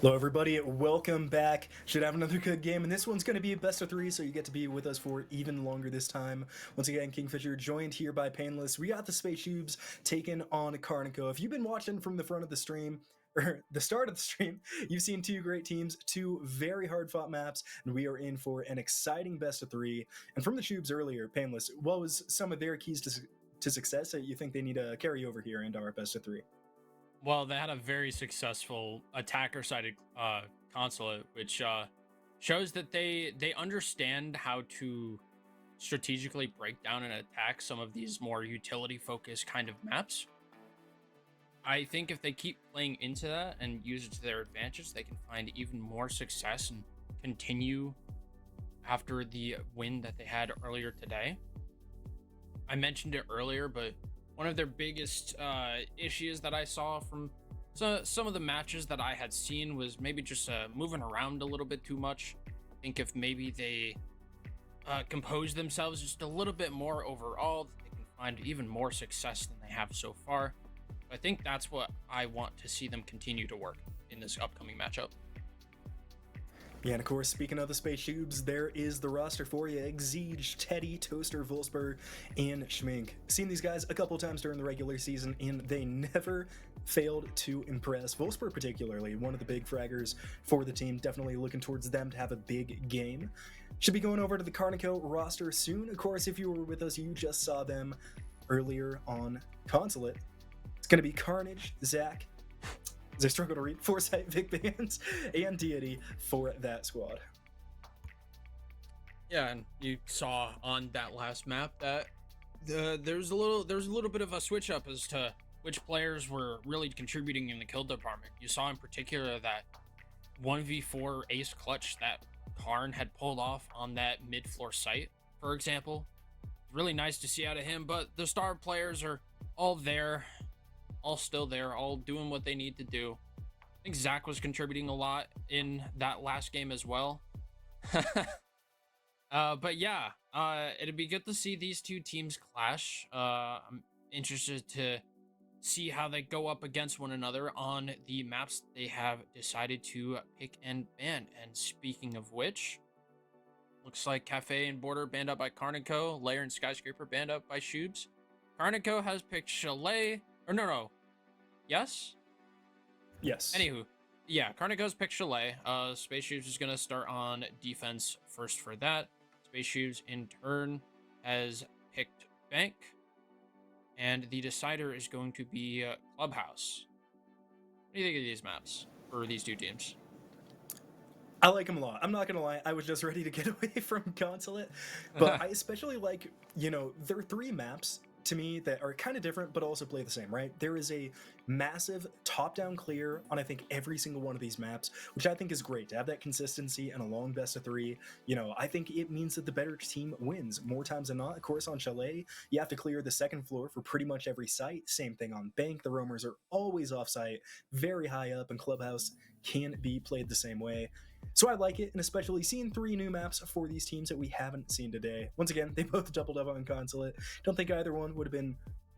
Hello, everybody. Welcome back. Should have another good game, and this one's going to be a best of three, so you get to be with us for even longer this time. Once again, Kingfisher joined here by Painless. We got the SPACESHOOBS taking on KARN. If you've been watching from the front of the stream, or the start of the stream, you've seen two great teams, two very hard-fought maps, and we are in for an exciting best of three. And from the Shoobs earlier, Painless, what was some of their keys to success that you think they need to carry over here into our best of three? Well, they had a very successful attacker-sided consulate, which shows that they understand how to strategically break down and attack some of these more utility-focused kind of maps. I think if they keep playing into that and use it to their advantage, they can find even more success and continue after the win that they had earlier today. I mentioned it earlier, but one of their biggest issues that I saw from some of the matches that I had seen was maybe just moving around a little bit too much. I think if maybe they compose themselves just a little bit more overall, they can find even more success than they have so far. I think that's what I want to see them continue to work in this upcoming matchup. Yeah, and of course, speaking of the SPACESHOOBS, there is the roster for you. XGS, Teddy, Toaster, Wolfsburg, and Schmink. Seen these guys a couple times during the regular season, and they never failed to impress. Wolfsburg particularly, one of the big fraggers for the team. Definitely looking towards them to have a big game. Should be going over to the KARN roster soon. Of course, if you were with us, you just saw them earlier on Consulate. It's going to be Carnage, Zach, as I struggle to read, Foresight, Vic Bands, and Deity for that squad. Yeah, and you saw on that last map that there's a little bit of a switch up as to which players were really contributing in the kill department. You saw in particular that 1v4 ace clutch that KARN had pulled off on that mid-floor site, for example. Really nice to see out of him, but the star players are all there, all still there, all doing what they need to do. I think Zach was contributing a lot in that last game as well. But yeah, it'd be good to see these two teams clash. I'm interested to see how they go up against one another on the maps they have decided to pick and ban. And speaking of which, looks like Cafe and Border banned up by KARN & Co. Layer and Skyscraper banned up by Shoobs. KARN & Co. has picked Chalet. Or no. Yes? Yes. Anywho, yeah, KARN & Co.'s picked Chalet. SPACESHOOBS is going to start on defense first for that. SPACESHOOBS in turn has picked Bank. And the decider is going to be Clubhouse. What do you think of these maps for these two teams? I like them a lot. I'm not going to lie. I was just ready to get away from Consulate. But I especially like, there are three maps to me that are kind of different, but also play the same, right? There is a massive top-down clear on, I think, every single one of these maps, which I think is great to have that consistency and a long best of three. I think it means that the better team wins more times than not. Of course, on Chalet, you have to clear the second floor for pretty much every site. Same thing on Bank. The roamers are always off-site, very high up, and Clubhouse can be played the same way. So I like it, and especially seeing three new maps for these teams that we haven't seen today. Once again, they both doubled up on Consulate. Don't think either one would have been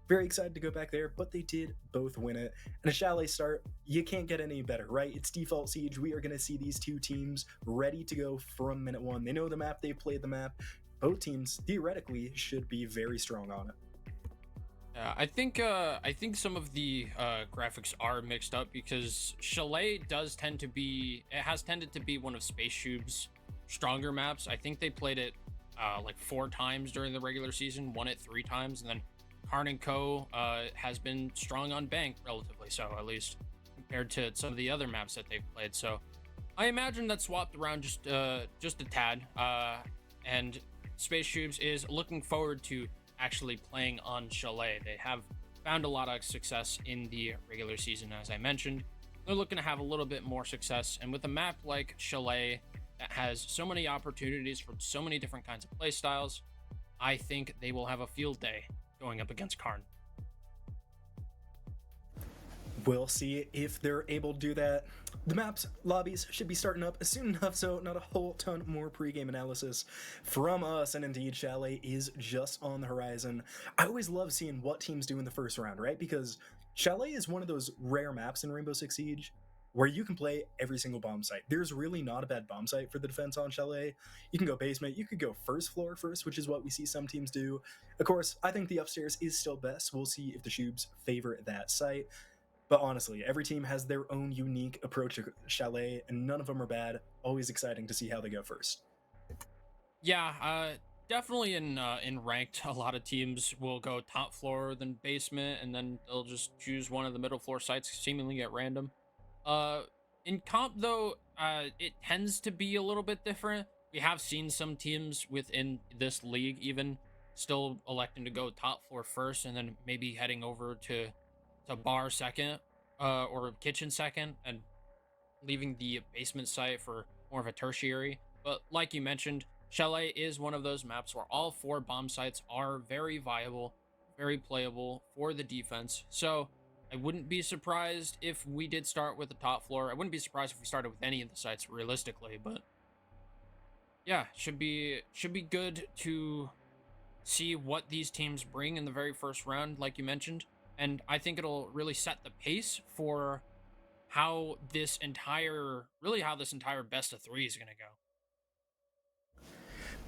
very excited to go back there, but they did both win it. And a Chalet start, you can't get any better, right? It's default Siege. We are going to see these two teams ready to go from minute one. They know the map, they played the map. Both teams, theoretically, should be very strong on it. Yeah, I think some of the graphics are mixed up because Chalet has tended to be one of SPACESHOOB's stronger maps. I think they played it like 4 times during the regular season, won it 3 times, and then KARN & Co. Has been strong on Bank, relatively so, at least compared to some of the other maps that they've played. So I imagine that swapped around just a tad, and SPACESHOOBs is looking forward to actually playing on Chalet. They have found a lot of success in the regular season, as I mentioned. They're looking to have a little bit more success, and with a map like Chalet that has so many opportunities for so many different kinds of play styles, I think they will have a field day going up against KARN. We'll see if they're able to do that. The maps lobbies should be starting up soon enough, so not a whole ton more pregame analysis from us. And indeed, Chalet is just on the horizon. I always love seeing what teams do in the first round, right? Because Chalet is one of those rare maps in Rainbow Six Siege where you can play every single bomb site. There's really not a bad bomb site for the defense on Chalet. You can go basement, you could go first floor first, which is what we see some teams do. Of course, I think the upstairs is still best. We'll see if the Shoobs favor that site. But honestly, every team has their own unique approach to Chalet, and none of them are bad. Always exciting to see how they go first. Yeah, definitely in ranked, a lot of teams will go top floor then basement, and then they'll just choose one of the middle floor sites seemingly at random. Uh, in comp though, it tends to be a little bit different. We have seen some teams within this league even still electing to go top floor first, and then maybe heading over to bar second, or kitchen second, and leaving the basement site for more of a tertiary. But like you mentioned, Chalet is one of those maps where all 4 bomb sites are very viable, very playable for the defense. So I wouldn't be surprised if we did start with the top floor. I wouldn't be surprised if we started with any of the sites realistically, but yeah, should be good to see what these teams bring in the very first round, like you mentioned. And I think it'll really set the pace for how this entire best of 3 is going to go.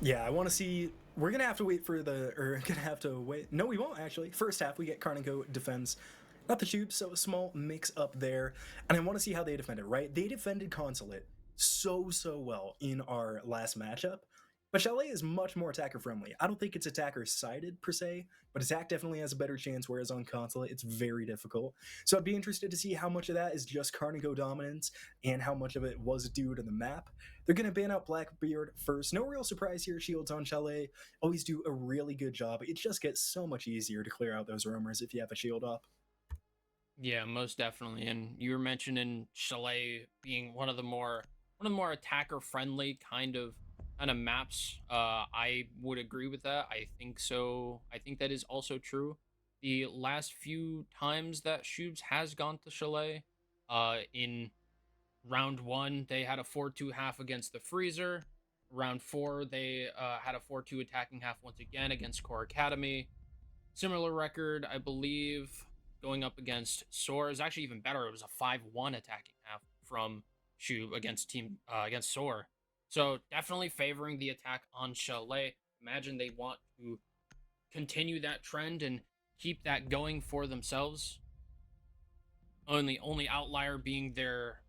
Yeah, I want to see. We're gonna have to wait for the, or gonna have to wait. No, we won't actually. First half, we get KARN defense, not the Tube, so a small mix up there, and I want to see how they defended. Right, they defended Consulate so well in our last matchup, but Chalet is much more attacker friendly. I don't think it's attacker sided per se, but attack definitely has a better chance. Whereas on Consulate, it's very difficult. So I'd be interested to see how much of that is just KARN dominance and how much of it was due to the map. They're going to ban out Blackbeard first. No real surprise here. Shields on Chalet always do a really good job. It just gets so much easier to clear out those roamers if you have a shield up. Yeah, most definitely. And you were mentioning Chalet being one of the more attacker friendly kind of maps. I would agree with that. I think so. I think that is also true. The last few times that Shoobs has gone to Chalet, in round 1 they had a 4-2 half against the Freezer. Round 4 they had a 4-2 attacking half once again against Core Academy. Similar record, I believe, going up against Soar is actually even better. It was a 5-1 attacking half from Shu against Soar. So definitely favoring the attack on Chalet. Imagine they want to continue that trend and keep that going for themselves. Only outlier being their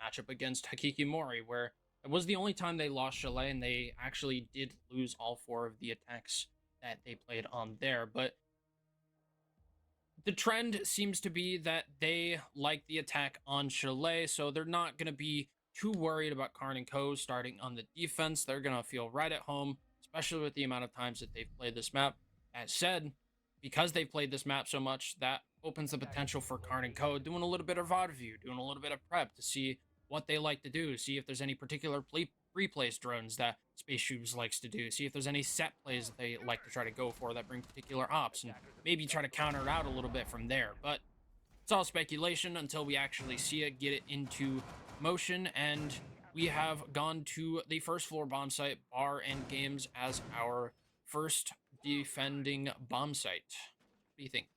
matchup against Hakiki Mori, where it was the only time they lost Chalet, and they actually did lose all 4 of the attacks that they played on there. But the trend seems to be that they like the attack on Chalet, so they're not going to be too worried about KARN and Co. starting on the defense. They're going to feel right at home, especially with the amount of times that they've played this map. That said, because they've played this map so much, that opens the potential for KARN and Co. doing a little bit of VOD review, doing a little bit of prep to see what they like to do, see if there's any particular replays drones that SPACESHOOBS likes to do, see if there's any set plays that they like to try to go for that bring particular ops, and maybe try to counter it out a little bit from there. But it's all speculation until we actually see it, get it into motion, and we have gone to the first floor bomb site, Bar and Games, as our first defending bomb site. What do you think?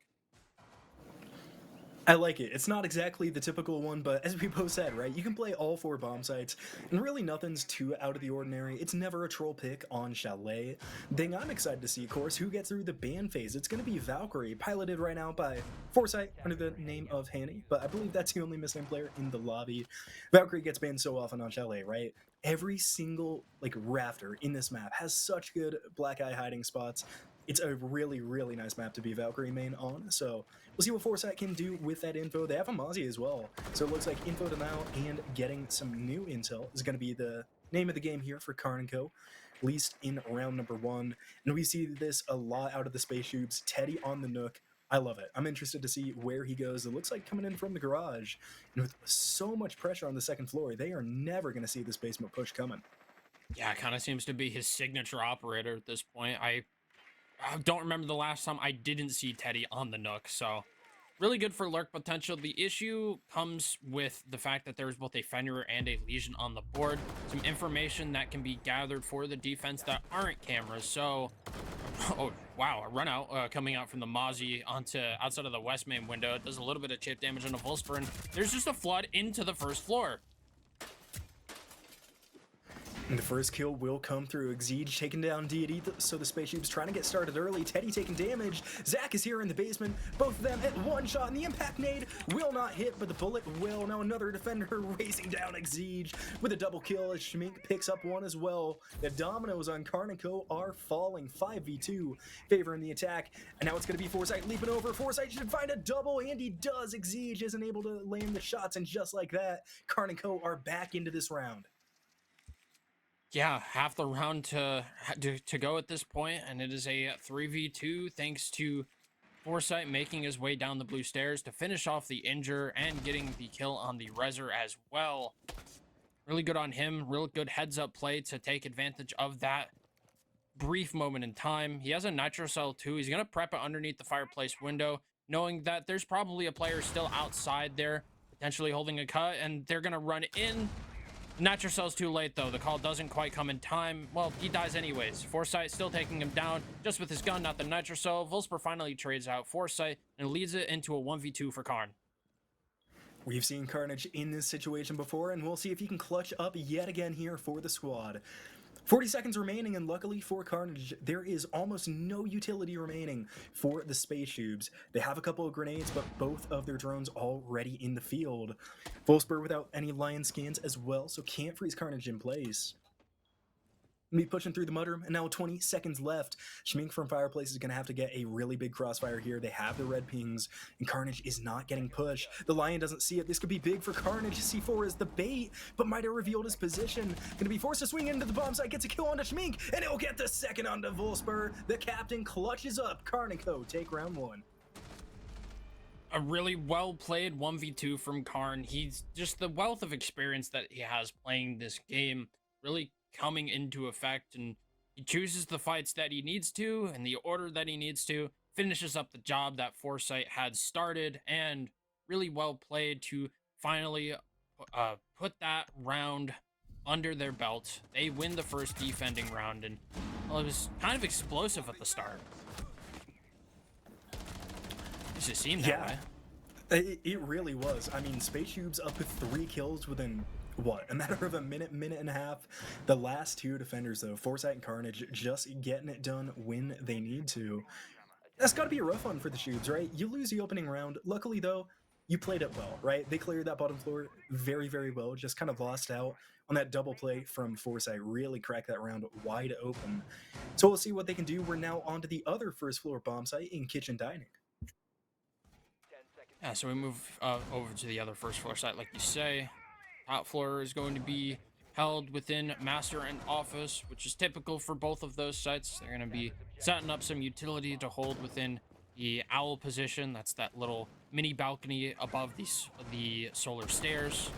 I like it. It's not exactly the typical one, but as we both said, right, you can play all 4 bomb sites, and really nothing's too out of the ordinary. It's never a troll pick on Chalet. Thing I'm excited to see, of course, who gets through the ban phase. It's going to be Valkyrie, piloted right now by Foresight under the name of Hanny, but I believe that's the only missing player in the lobby. Valkyrie gets banned so often on Chalet, right? Every single rafter in this map has such good black eye hiding spots. It's a really nice map to be Valkyrie main on, so we'll see what Foresight can do with that info. They have a Mozzie as well, so it looks like info to now and getting some new intel is going to be the name of the game here for KARN & Co., at least in round number 1. And we see this a lot out of the SPACESHOOBS. Teddy on the Nook. I love it. I'm interested to see where he goes. It looks like coming in from the garage, and with so much pressure on the second floor, they are never going to see this basement push coming. Yeah, it kind of seems to be his signature operator at this point. I don't remember the last time I didn't see Teddy on the Nook, so really good for lurk potential. The issue comes with the fact that there's both a Fenrir and a Legion on the board. Some information that can be gathered for the defense that aren't cameras. So, oh wow, a run out coming out from the Mozzie onto outside of the west main window. It does a little bit of chip damage on a Volsper, and there's just a flood into the first floor. And the first kill will come through. XGS taking down Deity, so the Spaceshoobs trying to get started early. Teddy taking damage. Zach is here in the basement. Both of them at one shot, and the impact nade will not hit, but the bullet will. Now another defender racing down XGS with a double kill as Schmink picks up one as well. The dominoes on KARN and Co are falling 5v2, favoring the attack. And now it's going to be Foresight leaping over. Foresight should find a double, and he does. XGS isn't able to land the shots, and just like that, KARN and Co are back into this round. Yeah, half the round to go at this point, and it is a 3v2 thanks to Foresight making his way down the blue stairs to finish off the injure and getting the kill on the Reser as well. Really good on him, real good heads up play to take advantage of that brief moment in time. He has a Nitro Cell too. He's going to prep it underneath the fireplace window, knowing that there's probably a player still outside there, potentially holding a cut, and they're going to run in. Nitro Cell's too late, though. The call doesn't quite come in time. Well, he dies anyways. Foresight still taking him down, just with his gun, not the Nitro Cell. Volsper finally trades out Foresight and leads it into a 1v2 for KARN. We've seen Carnage in this situation before, and we'll see if he can clutch up yet again here for the squad. 40 seconds remaining, and luckily for Carnage, there is almost no utility remaining for the Spaceshoobs. They have a couple of grenades, but both of their drones already in the field. Volsper without any lion skins as well, so can't freeze Carnage in place. Me pushing through the mudroom, and now 20 seconds left. Schmink from Fireplace is going to have to get a really big crossfire here. They have the red pings, and Carnage is not getting pushed. The Lion doesn't see it. This could be big for Carnage. C4 is the bait, but might have revealed his position. Going to be forced to swing into the bomb site, gets a kill onto Schmink, and it'll get the second onto Volsper. The captain clutches up. KARN and Co take round one. A really well-played 1v2 from KARN. He's just the wealth of experience that he has playing this game really coming into effect, and he chooses the fights that he needs to and the order that he needs to, finishes up the job that Foresight had started, and really well played to finally put that round under their belt. They win the first defending round, and well, it was kind of explosive at the start. It just seemed that way. It really was. I mean, Spaceshoobs up with 3 kills within, what, a matter of a minute and a half. The last 2 defenders, though, Foresight and Carnage, just getting it done when they need to. That's got to be a rough one for the Shoobs, right? You lose the opening round. Luckily, though, you played it well, right? They cleared that bottom floor very, very well. Just kind of lost out on that double play from Foresight. Really cracked that round wide open. So we'll see what they can do. We're now on to the other first floor bomb site in Kitchen Dining. Yeah, so we move over to the other first floor site, like you say. Top floor is going to be held within Master and Office, which is typical for both of those sites. They're going to be setting up some utility to hold within the owl position. That's that little mini balcony above the solar stairs.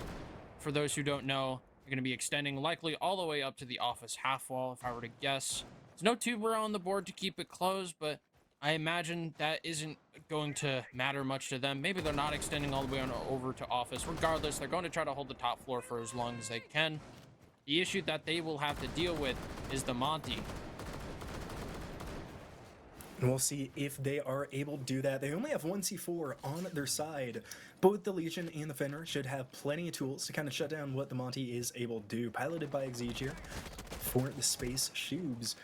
For those who don't know, they're going to be extending likely all the way up to the office half wall, if I were to guess. There's no tuber on the board to keep it closed, but I imagine that isn't going to matter much to them. Maybe they're not extending all the way on over to office. Regardless, they're going to try to hold the top floor for as long as they can. The issue that they will have to deal with is the Monty. And we'll see if they are able to do that. They only have 1 C4 on their side. Both the Legion and the Fenrir should have plenty of tools to kind of shut down what the Monty is able to do. Piloted by XGS here for the Spaceshoobs.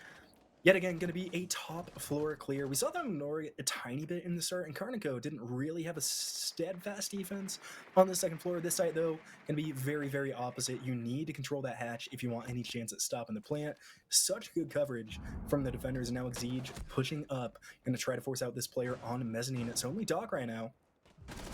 Yet again, going to be a top floor clear. We saw them ignore it a tiny bit in the start, and KARN and Co didn't really have a steadfast defense on the second floor. This site, though, going to be very, very opposite. You need to control that hatch if you want any chance at stopping the plant. Such good coverage from the defenders, and now XGS pushing up, going to try to force out this player on mezzanine. It's only Doc right now.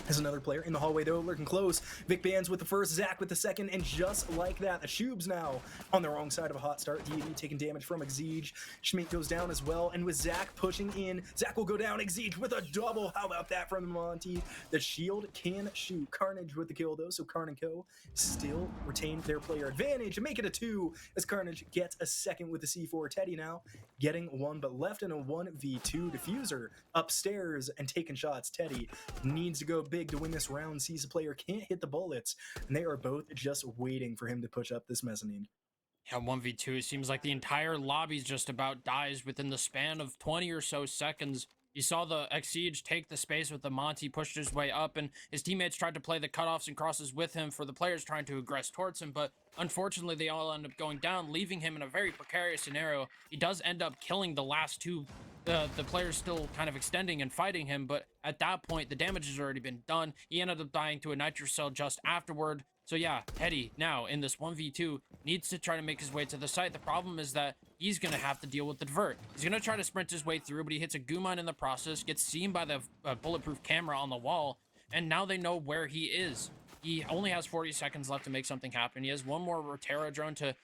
There's another player in the hallway though, lurking close. Vic Bands with the first, Zach with the second, and just like that, the Shoobs now on the wrong side of a hot start. DD taking damage from Exige. Schmidt goes down as well, and with Zach pushing in, Zach will go down. Exige with a double. How about that from Monty? The shield can shoot. Carnage with the kill though, so Karn and Co. still retain their player advantage and make it a 2 as Carnage gets a second with the C4. Teddy now getting one, but left in a 1v2. Diffuser upstairs and taking shots. Teddy needs to go big to win this round. Sees the player can't hit the bullets, and they are both just waiting for him to push up this mezzanine. Yeah, 1v2, it seems like the entire lobby's just about dies within the span of 20 or so seconds. You saw the XGS take the space with the Monty, pushed his way up, and his teammates tried to play the cutoffs and crosses with him for the players trying to aggress towards him, but unfortunately they all end up going down, leaving him in a very precarious scenario. He does end up killing the last two, the players still kind of extending and fighting him, but at that point the damage has already been done. He ended up dying to a nitro cell just afterward. So yeah, Teddy now in this 1v2 needs to try to make his way to the site. The problem is that he's going to have to deal with the divert. He's going to try to sprint his way through, but he hits a goo mine in the process, gets seen by the bulletproof camera on the wall, and now they know where he is. He only has 40 seconds left to make something happen. He has one more Rotero drone to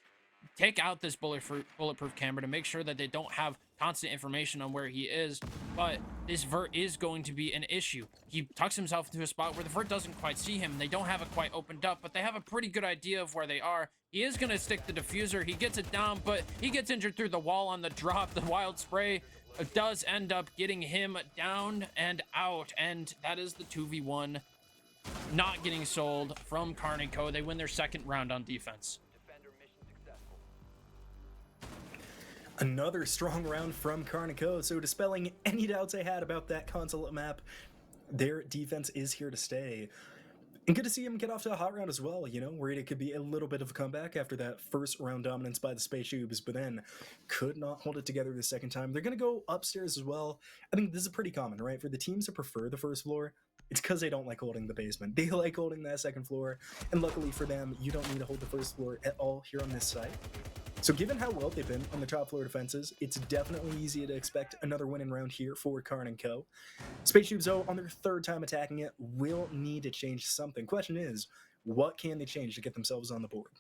take out this bulletproof camera to make sure that they don't have constant information on where he is, but this vert is going to be an issue. He tucks himself into a spot where the vert doesn't quite see him. They don't have it quite opened up, but they have a pretty good idea of where they are. He is going to stick the diffuser. He gets it down, but he gets injured through the wall on the drop. The wild spray does end up getting him down and out, and that is the 2v1 not getting sold from KARN & Co. They win their second round on defense. Another strong round from KARN & Co. So dispelling any doubts I had about that consulate map, their defense is here to stay. And good to see him get off to a hot round as well, you know, worried it could be a little bit of a comeback after that first round dominance by the SPACESHOOBS, but then could not hold it together the second time. They're going to go upstairs as well. I think this is pretty common, right? For the teams that prefer the first floor, it's because they don't like holding the basement. They like holding that second floor, and luckily for them, you don't need to hold the first floor at all here on this site. So given how well they've been on the top floor defenses, it's definitely easy to expect another winning round here for KARN & Co. SPACESHOOBS, though, on their third time attacking it, will need to change something. Question is, what can they change to get themselves on the board?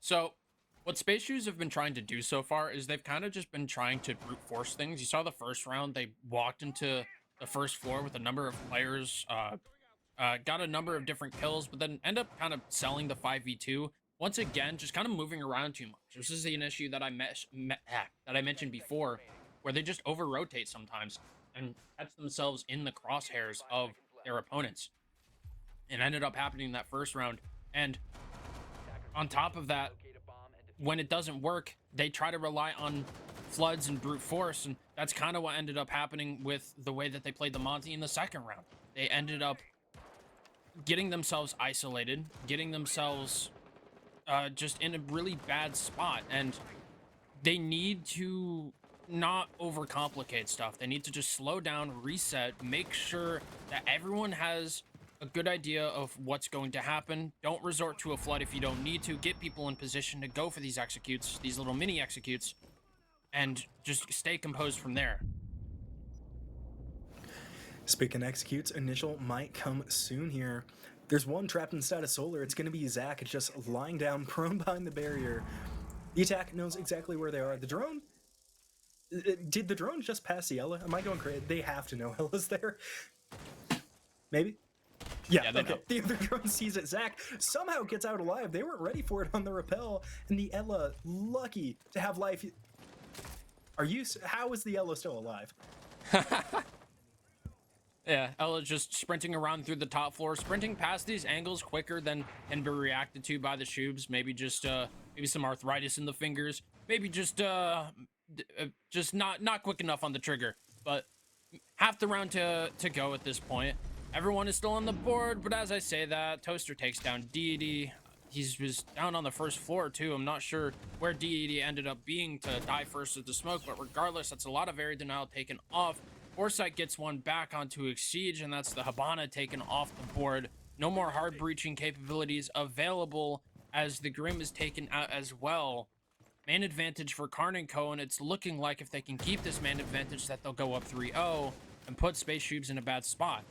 So what SPACESHOOBS have been trying to do so far is they've kind of just been trying to brute force things. You saw the first round, they walked into the first floor with a number of players, got a number of different kills, but then end up kind of selling the 5v2. Once again, just kind of moving around too much. This is an issue that I mentioned before, where they just over-rotate sometimes and catch themselves in the crosshairs of their opponents. It ended up happening in that first round. And on top of that, when it doesn't work, they try to rely on floods and brute force, and that's kind of what ended up happening with the way that they played the Monty in the second round. They ended up getting themselves isolated, getting themselves just in a really bad spot, and they need to not overcomplicate stuff. They need to just slow down, reset, make sure that everyone has a good idea of what's going to happen. Don't resort to a flood if you don't need to. Get people in position to go for these executes, these little mini executes, and just stay composed from there. Speaking of executes, initial might come soon here. There's one trapped inside of Solar. It's going to be Zach. It's just lying down, prone behind the barrier. The attack knows exactly where they are. The drone? Did the drone just pass the Ella? Am I going crazy? They have to know Ella's there. Maybe? Yeah, they okay. know. The other drone sees it. Zach somehow gets out alive. They weren't ready for it on the rappel. And the Ella, lucky to have life. How is the Ella still alive? Yeah, Ella's just sprinting around through the top floor, sprinting past these angles quicker than can be reacted to by the Shoobs. Maybe just maybe some arthritis in the fingers. Maybe just not quick enough on the trigger. But half the round to go at this point. Everyone is still on the board, but as I say that, Toaster takes down DED. He was down on the first floor too. I'm not sure where DED ended up being to die first with the smoke, but regardless, that's a lot of area denial taken off. Foresight gets one back onto Exige, and that's the Habana taken off the board. No more hard breaching capabilities available as the Grim is taken out as well. Man advantage for KARN & Co, and it's looking like if they can keep this man advantage that they'll go up 3-0. and put SPACESHOOBS in a bad spot.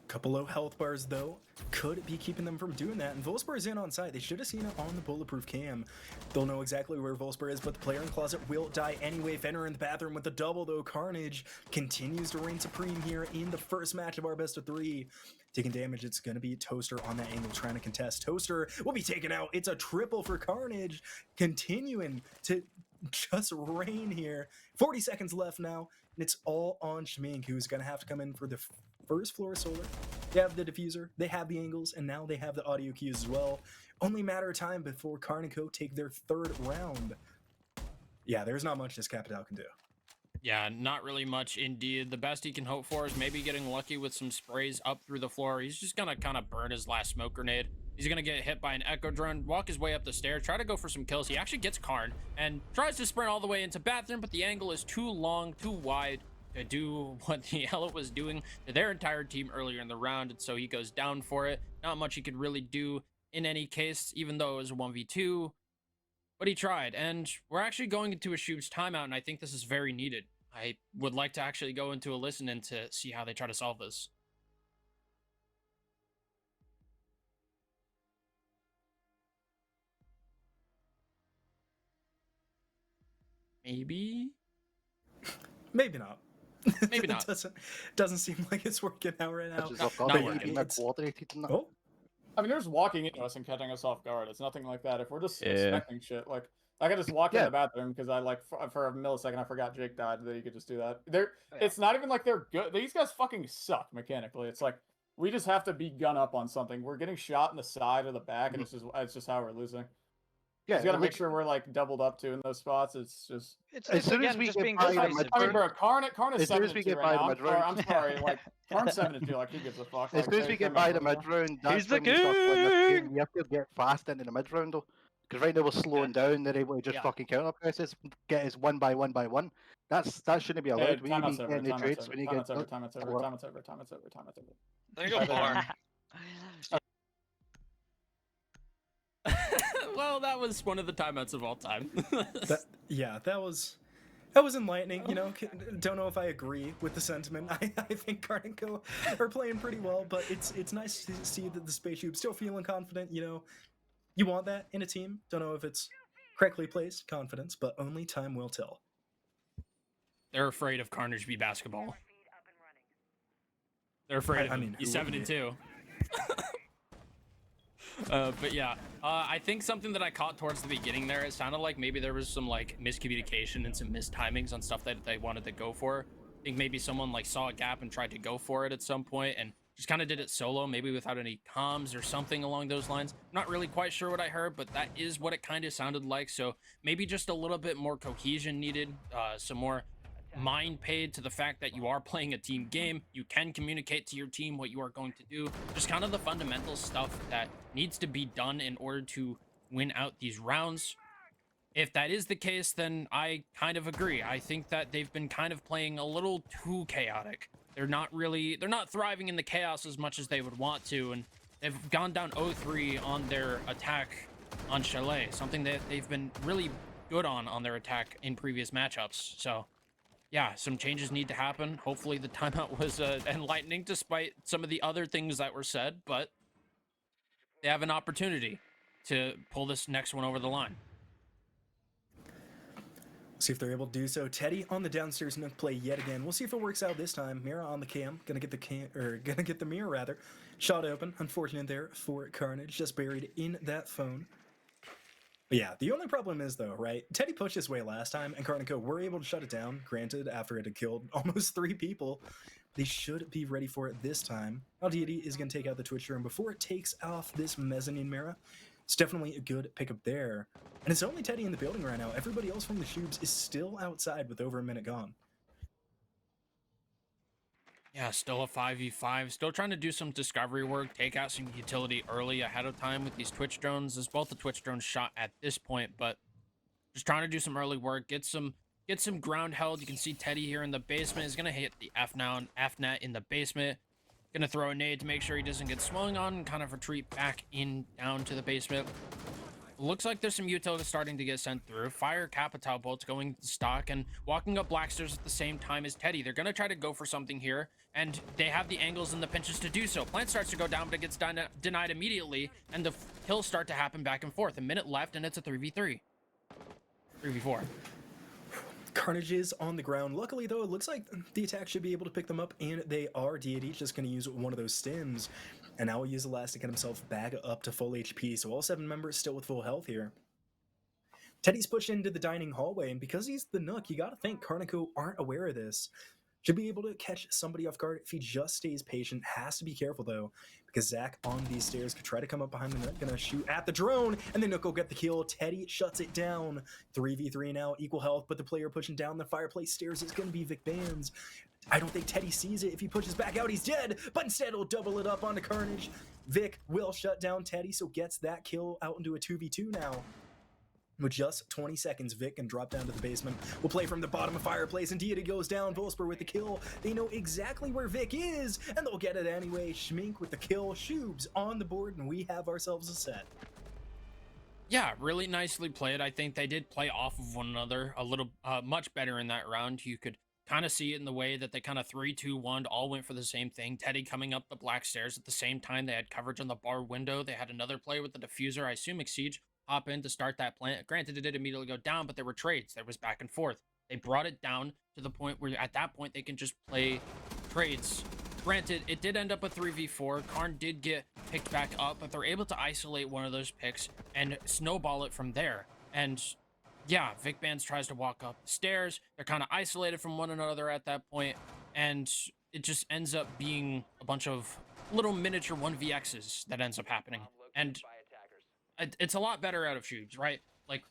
Couple low health bars, though, could be keeping them from doing that. And Volspar's in on site. They should have seen it on the bulletproof cam. They'll know exactly where Volspar is, but the player in closet will die anyway. Fenrir in the bathroom with the double, though. Carnage continues to reign supreme here in the first match of our best of 3. Taking damage, it's going to be Toaster on that angle trying to contest. Toaster will be taken out. It's a triple for Carnage, continuing to just reign here. 40 seconds left now, and it's all on Schmink, who's going to have to come in for the first floor solar. They have the diffuser, they have the angles, and now they have the audio cues as well. Only a matter of time before KARN and Co take their 3rd round. Yeah, there's not much this Capital can do. Yeah, not really much indeed. The best he can hope for is maybe getting lucky with some sprays up through the floor. He's just gonna kind of burn his last smoke grenade. He's gonna get hit by an echo drone, walk his way up the stairs, try to go for some kills. He actually gets KARN and tries to sprint all the way into bathroom, but the angle is too long, too wide to do what the hell it was doing to their entire team earlier in the round, and so he goes down for it. Not much he could really do in any case, even though it was a 1v2, but he tried. And we're actually going into a Shoobs timeout, and I think this is very needed. I would like to actually go into a listen in to see how they try to solve this. Maybe not. Maybe not. doesn't seem like it's working out right now. Not working. Oh, I mean, they're just walking into us and catching us off guard. It's nothing like that. If we're just expecting shit, like I could just walk in the bathroom because I for a millisecond I forgot Jake died. That you could just do that. It's not even like they're good. These guys fucking suck mechanically. It's like we just have to be gun up on something. We're getting shot in the side or the back, and it's just how we're losing. Yeah, you gotta make sure we're like doubled up to in those spots. It's as soon as we get by the I mean, bro, KARN is 7-2 right now. I'm sorry, like KARN's 7-2. Like who gives a fuck? As soon as we get by the mid round, that's when we start playing. We have to get fast into the mid round though, because right now we're slowing down. They're able to just fucking counter press us, get us one by one. That shouldn't be allowed. We need to get in the trades. We need to get time. It's over. There you go, KARN. Well, that was one of the timeouts of all time. that was enlightening. You know, don't know if I agree with the sentiment. I think KARN and Co are playing pretty well, but it's nice to see that the SPACESHOOBS still feeling confident. You know, you want that in a team. Don't know if it's correctly placed confidence, but only time will tell. They're afraid of Carnage v basketball. They're afraid of him. I mean, he's 7-2. But yeah, I think something that I caught towards the beginning there, it sounded like maybe there was some like miscommunication and some mistimings on stuff that they wanted to go for. I think maybe someone like saw a gap and tried to go for it at some point and just kind of did it solo, maybe without any comms or something along those lines. I'm not really quite sure what I heard, but that is what it kind of sounded like. So maybe just a little bit more cohesion needed, some more mind paid to the fact that you are playing a team game. You can communicate to your team what you are going to do. Just kind of the fundamental stuff that needs to be done in order to win out these rounds. If that is the case, then I kind of agree. I think that they've been kind of playing a little too chaotic. They're not thriving in the chaos as much as they would want to, and they've gone down 0-3 on their attack on Chalet, something that they've been really good on their attack in previous matchups. So yeah, some changes need to happen. Hopefully the timeout was enlightening despite some of the other things that were said, but they have an opportunity to pull this next one over the line. See if they're able to do so. Teddy on the downstairs nook play yet again. We'll see if it works out this time. Mira on the cam, gonna get the mirror rather. Shot open. Unfortunate there for Carnage, just buried in that phone. But yeah, the only problem is though, right? Teddy pushed his way last time, and KARN and Co were able to shut it down. Granted, after it had killed almost 3 people, they should be ready for it this time. Deity is gonna take out the Twitch room before it takes off this mezzanine Mira. It's definitely a good pickup there. And it's only Teddy in the building right now. Everybody else from the Shoobs is still outside with over a minute gone. Yeah, still a 5v5. Still trying to do some discovery work, take out some utility early ahead of time with these Twitch drones. There's both the Twitch drones shot at this point, but just trying to do some early work, get some ground held. You can see Teddy here in the basement is gonna hit the F-net in the basement. Gonna throw a nade to make sure he doesn't get swung on and kind of retreat back in down to the basement. Looks like there's some utility starting to get sent through. Fire Capital bolts going to stock and walking up Blackstairs at the same time as Teddy. They're going to try to go for something here, and they have the angles and the pinches to do so. Plant starts to go down, but it gets denied immediately, and the kills start to happen back and forth. A minute left, and it's a 3v3. 3v4. Carnage is on the ground. Luckily, though, it looks like the attack should be able to pick them up, and they are. Deity's just going to use one of those stims, and now he'll use the last to get himself back up to full HP, so all 7 members still with full health here. Teddy's pushed into the dining hallway, and because he's the Nook, you gotta think Karnico aren't aware of this. Should be able to catch somebody off guard if he just stays patient. Has to be careful, though, because Zach on these stairs could try to come up behind the Nook, gonna shoot at the drone, and the Nook will get the kill. Teddy shuts it down. 3v3 now, equal health, but the player pushing down the fireplace stairs is gonna be Vic Bands. I don't think Teddy sees it. If he pushes back out, he's dead, but instead he'll double it up onto Carnage. Vic will shut down Teddy, so gets that kill out into a 2v2 now. With just 20 seconds, Vic can drop down to the basement. We'll play from the bottom of fireplace, and Deity goes down. Volsper with the kill. They know exactly where Vic is, and they'll get it anyway. Schmink with the kill. Shoobs on the board, and we have ourselves a set. Yeah, really nicely played. I think they did play off of one another a little much better in that round. You could kind of see it in the way that they kind of 3-2-1 all went for the same thing. Teddy coming up the black stairs at the same time. They had coverage on the bar window. They had another play with the diffuser. I assume Exige hop in to start that plant. Granted, it did immediately go down, but there were trades. There was back and forth. They brought it down to the point where at that point they can just play trades. Granted, it did end up a 3v4. Karn did get picked back up, but they're able to isolate one of those picks and snowball it from there. And yeah, Vic Bands tries to walk up the stairs. They're kind of isolated from one another at that point, and it just ends up being a bunch of little miniature 1vx's that ends up happening. And it's a lot better out of Shoobs, right? Like,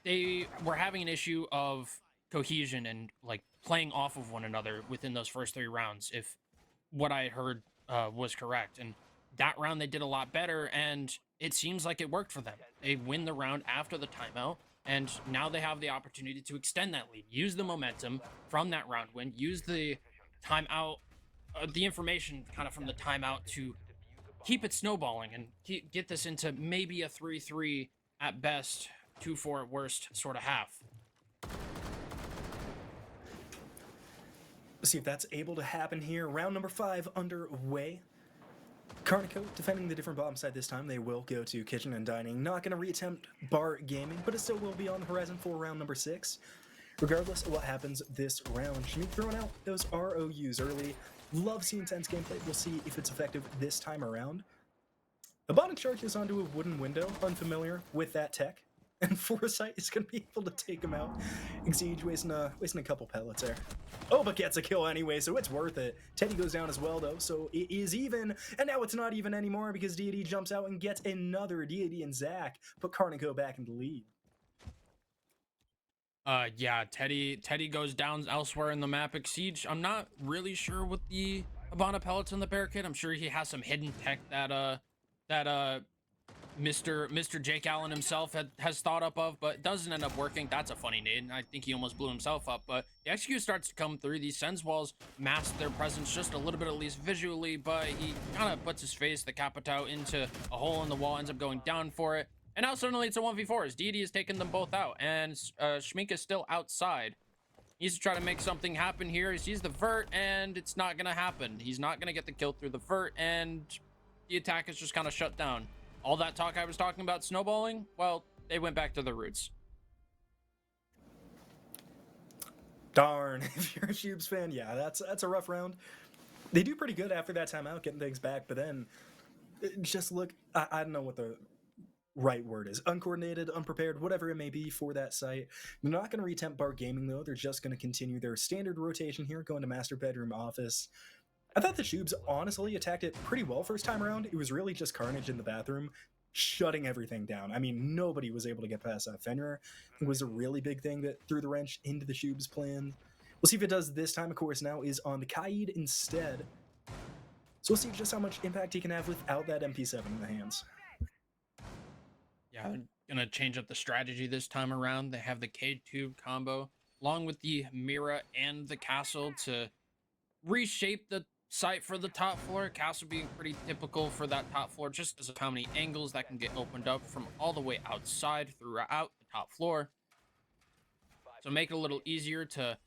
they were having an issue of cohesion and, like, playing off of one another within those first 3 rounds, if what I heard was correct. And that round they did a lot better, and it seems like it worked for them. They win the round after the timeout, and now they have the opportunity to extend that lead. Use the momentum from that round win. Use the timeout, the information kind of from the timeout to keep it snowballing and get this into maybe a 3-3 at best, 2-4 at worst sort of half. Let's see if that's able to happen here. Round number 5 underway. Karnico defending the different bottom side this time. They will go to kitchen and dining. Not going to reattempt bar gaming, but it still will be on the horizon for round number 6. Regardless of what happens this round, Schmink throwing out those ROUs early. Love seeing intense gameplay. We'll see if it's effective this time around. The bottom charges onto a wooden window, unfamiliar with that tech, and Foresight is going to be able to take him out. Exige wasting a couple pellets there. Oh, but gets a kill anyway, so it's worth it. Teddy goes down as well, though, so it is even. And now it's not even anymore because Deity jumps out and gets another. Deity and Zach put Karnico back in the lead. Yeah, Teddy goes down elsewhere in the map. Exige, I'm not really sure what the Habana pellets in the barricade. I'm sure he has some hidden tech that Mr. Jake Allen himself has thought up of, but it doesn't end up working. That's a funny name. I think he almost blew himself up, but the XQ starts to come through. These Sens walls mask their presence just a little bit, at least visually, but he kind of puts his face, the Capitao, into a hole in the wall, ends up going down for it. And now suddenly it's a 1v4 as Deity has taken them both out, and Schmink is still outside. He needs to try to make something happen here. He sees the vert, and it's not going to happen. He's not going to get the kill through the vert, and the attack is just kind of shut down. All that talk I was talking about snowballing, well, they went back to their roots. Darn, if you're a Shoobs fan, yeah, that's a rough round. They do pretty good after that timeout, getting things back, but then just look, I don't know what the right word is. Uncoordinated, unprepared, whatever it may be for that site. They're not going to retempt bar gaming, though. They're just going to continue their standard rotation here, going to master bedroom office. I thought the Shoobs honestly attacked it pretty well first time around. It was really just Carnage in the bathroom, shutting everything down. I mean, nobody was able to get past that. Fenrir was a really big thing that threw the wrench into the Shoobs' plan. We'll see if it does this time. Of course, now is on the Kaid instead. So we'll see just how much impact he can have without that MP7 in the hands. Yeah, they're gonna change up the strategy this time around. They have the K-Tube combo, along with the Mira and the Castle to reshape the sight for the top floor. Castle being pretty typical for that top floor, just because of how many angles that can get opened up from all the way outside throughout the top floor. So make it a little easier to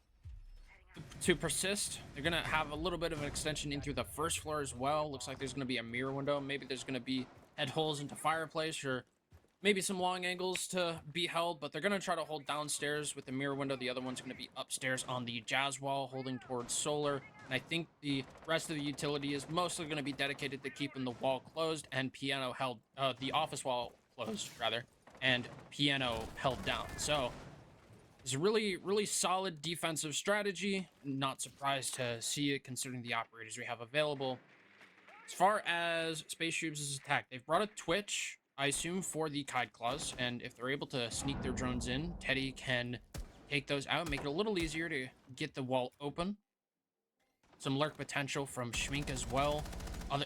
persist. They're gonna have a little bit of an extension in through the first floor as well. Looks like there's gonna be a mirror window. Maybe there's gonna be head holes into fireplace, or maybe some long angles to be held, but they're gonna try to hold downstairs with the mirror window. The other one's gonna be upstairs on the jazz wall, holding towards solar. And I think the rest of the utility is mostly gonna be dedicated to keeping the wall closed and piano held, the office wall closed rather, and piano held down. So it's a really, really solid defensive strategy. Not surprised to see it considering the operators we have available. As far as SPACESHOOBS' attack, they've brought a Twitch, I assume, for the Kite Claws, and if they're able to sneak their drones in, Teddy can take those out, make it a little easier to get the wall open. Some lurk potential from Schmink as well,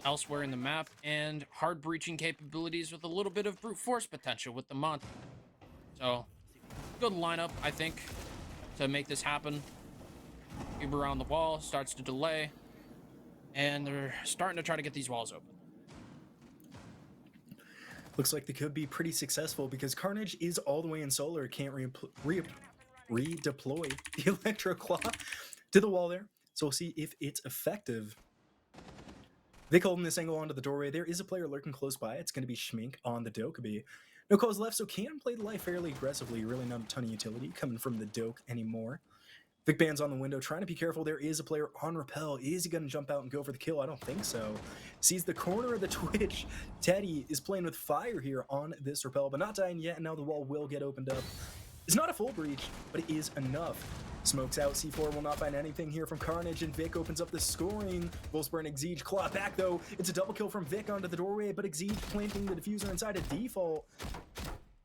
elsewhere in the map, and hard breaching capabilities with a little bit of brute force potential with the Monty. So, good lineup, I think, to make this happen. Cube around the wall, starts to delay, and they're starting to try to get these walls open. Looks like they could be pretty successful because Carnage is all the way in solar, can't redeploy the Electro Claw to the wall there. So we'll see if it's effective. Vic holding this angle onto the doorway. There is a player lurking close by. It's going to be Schmink on the Dokkaebi. No calls left, so can play the life fairly aggressively. Really not a ton of utility coming from the Doke anymore. Vic Band's on the window, trying to be careful. There is a player on rappel. Is he going to jump out and go for the kill? I don't think so. Sees the corner of the Twitch. Teddy is playing with fire here on this rappel, but not dying yet, and now the wall will get opened up. It's not a full breach, but it is enough. Smokes out. C4 will not find anything here from Carnage, and Vic opens up the scoring. Wolfsburn Exige claw back, though. It's a double kill from Vic onto the doorway, but Exige planting the diffuser inside a default.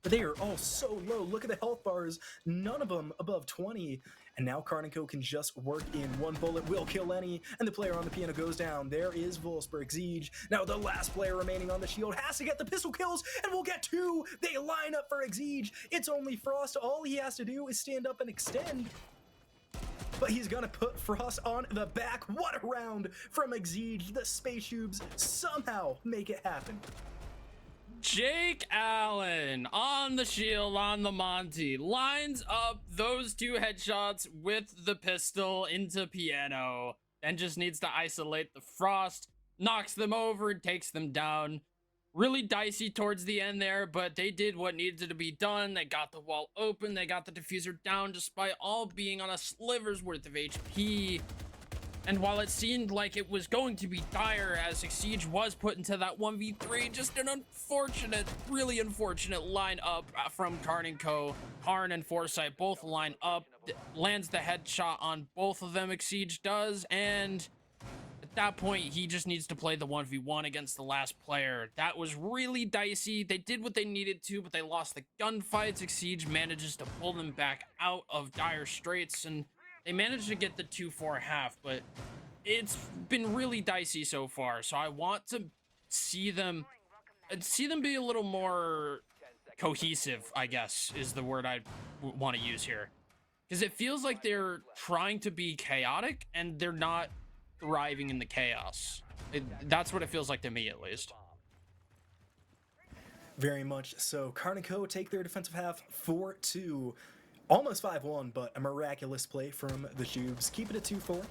But they are all so low. Look at the health bars. None of them above 20. And now KARN & Co can just work in. One bullet will kill any, and the player on the piano goes down. There is Wolfsburg Exige. Now the last player remaining on the shield has to get the pistol kills, and we'll get two. They line up for Exige. It's only Frost. All he has to do is stand up and extend. But he's gonna put Frost on the back. What a round from Exige. The SPACESHOOBS somehow make it happen. Jake Allen on the shield on the Monty lines up those two headshots with the pistol into piano, then just needs to isolate the Frost, knocks them over and takes them down. Really dicey towards the end there, but they did what needed to be done. They got the wall open, they got the diffuser down despite all being on a sliver's worth of HP. And while it seemed like it was going to be dire as Exige was put into that 1v3, just an unfortunate, really unfortunate line up from KARN & Co. KARN and Foresight both line up, lands the headshot on both of them, Exige does, and at that point, he just needs to play the 1v1 against the last player. That was really dicey. They did what they needed to, but they lost the gunfights. Exige manages to pull them back out of dire straits, and they managed to get the 2-4 half, but it's been really dicey so far. So I want to see them be a little more cohesive, I guess, is the word I want to use here. Because it feels like they're trying to be chaotic, and they're not thriving in the chaos. That's what it feels like to me, at least. Very much so. KARN & Co take their defensive half 4-2. Almost 5-1, but a miraculous play from the Shoobs. Keep it at 2-4.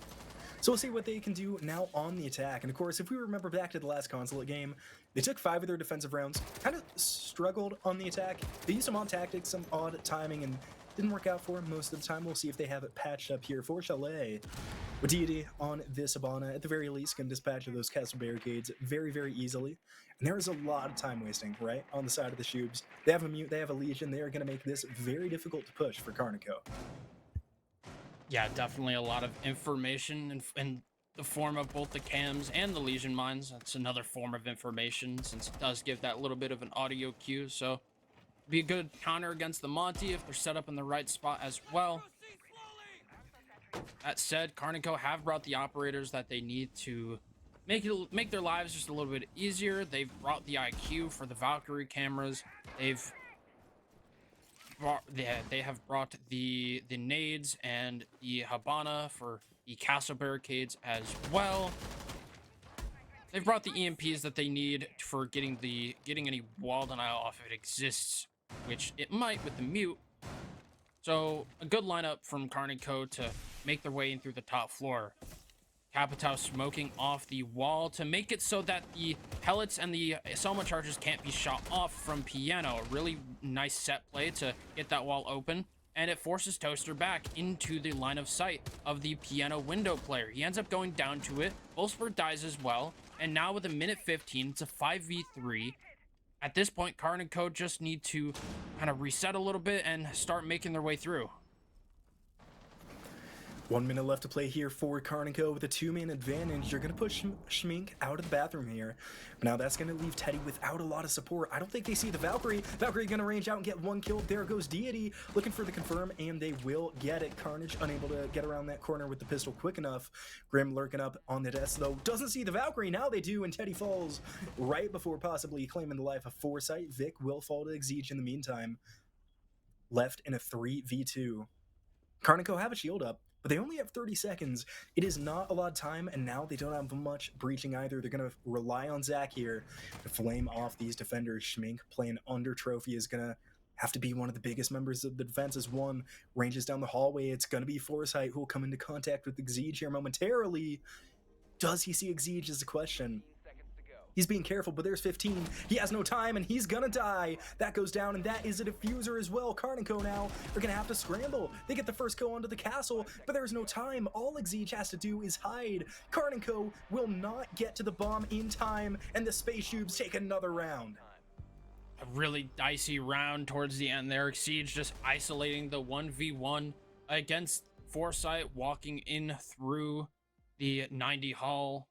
So we'll see what they can do now on the attack. And of course, if we remember back to the last Consulate game, they took 5 of their defensive rounds, kind of struggled on the attack. They used some odd tactics, some odd timing, and didn't work out for them most of the time. We'll see if they have it patched up here for Chalet. With Deity on this Abana, at the very least, can dispatch of those castle barricades very, very easily. And there is a lot of time wasting, right, on the side of the Shoobs. They have a Mute, they have a Legion. They are going to make this very difficult to push for KARN & Co. Yeah, definitely a lot of information in the form of both the cams and the Legion mines. That's another form of information, since it does give that little bit of an audio cue. So be a good counter against the Monty if they're set up in the right spot as well. That said, KARN & Co have brought the operators that they need to make their lives just a little bit easier. They've brought the IQ for the Valkyrie cameras. They have brought the nades and the Habana for the castle barricades as well. They've brought the EMPs that they need for getting any wall denial off if it exists, which it might with the mute. So a good lineup from KARN & Co to make their way in through the top floor. Capitao smoking off the wall to make it so that the pellets and the Selma charges can't be shot off from Piano. A really nice set play to get that wall open, and it forces Toaster back into the line of sight of the Piano window player. He ends up going down to it. Wolfsburg dies as well, and now with a minute 15, it's a 5v3. At this point, KARN & Co just need to kind of reset a little bit and start making their way through. 1 minute left to play here for KARN & Co with a 2-man advantage. You're going to push Schmink out of the bathroom here. But now that's going to leave Teddy without a lot of support. I don't think they see the Valkyrie. Valkyrie going to range out and get 1 kill. There goes Deity looking for the confirm, and they will get it. Carnage unable to get around that corner with the pistol quick enough. Grim lurking up on the desk, though. Doesn't see the Valkyrie. Now they do, and Teddy falls right before possibly claiming the life of Foresight. Vic will fall to XGS in the meantime. Left in a 3v2. KARN & Co have a shield up, but they only have 30 seconds. It is not a lot of time, and now they don't have much breaching either. They're going to rely on Zach here to flame off these defenders. Schmink playing under Trophy is going to have to be one of the biggest members of the defense as one ranges down the hallway. It's going to be Foresight who will come into contact with Exige here momentarily. Does he see Exige is the question. He's being careful, but there's 15. He has no time, and he's gonna die. That goes down, and that is a diffuser as well. KARN & Co now are gonna have to scramble. They get the first go onto the castle, but there's no time. All Exige has to do is hide. KARN & Co will not get to the bomb in time, and the SPACESHOOBS take another round. A really dicey round towards the end there. Exige just isolating the 1v1 against Foresight, walking in through the 90 hall.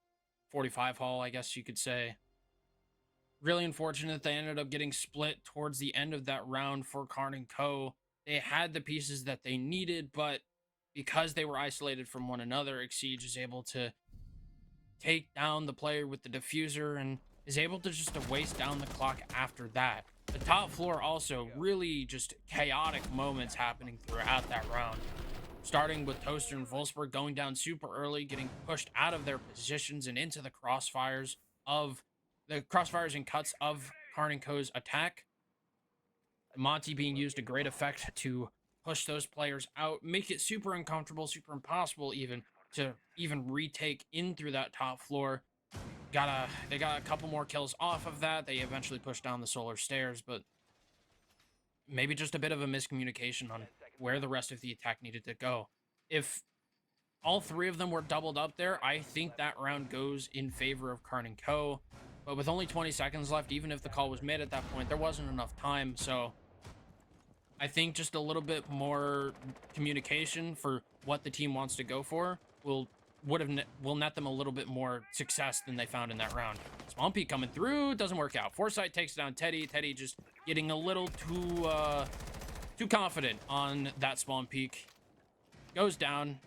45 hall, I guess you could say. Really unfortunate they ended up getting split towards the end of that round for KARN & Co. They had the pieces that they needed, but because they were isolated from one another, Exige is able to take down the player with the diffuser and is able to just waste down the clock after that. The top floor also really just chaotic moments happening throughout that round. Starting with Toaster and Wolfsburg going down super early, getting pushed out of their positions and into the crossfires and cuts of KARN & Co.'s attack. Monty being used to great effect to push those players out, make it super uncomfortable, super impossible even to retake in through that top floor. They got a couple more kills off of that. They eventually pushed down the solar stairs, but maybe just a bit of a miscommunication on where the rest of the attack needed to go. If all three of them were doubled up there, I think that round goes in favor of KARN & Co. But with only 20 seconds left, even if the call was made at that point, there wasn't enough time. So I think just a little bit more communication for what the team wants to go for will net them a little bit more success than they found in that round. Swampy coming through, doesn't work out. Foresight takes down Teddy. Teddy just getting a little too confident on that spawn peak. Goes down,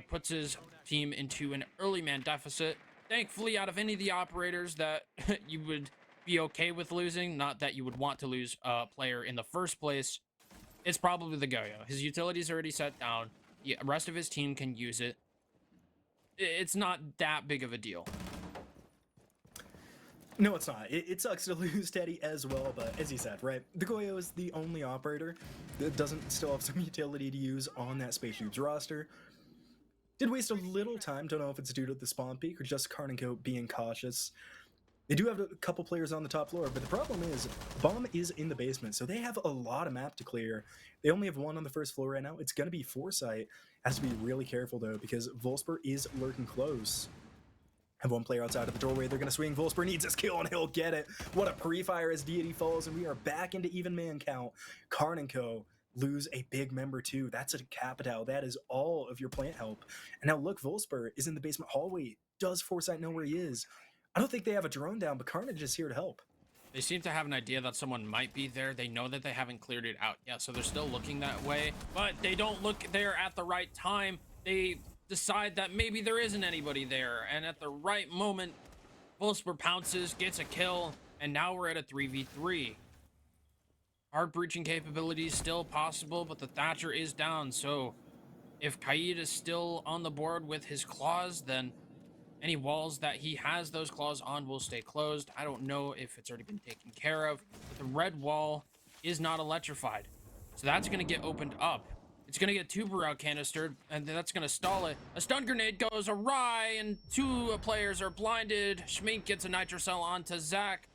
puts his team into an early man deficit. Thankfully, out of any of the operators that you would be okay with losing, not that you would want to lose a player in the first place, it's probably the Goyo. His utility's already set down. The rest of his team can use it. It's not that big of a deal. No, it's not. It sucks to lose Teddy as well, but as you said, right, the Goyo is the only operator that doesn't still have some utility to use on that SPACESHOOBS roster. Did waste a little time, don't know if it's due to the spawn peak or just KARN & Co being cautious. They do have a couple players on the top floor, but the problem is, bomb is in the basement, so they have a lot of map to clear. They only have one on the first floor right now. It's going to be Foresight. Has to be really careful, though, because Wolfsburg is lurking close. Have one player outside of the doorway. They're going to swing. Wolfsburg needs his kill, and he'll get it. What a pre-fire as Deity falls, and we are back into even man count. KARN & Co lose a big member, too. That's a Capitao. That is all of your plant help. And now, look, Wolfsburg is in the basement hallway. Does Foresight know where he is? I don't think they have a drone down, but Carnage is here to help. They seem to have an idea that someone might be there. They know that they haven't cleared it out yet, so they're still looking that way. But they don't look there at the right time. They decide that maybe there isn't anybody there, and at the right moment, Wolfsburg pounces, gets a kill, and now we're at a 3v3. Hard breaching capabilities still possible, but the Thatcher is down, so if Kaid is still on the board with his claws, then Any walls that he has those claws on will stay closed. I don't know if it's already been taken care of, but the red wall is not electrified. So that's going to get opened up. It's going to get tuber out canistered, and that's going to stall it. A stun grenade goes awry, and 2 players are blinded. Schmink gets a nitrocell onto Zach.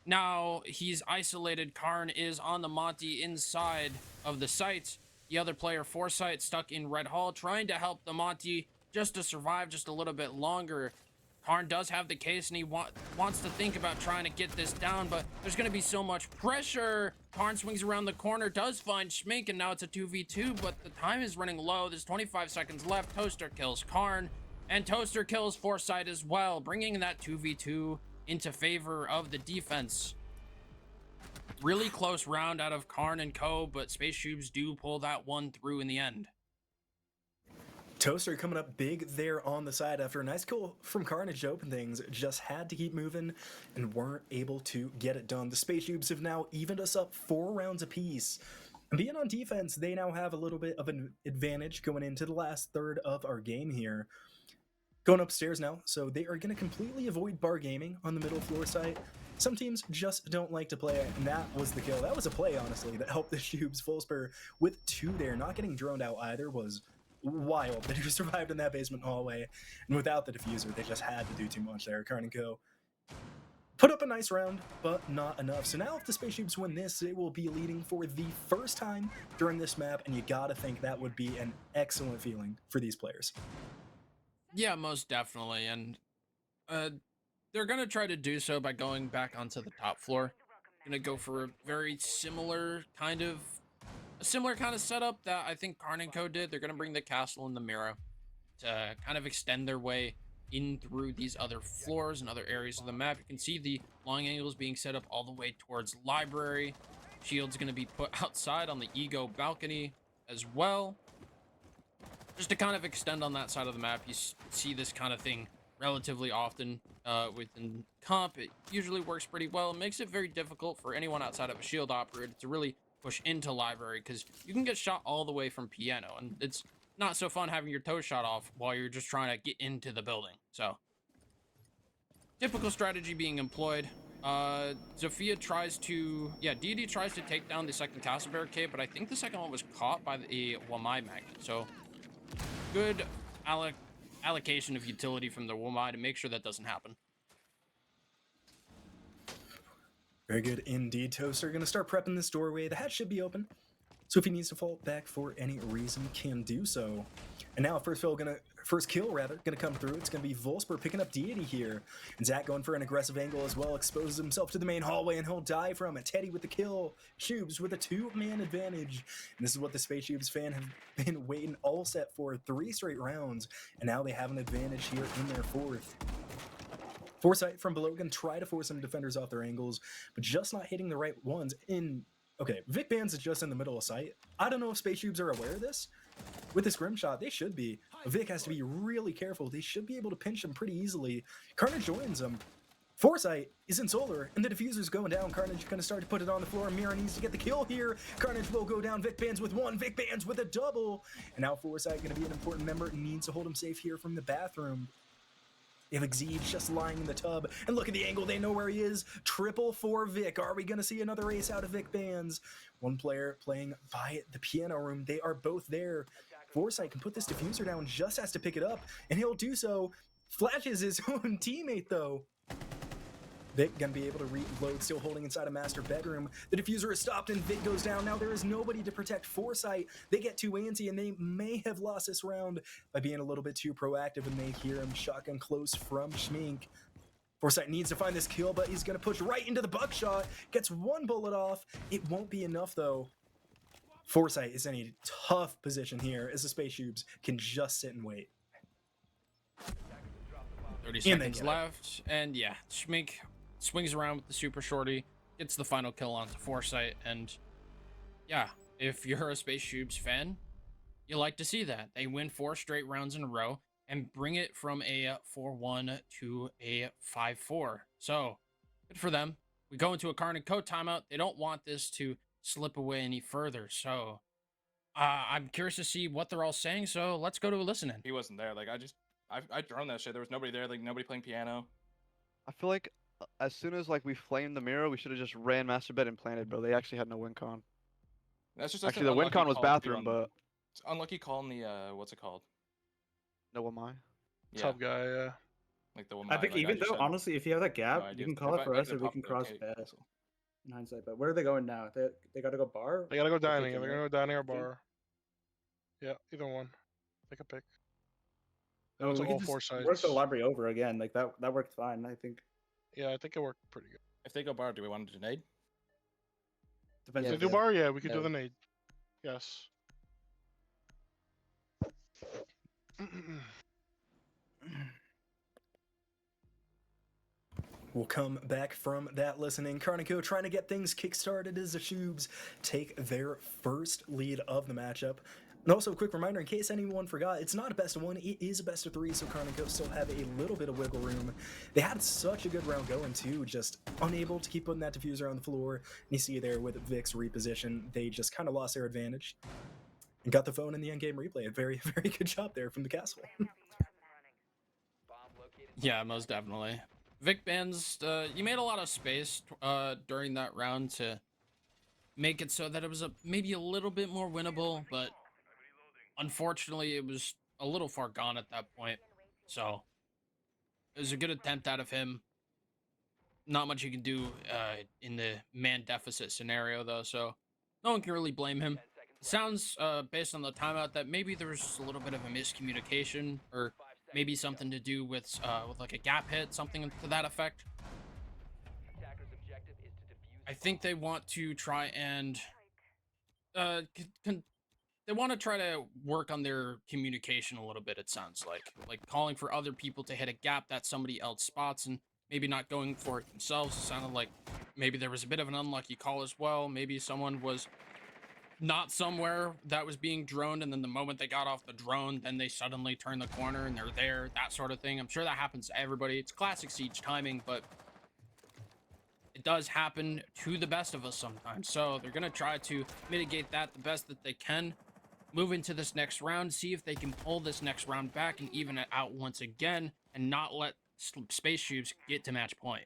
Now he's isolated. KARN is on the Monty inside of the site. The other player, Foresight, stuck in Red Hall, trying to help the Monty just to survive just a little bit longer. KARN does have the case, and he wants to think about trying to get this down, but there's going to be so much pressure. KARN swings around the corner, does find Schmink, and now it's a 2v2, but the time is running low. There's 25 seconds left. Toaster kills KARN, and Toaster kills Foresight as well, bringing that 2v2 into favor of the defense. Really close round out of KARN and co, but SPACESHOOBS do pull that one through in the end. Toaster coming up big there on the side after a nice kill from Carnage to open things. Just had to keep moving and weren't able to get it done. The SPACESHOOBS have now evened us up 4 rounds apiece. And being on defense, they now have a little bit of an advantage going into the last third of our game here. Going upstairs now, so they are going to completely avoid bar gaming on the middle floor site. Some teams just don't like to play it, and that was the kill. That was a play, honestly, that helped the Shoobs full spur with 2 there. Not getting droned out either was wild that he survived in that basement hallway, and without the diffuser, they just had to do too much there. KARN and co put up a nice round, but not enough. So now if the SPACESHOOBS win this, it will be leading for the first time during this map, and you gotta think that would be an excellent feeling for these players. Yeah, most definitely, and they're gonna try to do so by going back onto the top floor. Gonna go for a very similar kind of setup that I think KARN and co did. They're gonna bring the castle and the mirror to kind of extend their way in through these other floors and other areas of the map. You can see the long angles being set up all the way towards library. Shield's gonna be put outside on the Ego balcony as well, just to kind of extend on that side of the map. You see this kind of thing relatively often within comp. It usually works pretty well. It makes it very difficult for anyone outside of a shield operator to really push into library, because you can get shot all the way from piano, and it's not so fun having your toe shot off while you're just trying to get into the building. So typical strategy being employed. Zofia tries to, Deity tries to take down the second castle barricade, but I think the second one was caught by the Wamai magnet. So good allocation of utility from the Wamai to make sure that doesn't happen. Very good indeed. Toaster going to start prepping this doorway. The hatch should be open, so if he needs to fall back for any reason, can do so. And now first kill gonna come through. It's gonna be Volsper picking up Deity here, and Zach going for an aggressive angle as well, exposes himself to the main hallway, and he'll die from it. Teddy with the kill, Shoobs with a 2-man advantage, and this is what the SPACESHOOBS fan have been waiting all set for, 3 straight rounds, and now they have an advantage here in their 4th. Foresight from below gonna try to force some defenders off their angles, but just not hitting the right ones. Okay, Vic Bands is just in the middle of sight. I don't know if SPACESHOOBS are aware of this. With this Grim Shot, they should be. Vic has to be really careful. They should be able to pinch him pretty easily. Carnage joins him. Foresight is in solar, and the diffuser's going down. Carnage gonna start to put it on the floor. Mira needs to get the kill here. Carnage will go down. Vic Bands with 1. Vic Bands with a double. And now Foresight gonna be an important member and needs to hold him safe here from the bathroom. They have Exceed just lying in the tub, and look at the angle, they know where he is. Triple for Vic. Are we gonna see another ace out of Vic Bands? One player playing by the piano room. They are both there. Foresight can put this diffuser down, just has to pick it up, and he'll do so. Flashes his own teammate though. Vic gonna be able to reload, still holding inside a master bedroom. The diffuser is stopped and Vic goes down. Now there is nobody to protect Foresight. They get too antsy and they may have lost this round by being a little bit too proactive, and they hear him shotgun close from Schmink. Foresight needs to find this kill, but he's gonna push right into the buckshot. Gets 1 bullet off. It won't be enough though. Foresight is in a tough position here as the SPACESHOOBS can just sit and wait. 30 seconds left, and yeah, Schmink swings around with the super shorty, gets the final kill onto Foresight, and yeah, if you're a SPACESHOOBS fan, you like to see that. They win 4 straight rounds in a row and bring it from a 4-1 to a 5-4. So, good for them. We go into a KARN and co timeout. They don't want this to slip away any further, so I'm curious to see what they're all saying, so let's go to a listen in. He wasn't there. Like, I droned that shit. There was nobody there, like nobody playing piano. I feel like as soon as like we flamed the mirror, we should have just ran master bed and planted, bro. They actually had no win con. That's just Actually, the win con was bathroom, but it's unlucky call in the what's it called? no one mind. Yeah. Top guy, yeah. Like the one. I think even though honestly, if you have that gap, no you can call it for us, and we can cross bed. In hindsight, but where are they going now? They got to go bar. They gotta go dining. They're gonna go dining or bar. Yeah, either one. Take a pick. Oh, we can just work the library over again. Like that worked fine, I think. Yeah, I think it worked pretty good. If they go bar, do we want to nade? Depends. If they do bar, yeah, we could do the nade. Yes. We'll come back from that listening. KARN trying to get things kick-started as the SPACESHOOBS take their first lead of the matchup. And also a quick reminder, in case anyone forgot, it's not a best of one, it is a best of three, so KARN still have a little bit of wiggle room. They had such a good round going too, just unable to keep putting that diffuser on the floor. And you see there with Vic's reposition, they just kind of lost their advantage. And got the phone in the endgame replay. A very, very good job there from the castle. Yeah, most definitely. Vic Bands, you made a lot of space during that round to make it so that it was maybe a little bit more winnable, but unfortunately it was a little far gone at that point. So it was a good attempt out of him. Not much you can do in the man deficit scenario though, so no one can really blame him. It sounds based on the timeout that maybe there was just a little bit of a miscommunication, or maybe something to do with like a gap hit, something to that effect. I think they want to try and they want to try to work on their communication a little bit. It sounds like calling for other people to hit a gap that somebody else spots and maybe not going for it themselves. It sounded like maybe there was a bit of an unlucky call as well. Maybe someone was not somewhere that was being droned, and then the moment they got off the drone, then they suddenly turn the corner and they're there, that sort of thing. I'm sure that happens to everybody. It's classic Siege timing, but it does happen to the best of us sometimes. So they're gonna try to mitigate that the best that they can, move into this next round, see if they can pull this next round back and even it out once again, and not let SPACESHOOBS get to match point.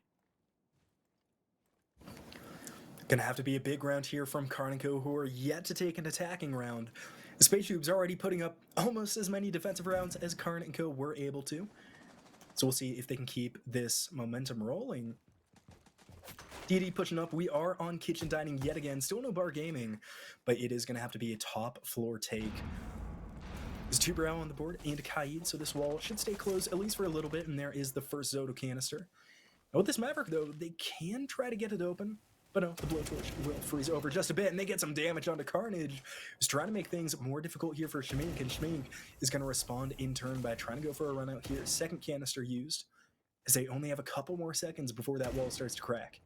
Gonna have to be a big round here from KARN, who are yet to take an attacking round. The SPACESHOOBS already putting up almost as many defensive rounds as KARN were able to. So we'll see if they can keep this momentum rolling. DD pushing up. We are on kitchen dining yet again. Still no bar gaming, but it is gonna have to be a top floor take. There's two Brow on the board and a Kaid, so this wall should stay closed at least for a little bit, and there is the first Zoto canister. Now with this Maverick though, they can try to get it open. But no, the blowtorch will freeze over just a bit, and they get some damage onto Carnage, who's trying to make things more difficult here for Shmink, and Shmink is going to respond in turn by trying to go for a run out here. Second canister used, as they only have a couple more seconds before that wall starts to crack.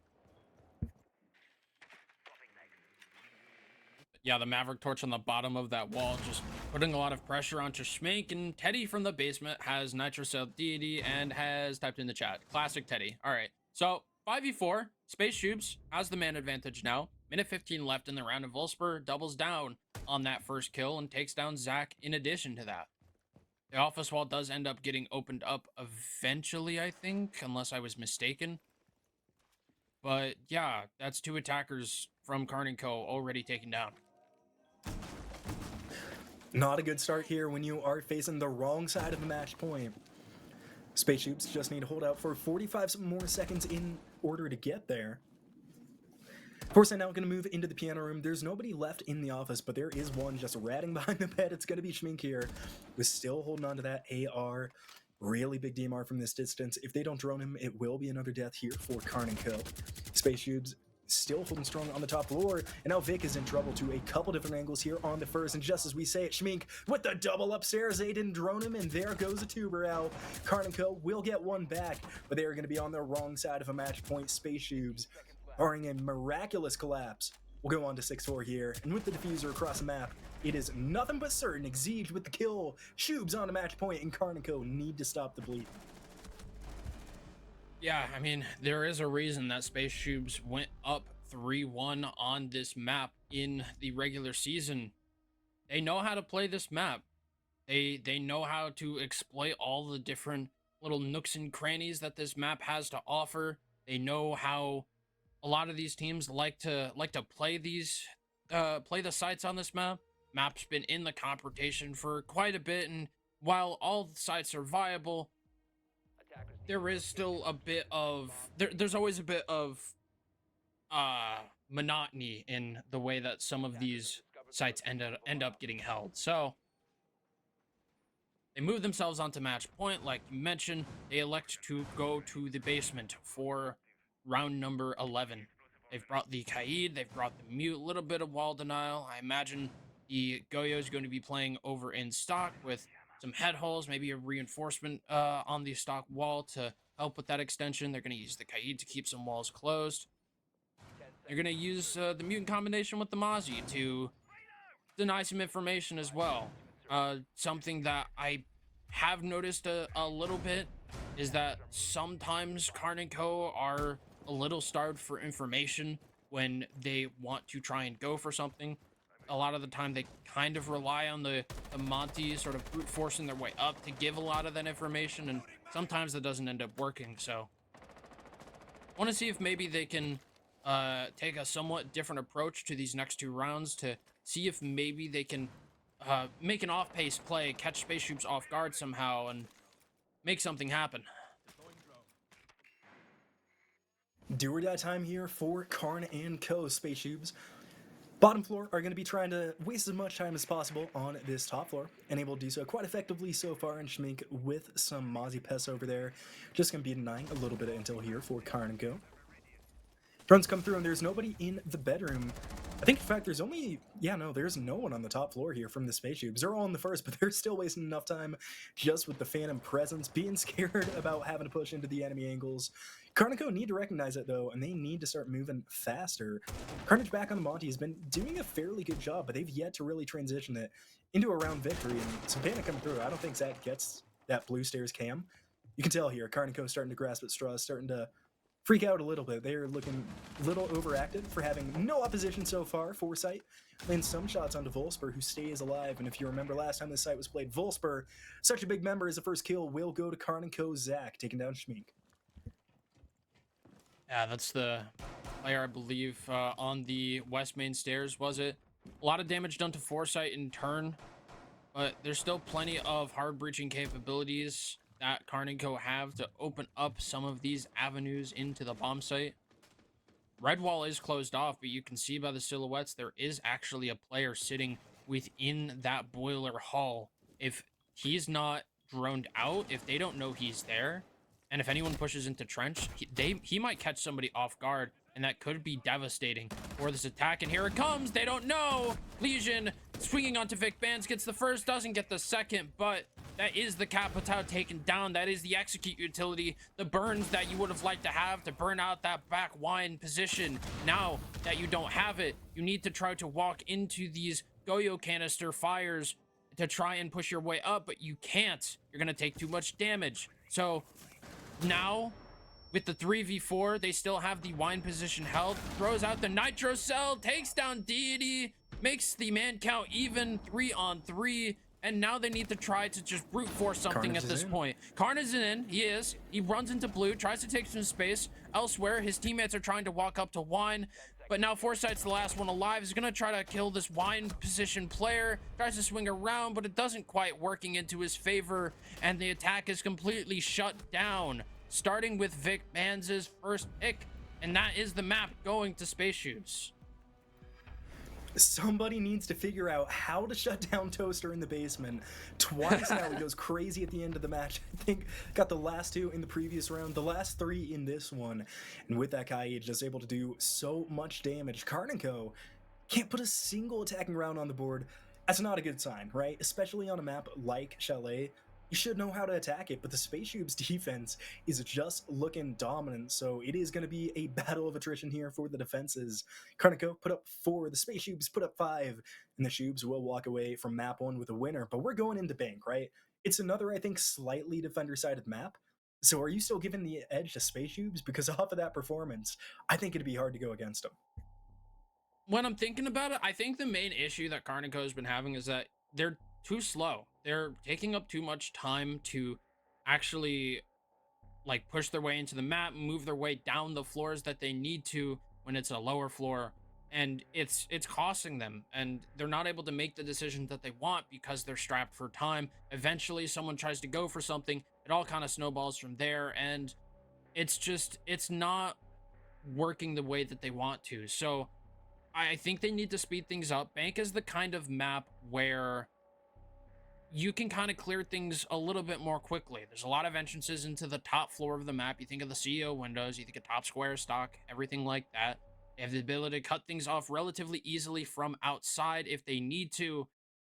Yeah, the Maverick torch on the bottom of that wall, just putting a lot of pressure onto Shmink, and Teddy from the basement has Nitro Cell Deity and has typed in the chat. Classic Teddy. All right, so 5v4, SPACESHOOBS has the man advantage now. Minute 15 left in the round, and Volsper doubles down on that first kill and takes down Zach in addition to that. The office wall does end up getting opened up eventually, I think, unless I was mistaken. But yeah, that's two attackers from KARN already taken down. Not a good start here when you are facing the wrong side of the match point. SPACESHOOBS just need to hold out for 45 more seconds in order to get there. Of course, I'm now going to move into the piano room. There's nobody left in the office, but there is one just ratting behind the bed. It's going to be Shmink here, who's still holding on to that AR. Really big DMR from this distance. If they don't drone him, it will be another death here for KARN. SPACESHOOBS still holding strong on the top floor, and now Vic is in trouble to a couple different angles here on the first, and just as we say it, Shmink with the double upstairs. They didn't drone him, and there goes a tuber out. KARN will get one back, but they are going to be on the wrong side of a match point. SPACESHOOBS, barring a miraculous collapse, will go on to 6-4 here, and with the diffuser across the map, it is nothing but certain. Exige with the kill. Shoobs on a match point, and KARN need to stop the bleed. Yeah, I mean, there is a reason that SPACESHOOBS went up 3-1 on this map in the regular season. They know how to play this map. They know how to exploit all the different little nooks and crannies that this map has to offer. They know how a lot of these teams like to play the sites on this map. Map's been in the competition for quite a bit, and while all the sites are viable, there is still a bit of there's always a bit of monotony in the way that some of these sites end up getting held. So they move themselves onto match point, like you mentioned. They elect to go to the basement for round number 11. They've brought the Kaid, they've brought the Mute, a little bit of wall denial. I imagine the Goyo is going to be playing over in stock with some head holes, maybe a reinforcement on the stock wall to help with that extension. They're going to use the Kaid to keep some walls closed. They're going to use the Mute in combination with the Mozzie to deny some information as well. Something that I have noticed a little bit is that sometimes KARN and Co. are a little starved for information when they want to try and go for something. A lot of the time they kind of rely on the Monty sort of brute forcing their way up to give a lot of that information, and sometimes that doesn't end up working. So I want to see if maybe they can take a somewhat different approach to these next 2 rounds to see if maybe they can make an off-pace play, catch SPACESHOOBS off guard somehow, and make something happen. Do or die time here for KARN and Co. SPACESHOOBS. Bottom floor are going to be trying to waste as much time as possible on this top floor, and able to do so quite effectively so far. And Schmink with some Mozzie Pests over there, just going to be denying a little bit of intel here for KARN and Co. Drones come through, and there's nobody in the bedroom. I think, in fact, there's only... Yeah, no, there's no one on the top floor here from the SPACESHOOBS. They're all in the first, but they're still wasting enough time just with the Phantom presence, being scared about having to push into the enemy angles. KARN and Co. need to recognize it, though, and they need to start moving faster. Carnage back on the Monty has been doing a fairly good job, but they've yet to really transition it into a round victory, and some panic coming through. I don't think Zach gets that blue stairs cam. You can tell here, KARN and Co. starting to grasp at straws, starting to freak out a little bit. They're looking a little overactive for having no opposition so far. Foresight lands some shots onto Volsper, who stays alive. And if you remember last time this site was played, Volsper, such a big member as the first kill, will go to KARN and Co. Zach, taking down Schmink. Yeah, that's the player, I believe, on the west main stairs, was it? A lot of damage done to Foresight in turn, but there's still plenty of hard breaching capabilities that KARN and Co. have to open up some of these avenues into the bomb site. Red wall is closed off, but you can see by the silhouettes there is actually a player sitting within that boiler hall. If he's not droned out, if they don't know he's there, and if anyone pushes into trench, he might catch somebody off guard, and that could be devastating for this attack. And here it comes. They don't know. Legion swinging onto Vic Bands, gets the first, doesn't get the second, but that is the Capitao taken down. That is the execute utility, the burns that you would have liked to have to burn out that back wine position. Now that you don't have it, you need to try to walk into these Goyo canister fires to try and push your way up, but you can't. You're going to take too much damage. So now, with the 3v4, they still have the wine position held. Throws out the Nitro Cell, takes down Deity, makes the man count even 3-on-3, and now they need to try to just brute force something at this point. KARN is in, he is. He runs into blue, tries to take some space. Elsewhere, his teammates are trying to walk up to wine, but now Foresight's the last one alive. He's gonna try to kill this wine position player, tries to swing around, but it doesn't quite working into his favor, and the attack is completely shut down, starting with Vic Bands' first pick, and that is the map going to SPACESHOOBS. Somebody needs to figure out how to shut down Toaster in the basement. Twice now, he goes crazy at the end of the match. I think got the last 2 in the previous round, the last 3 in this one. And with that, Kai just able to do so much damage. KARN and Co. can't put a single attacking round on the board. That's not a good sign, right? Especially on a map like Chalet. You should know how to attack it, but the SPACESHOOBS defense is just looking dominant, so it is going to be a battle of attrition here for the defenses. KARN and Co. put up 4, the SPACESHOOBS put up 5, and the Shoobs will walk away from map 1 with a winner, but we're going into bank, right? It's another, I think, slightly defender-sided map, so are you still giving the edge to SPACESHOOBS? Because off of that performance, I think it'd be hard to go against them. When I'm thinking about it, I think the main issue that KARN and Co. has been having is that they're too slow. They're taking up too much time to actually like push their way into the map, move their way down the floors that they need to when it's a lower floor, and it's costing them, and they're not able to make the decisions that they want because they're strapped for time. Eventually someone tries to go for something, it all kind of snowballs from there, and it's not working the way that they want to. So I think they need to speed things up. Bank is the kind of map where you can kind of clear things a little bit more quickly. There's a lot of entrances into the top floor of the map. You think of the CEO windows, you think of top square stock, everything like that. They have the ability to cut things off relatively easily from outside if they need to.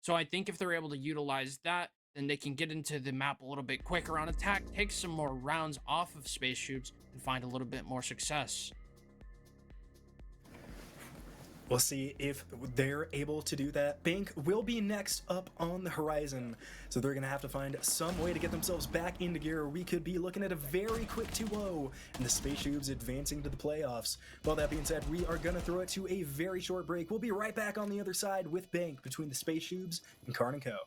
So I think if they're able to utilize that, then they can get into the map a little bit quicker on attack, take some more rounds off of SPACESHOOBS, and find a little bit more success. We'll see if they're able to do that. Bank will be next up on the horizon, so they're going to have to find some way to get themselves back into gear. We could be looking at a very quick 2-0 and the SPACESHOOBS advancing to the playoffs. Well, that being said, we are going to throw it to a very short break. We'll be right back on the other side with Bank between the SPACESHOOBS and KARN & Co.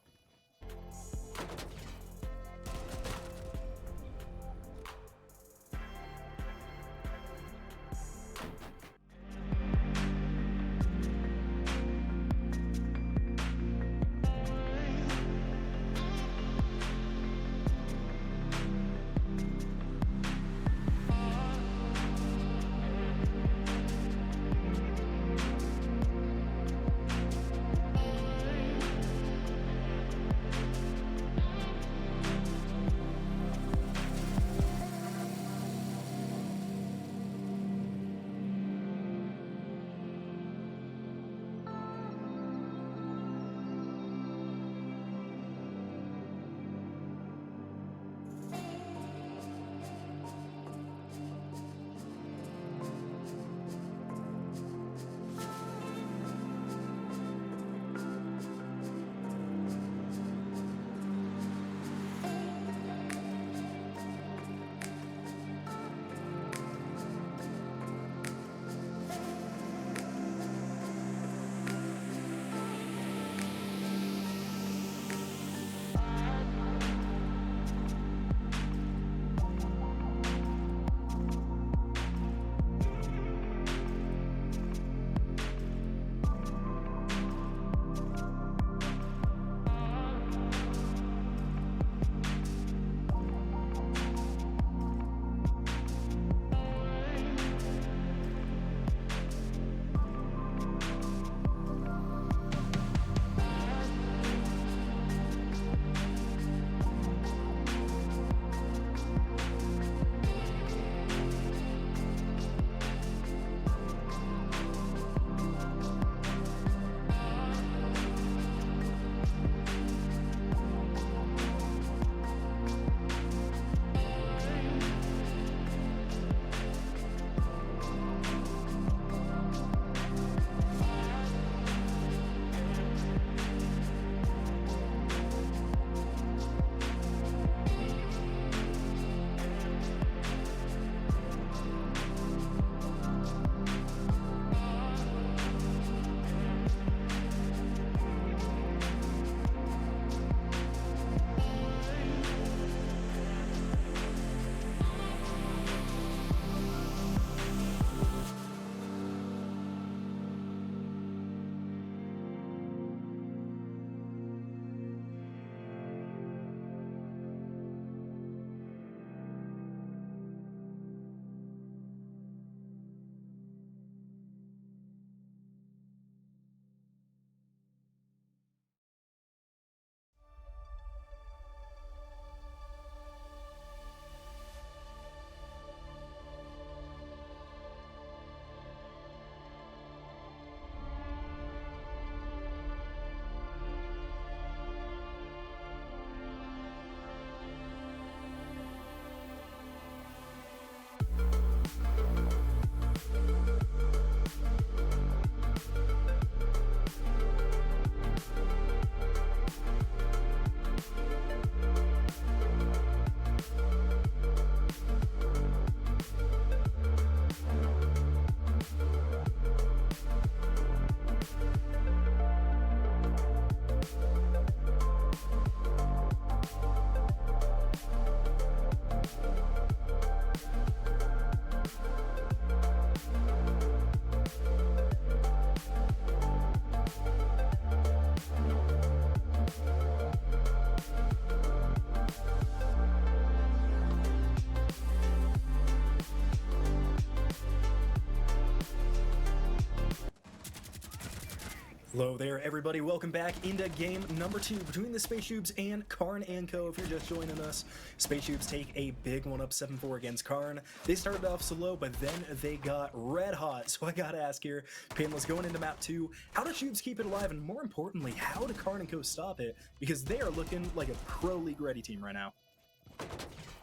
Hello there, everybody. Welcome back into game number 2 between the SPACESHOOBS and KARN & Co. If you're just joining us, SPACESHOOBS take a big one up 7-4 against KARN. They started off slow, but then they got red hot. So I gotta ask here, Painless, going into map 2, how do Shoobs keep it alive? And more importantly, how do KARN & Co stop it? Because they are looking like a pro league ready team right now.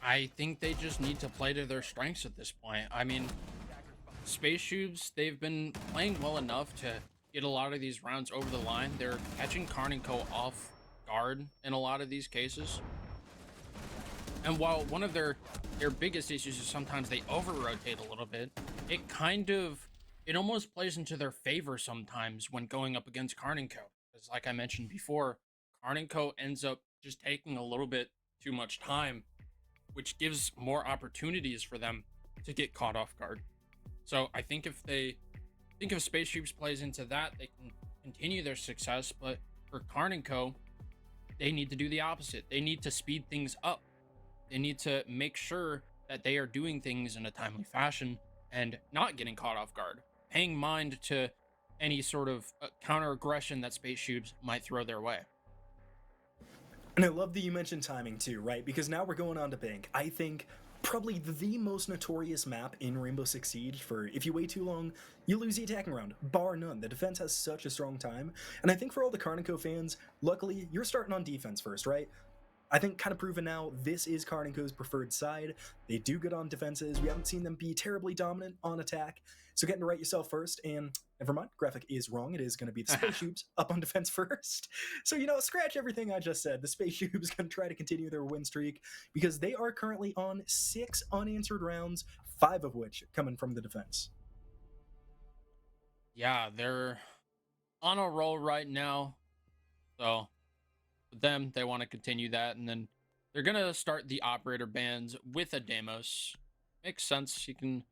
I think they just need to play to their strengths at this point. I mean, SPACESHOOBS, they've been playing well enough to get a lot of these rounds over the line. They're catching KARN & Co off guard in a lot of these cases. And while one of their biggest issues is sometimes they over-rotate a little bit, it almost plays into their favor sometimes when going up against KARN & Co. Because like I mentioned before, KARN & Co ends up just taking a little bit too much time, which gives more opportunities for them to get caught off guard. So I think if SPACESHOOBS plays into that, they can continue their success. But for KARN & Co, they need to do the opposite. They need to speed things up. They need to make sure that they are doing things in a timely fashion and not getting caught off guard, paying mind to any sort of counter aggression that SPACESHOOBS might throw their way. And I love that you mentioned timing too, right? Because now we're going on to Bank. I think probably the most notorious map in Rainbow Six Siege for if you wait too long, you lose the attacking round, bar none. The defense has such a strong time. And I think for all the KARN & Co fans, luckily, you're starting on defense first, right? I think kind of proven now, this is KARN & Co's preferred side. They do good on defenses. We haven't seen them be terribly dominant on attack. So getting to right yourself first, and never mind, graphic is wrong. It is going to be the SPACESHOOBS up on defense first. So, you know, scratch everything I just said. The SPACESHOOBS going to try to continue their win streak because they are currently on 6 unanswered rounds, 5 of which coming from the defense. Yeah, they're on a roll right now. So for them, they want to continue that, and then they're going to start the operator bans with a Deimos. Makes sense. You can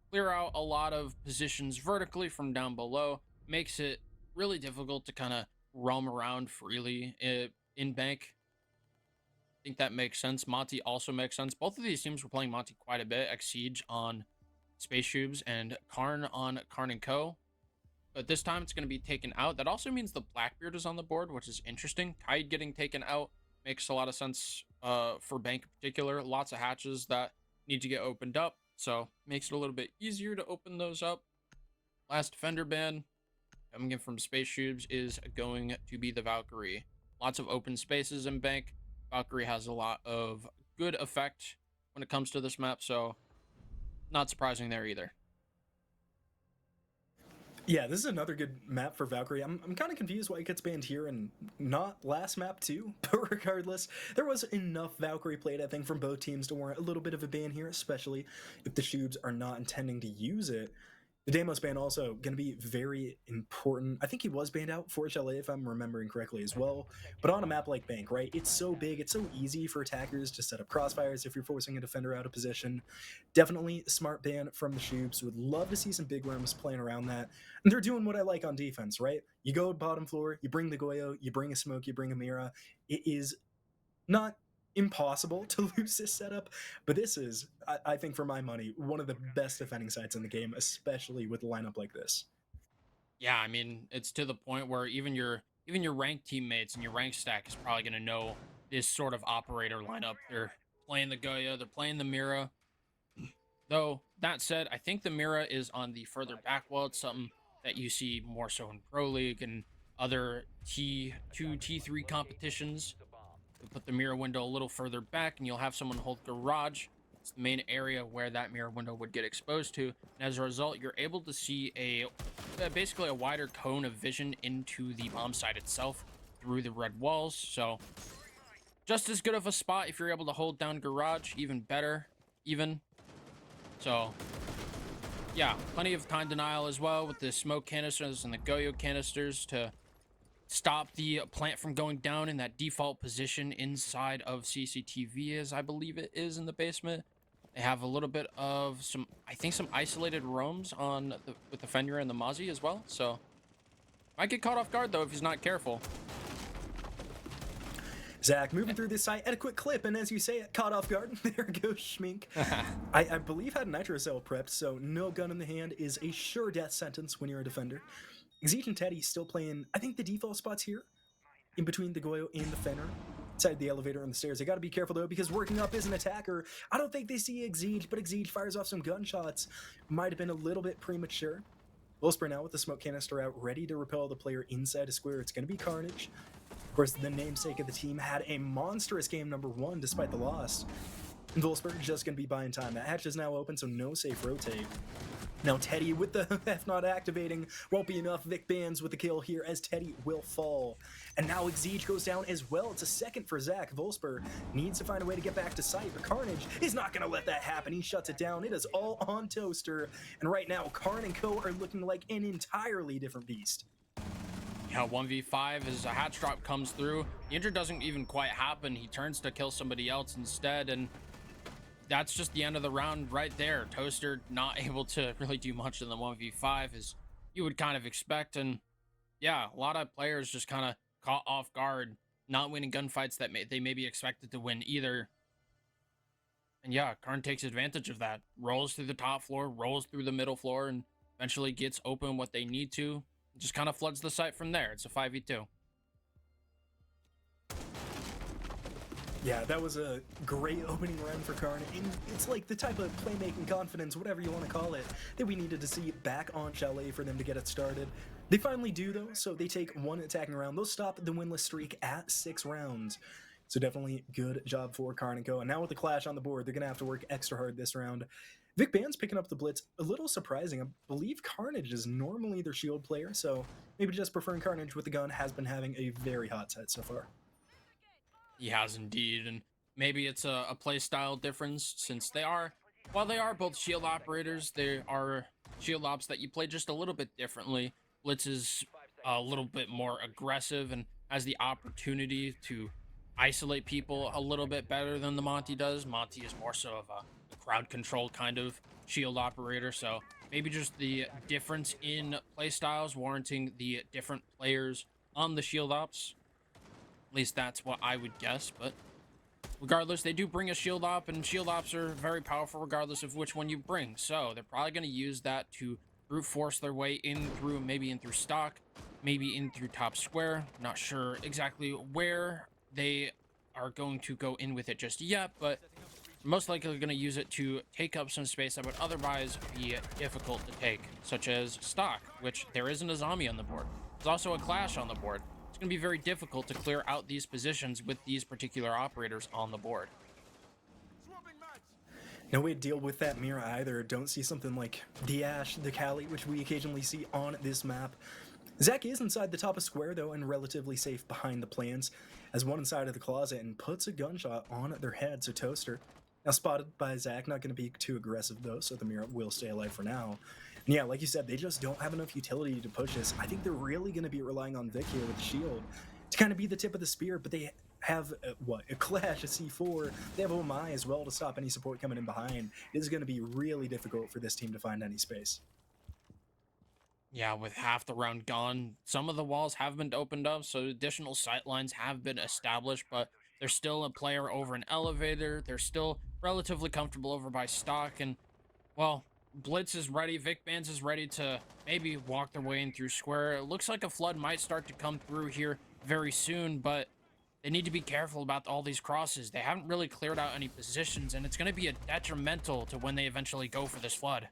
clear out a lot of positions vertically from down below. Makes it really difficult to kind of roam around freely in Bank. I think that makes sense. Monty also makes sense. Both of these teams were playing Monty quite a bit. XGS on SPACESHOOBS and KARN on KARN & Co. But this time it's going to be taken out. That also means the Blackbeard is on the board, which is interesting. Tide getting taken out makes a lot of sense for Bank in particular. Lots of hatches that need to get opened up. So makes it a little bit easier to open those up. Last defender ban coming in from SPACESHOOBS is going to be the Valkyrie. Lots of open spaces in Bank. Valkyrie has a lot of good effect when it comes to this map, so not surprising there either. Yeah, this is another good map for Valkyrie. I'm kind of confused why it gets banned here and not last map too, but regardless, there was enough Valkyrie played, I think, from both teams to warrant a little bit of a ban here, especially if the Shoobs are not intending to use it. The Deimos ban also going to be very important. I think he was banned out for HLA, if I'm remembering correctly as well. But on a map like Bank, right, it's so big, it's so easy for attackers to set up crossfires if you're forcing a defender out of position. Definitely a smart ban from the Shoobs. Would love to see some big worms playing around that. And they're doing what I like on defense, right? You go bottom floor, you bring the Goyo, you bring a Smoke, you bring a Mira. It is not impossible to lose this setup, but this is, I think for my money, one of the best defending sides in the game, especially with a lineup like this. Yeah, I mean, it's to the point where even your ranked teammates and your rank stack is probably going to know this sort of operator lineup. They're playing the Goya, they're playing the Mira. Though, that said, I think the Mira is on the further back wall. It's something that you see more so in Pro League and other T2, T3 competitions. You put the Mira window a little further back and you'll have someone hold Garage. It's the main area where that Mira window would get exposed to. And as a result, you're able to see basically a wider cone of vision into the bomb site itself through the red walls. So just as good of a spot if you're able to hold down Garage, even better, So yeah, plenty of time denial as well with the smoke canisters and the Goyo canisters to stop the plant from going down in that default position inside of CCTV, as I believe it is in the basement. They have a little bit of some isolated roams on with the Fenrir and the Mozzie as well. So might get caught off guard though if he's not careful. Zach, moving through this site at a quick clip, and as you say it, caught off guard. There goes Schmink. I believe had Nitro Cell prepped, so no gun in the hand is a sure death sentence when you're a defender. Exige and Teddy still playing, I think, the default spots here, in between the Goyo and the Fenner, inside the elevator and the stairs. They got to be careful, though, because working up is an attacker. I don't think they see Exige, but Exige fires off some gunshots. Might have been a little bit premature. Wolfsburg now with the smoke canister out, ready to repel the player inside a square. It's going to be Carnage. Of course, the namesake of the team had a monstrous game number 1 despite the loss. And Wolfsburg just going to be buying time. That hatch is now open, so no safe rotate. Now Teddy with the F not activating won't be enough. Vic Bans with the kill here as Teddy will fall. And now Exige goes down as well. It's a second for Zach. Wolfsburg needs to find a way to get back to sight, but Carnage is not going to let that happen. He shuts it down. It is all on Toaster. And right now, Karn and Co. are looking like an entirely different beast. Yeah, 1v5 as a hatch drop comes through. The injury doesn't even quite happen. He turns to kill somebody else instead, and that's just the end of the round right there. Toaster not able to really do much in the 1v5 as you would kind of expect. And yeah, a lot of players just kind of caught off guard, not winning gunfights that they may be expected to win either. And yeah, Karn takes advantage of that. Rolls through the top floor, rolls through the middle floor, and eventually gets open what they need to. Just kind of floods the site from there. It's a 5v2. Yeah, that was a great opening run for Karn. And it's like the type of playmaking confidence, whatever you want to call it, that we needed to see back on Chalet for them to get it started. They finally do, though, so they take 1 attacking round. They'll stop the winless streak at 6 rounds. So definitely good job for Karn and Co. And now with the clash on the board, they're going to have to work extra hard this round. Vic Band's picking up the blitz. A little surprising. I believe Carnage is normally their shield player, so maybe just preferring Carnage with the gun has been having a very hot set so far. He has indeed, and maybe it's a play style difference since they are, while they are both shield operators, they are shield ops that you play just a little bit differently. Blitz is a little bit more aggressive and has the opportunity to isolate people a little bit better than the Monty does. Monty is more so of a crowd control kind of shield operator, so maybe just the difference in play styles warranting the different players on the shield ops. At least that's what I would guess, but regardless, they do bring a shield op, and shield ops are very powerful regardless of which one you bring. So they're probably going to use that to brute force their way in through, maybe in through stock, maybe in through top square. Not sure exactly where they are going to go in with it just yet, but most likely going to use it to take up some space that would otherwise be difficult to take, such as stock, which there isn't a zombie on the board. There's also a clash on the board. Going to be very difficult to clear out these positions with these particular operators on the board. No way to deal with that Mira either. Don't see something like the Ash, the Kali, which we occasionally see on this map. Zach is inside the top of square, though, and relatively safe behind the Playins, as one inside of the closet and puts a gunshot on their head, so Toaster. Now spotted by Zach, not going to be too aggressive, though, so the Mira will stay alive for now. And yeah, like you said, they just don't have enough utility to push this. I think they're really going to be relying on Vic here with the shield to kind of be the tip of the spear, but they have, a Clash, a C4. They have OMI as well to stop any support coming in behind. It is going to be really difficult for this team to find any space. Yeah, with half the round gone, some of the walls have been opened up, so additional sight lines have been established, but there's still a player over an elevator. They're still relatively comfortable over by stock, and, well, Blitz is ready. Vic Bands is ready to maybe walk their way in through square. It looks like a flood might start to come through here very soon, but they need to be careful about all these crosses. They haven't really cleared out any positions, and it's going to be a detrimental to when they eventually go for this flood.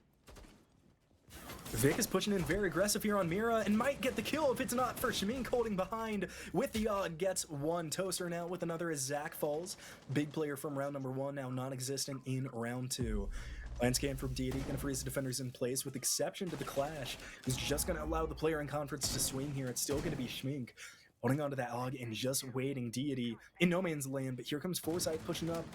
Vic is pushing in very aggressive here on Mira and might get the kill if it's not for Shamink holding behind with the gets one. Toaster now with another as Zach falls. Big player from round number 1 now non-existent in round 2. Land scan from Deity, going to freeze the defenders in place with exception to the Clash, who's just going to allow the player in conference to swing here. It's still going to be Schmink holding onto that AUG and just waiting. Deity in no man's land, but here comes Foresight pushing up.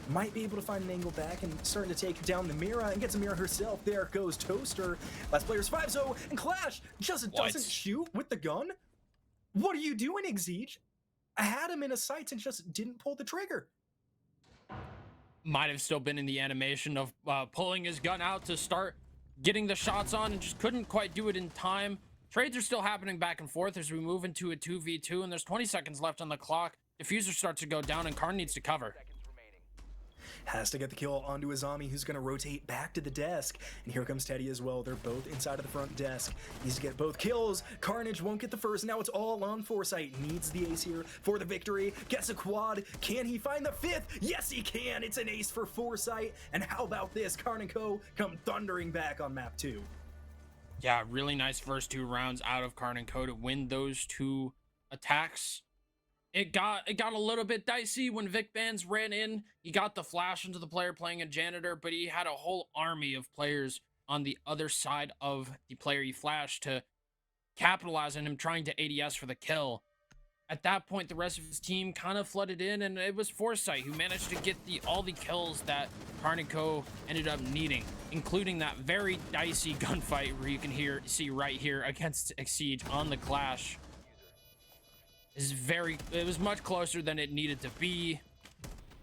Might be able to find an angle back and starting to take down the Mira and gets a Mira herself. There goes Toaster. Last player's 5-0 and Clash just doesn't shoot with the gun. What are you doing, Exige? I had him in a sights and just didn't pull the trigger. Might have still been in the animation of pulling his gun out to start getting the shots on and just couldn't quite do it in time. Trades are still happening back and forth as we move into a 2v2, and there's 20 seconds left on the clock. Diffuser starts to go down, and KARN needs to cover. has to get the kill onto Azami, who's going to rotate back to the desk. And here comes Teddy as well. They're both inside of the front desk. Needs to get both kills. Carnage won't get the first. Now it's all on Foresight. Needs the ace here for the victory. Gets a quad. Can he find the fifth? Yes, he can. It's an ace for Foresight. And how about this? KARN and Co. come thundering back on map 2. Yeah, really nice first 2 rounds out of KARN and Co. to win those 2 attacks. It got a little bit dicey when Vic Bands ran in. He got the flash into the player playing a janitor, but he had a whole army of players on the other side of the player he flashed to capitalize on him trying to ADS for the kill. At that point, the rest of his team kind of flooded in, and it was Foresight who managed to get all the kills that KARN and Co. ended up needing, including that very dicey gunfight where you can see right here against Siege on the Clash. It was much closer than it needed to be.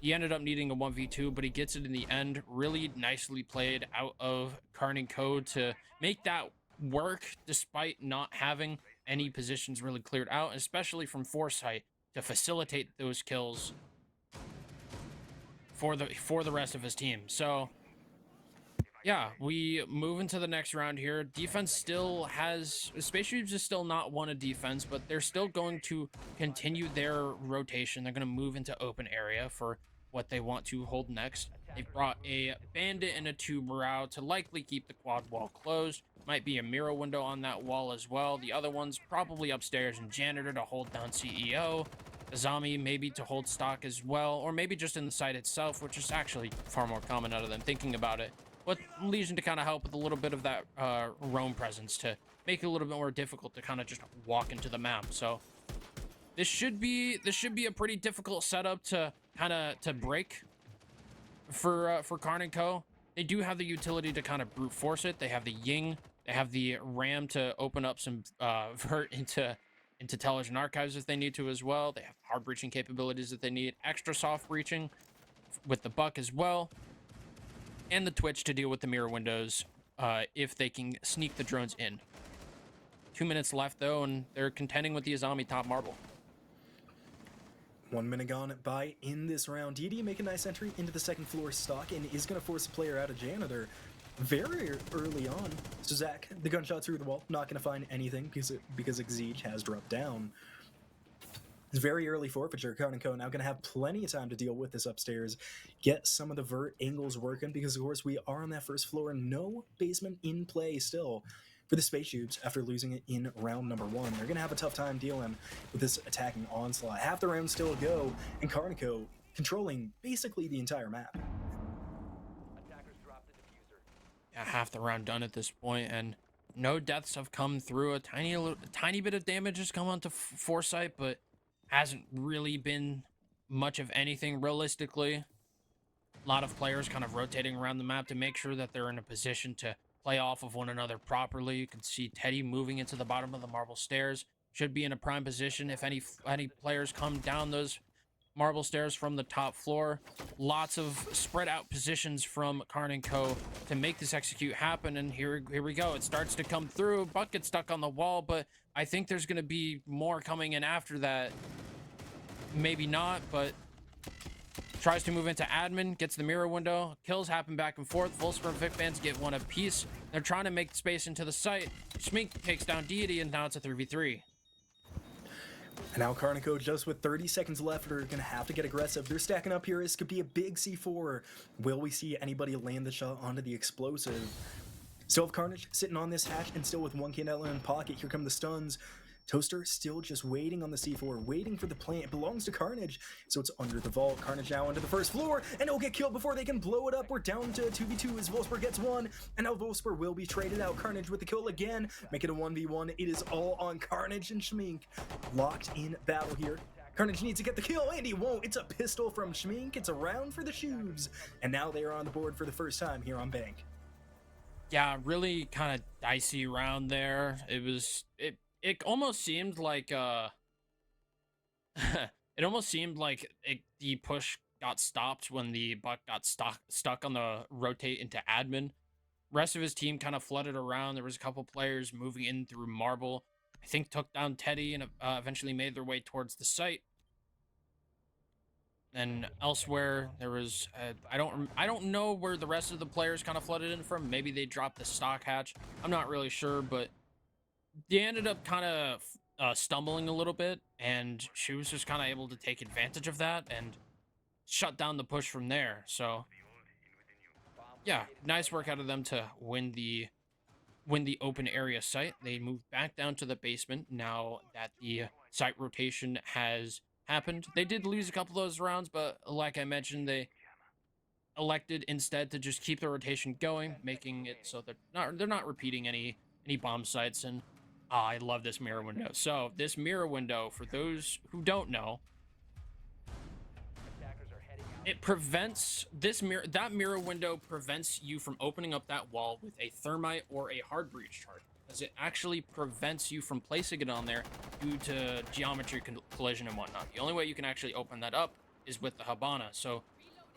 He ended up needing a 1v2, but he gets it in the end. Really nicely played out of KARN and Co. to make that work despite not having any positions really cleared out, especially from Foresight to facilitate those kills for the rest of his team. So yeah, we move into the next round here. Defense still has... SPACESHOOBS is still not one of defense, but they're still going to continue their rotation. They're going to move into open area for what they want to hold next. They've brought a Bandit and a Tuber out to likely keep the quad wall closed. Might be a mirror window on that wall as well. The other one's probably upstairs in Janitor to hold down CEO. Azami maybe to hold stock as well, or maybe just in the site itself, which is actually far more common out of them thinking about it. But Legion to kind of help with a little bit of that roam presence to make it a little bit more difficult to kind of just walk into the map. So this should be a pretty difficult setup to break for KARN and Co. They do have the utility to kind of brute force it. They have the Ying, they have the RAM to open up some vert into Television Archives if they need to as well. They have hard breaching capabilities that they need, extra soft breaching with the Buck as well, and the Twitch to deal with the mirror windows if they can sneak the drones in. 2 minutes left though, and they're contending with the Azami top marble. 1 minute gone by in this round. DD make a nice entry into the second floor stock and is going to force a player out of Janitor very early on. So Zach, the gunshot through the wall, not going to find anything because XGS has dropped down. It's very early forfeiture. KARN and Co. now going to have plenty of time to deal with this upstairs, get some of the vert angles working, because of course we are on that first floor and no basement in play still for the SPACESHOOBS after losing it in round number 1. They're going to have a tough time dealing with this attacking onslaught. Half the round still to go, and KARN and Co. controlling basically the entire map. Yeah, half the round done at this point, and no deaths have come through. A tiny bit of damage has come onto Foresight, but hasn't really been much of anything realistically. A lot of players kind of rotating around the map to make sure that they're in a position to play off of one another properly. You can see Teddy moving into the bottom of the marble stairs. Should be in a prime position if any players come down those marble stairs from the top floor. Lots of spread out positions from KARN and Co. to make this execute happen, and here we go. It starts to come through. Buck gets stuck on the wall, but I think there's going to be more coming in after that. Maybe not, but tries to move into admin, gets the mirror window. Kills happen back and forth. Volsper and Vic Bands get one apiece. They're trying to make space into the site. Schmink takes down Deity, and now it's a 3v3. And now KARN and Co. just with 30 seconds left are going to have to get aggressive. They're stacking up here. This could be a big C4. Will we see anybody land the shot onto the explosive? Still have Carnage sitting on this hatch and still with one candela in pocket. Here come the stuns. Toaster still just waiting on the C4, waiting for the plant. It belongs to Carnage, so it's under the vault. Carnage now onto the first floor, and it'll get killed before they can blow it up. We're down to 2v2 as Volsper gets one, and now Volsper will be traded out. Carnage with the kill again, make it a 1v1. It is all on Carnage and Schmink. Locked in battle here. Carnage needs to get the kill, and he won't. It's a pistol from Schmink. It's a round for the Shoobs, and now they are on the board for the first time here on Bank. Yeah, really kind of dicey round there. It almost seemed like it almost seemed like the push got stopped when the Buck got stuck on the rotate into admin. Rest of his team kind of flooded around. There was a couple players moving in through marble. I think took down Teddy and eventually made their way towards the site. And elsewhere, there was I don't know where the rest of the players kind of flooded in from. Maybe they dropped the stock hatch. I'm not really sure, but they ended up kind of stumbling a little bit, and she was just kind of able to take advantage of that and shut down the push from there. So yeah, nice work out of them to win the open area site. They moved back down to the basement now that the site rotation has happened. They did lose a couple of those rounds, but like I mentioned, they elected instead to just keep the rotation going, making it so they're not repeating any bomb sites. And I love this mirror window. So this mirror window, for those who don't know, it prevents that mirror window prevents you from opening up that wall with a thermite or a hard breach charge, as it actually prevents you from placing it on there due to geometry collision and whatnot. The only way you can actually open that up is with the Habana. So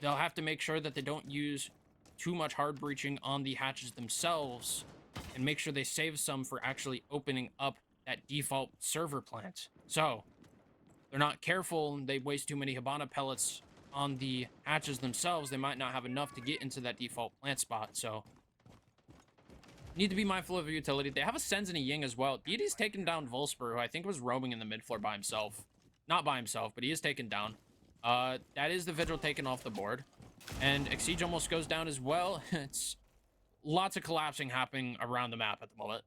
they'll have to make sure that they don't use too much hard breaching on the hatches themselves, and make sure they save some for actually opening up that default server plant. So they're not careful and they waste too many Habana pellets on the hatches themselves, they might not have enough to get into that default plant spot. So need to be mindful of your utility. They have a Sens and a Ying as well. Deity's taken down Volsper, who I think was roaming in the mid floor by himself. Not by himself, but he is taken down. That is the Vigil taken off the board. And XGS almost goes down as well. It's lots of collapsing happening around the map at the moment.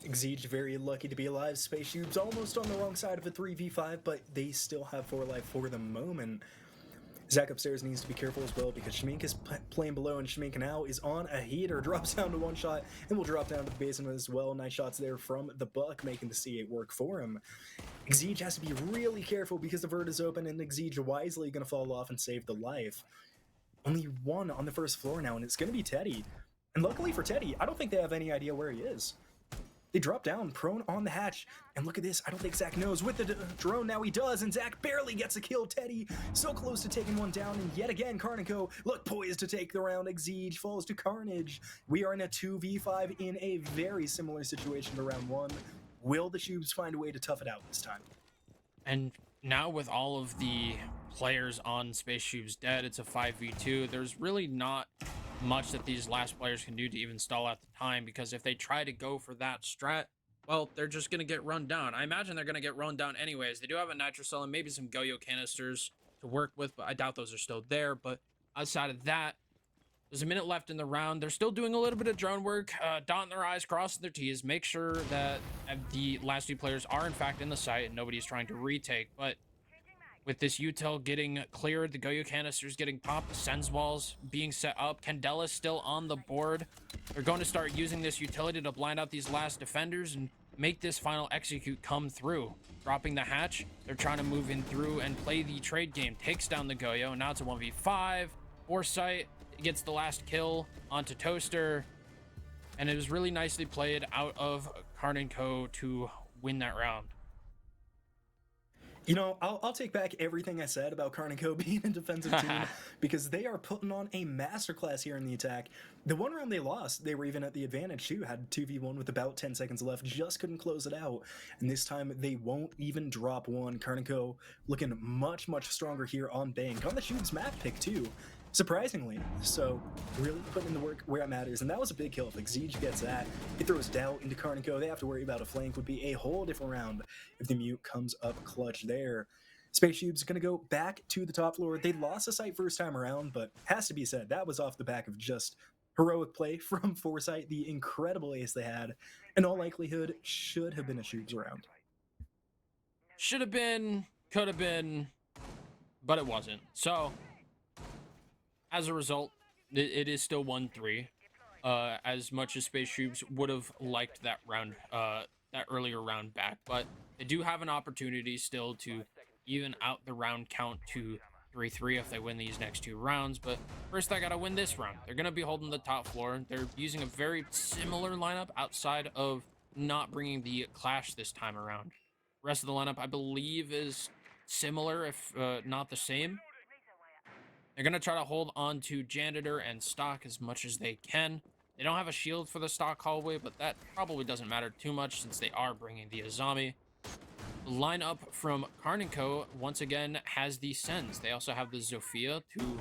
XGS very lucky to be alive. SPACESHOOBS almost on the wrong side of a 3v5, but they still have 4 life for the moment. Zach upstairs needs to be careful as well, because Shmink is playing below, and Shmink now is on a heater, drops down to 1 shot, and will drop down to the basement as well. Nice shots there from the Buck, making the C8 work for him. XGS has to be really careful because the vert is open, and XGS wisely going to fall off and save the life. Only 1 on the first floor now, and it's going to be Teddy. And luckily for Teddy, I don't think they have any idea where he is. They drop down, prone on the hatch, and look at this. I don't think Zach knows. With the drone, now he does, and Zach barely gets a kill. Teddy so close to taking 1 down, and yet again, KARN look poised to take the round. XGS falls to Carnage. We are in a 2v5 in a very similar situation to round 1. Will the Shoobs find a way to tough it out this time? And now with all of the players on SPACESHOOBS dead, it's a 5v2. There's really not much that these last players can do to even stall out the time, because if they try to go for that strat, well, they're just going to get run down. I imagine they're going to get run down anyways. They do have a nitro cell and maybe some Goyo canisters to work with, but I doubt those are still there. But outside of that, there's a minute left in the round. They're still doing a little bit of drone work, dotting their I's, crossing their T's, make sure that the last 2 players are in fact in the site and nobody's trying to retake. But with this util getting cleared, the Goyo canisters getting popped, the Sens walls being set up, Candela's still on the board. They're going to start using this utility to blind out these last defenders and make this final execute come through. Dropping the hatch, they're trying to move in through and play the trade game. Takes down the Goyo, and now it's a 1v5. Foresight gets the last kill onto Toaster, and it was really nicely played out of KARN to win that round. You know, I'll take back everything I said about KARN being a defensive team, because they are putting on a masterclass here in the attack. The 1 round they lost, they were even at the advantage too, had 2v1 with about 10 seconds left, just couldn't close it out. And this time they won't even drop 1. KARN looking much, much stronger here on Bank. On the Shoobs map pick too, surprisingly. So really putting in the work where it matters, and that was a big kill. If XGS gets that, it throws doubt into KARN. They have to worry about a flank. Would be a whole different round if the mute comes up clutch there. SPACESHOOBS gonna go back to the top floor. They lost the site first time around, but has to be said, that was off the back of just heroic play from Foresight. The incredible ace they had, in all likelihood, should have been a Shoobs round. Should have been, could have been, but it wasn't. So as a result, it is still 1-3. As much as SPACESHOOBS would have liked that round, that earlier round back, but they do have an opportunity still to even out the round count to 3-3 if they win these next 2 rounds. But first, I gotta win this round. They're gonna be holding the top floor. They're using a very similar lineup outside of not bringing the Clash this time around. Rest of the lineup, I believe, is similar, if not the same. They're going to try to hold on to Janitor and Stock as much as they can. They don't have a shield for the Stock hallway, but that probably doesn't matter too much since they are bringing the Azami. lineup from KARN & Co. once again has the Sens. They also have the Zofia to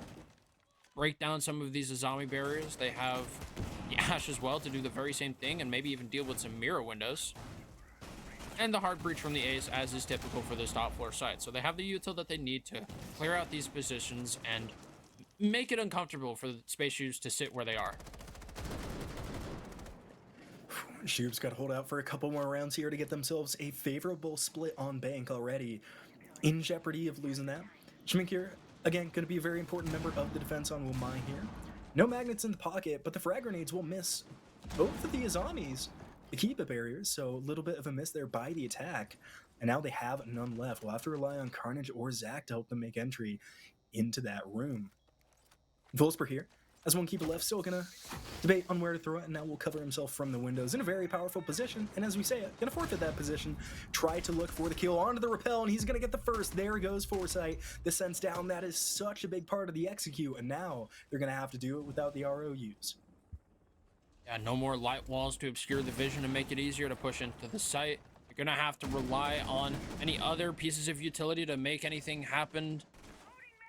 break down some of these Azami barriers. They have the Ash as well to do the very same thing and maybe even deal with some mirror windows. And the hard breach from the Ace, as is typical for this top floor site. So they have the util that they need to clear out these positions and make it uncomfortable for the SPACESHOOBS to sit where they are. Shoobs got to hold out for a couple more rounds here to get themselves a favorable split on bank already. In jeopardy of losing that. Schmink here, again, going to be a very important member of the defense on Wumai here. No magnets in the pocket, but the frag grenades will miss both of the Azamis to keep the barriers, so a little bit of a miss there by the attack. And now they have none left. We'll have to rely on Carnage or Zach to help them make entry into that room. Volsper here, as one keeper left, still gonna debate on where to throw it, and now will cover himself from the windows in a very powerful position. And as we say it, gonna forfeit that position, try to look for the kill onto the rappel, and he's gonna get the first. There goes Foresight. The sense down, that is such a big part of the execute, and now they're gonna have to do it without the ROUs. Yeah, no more light walls to obscure the vision and make it easier to push into the site. You're gonna have to rely on any other pieces of utility to make anything happen.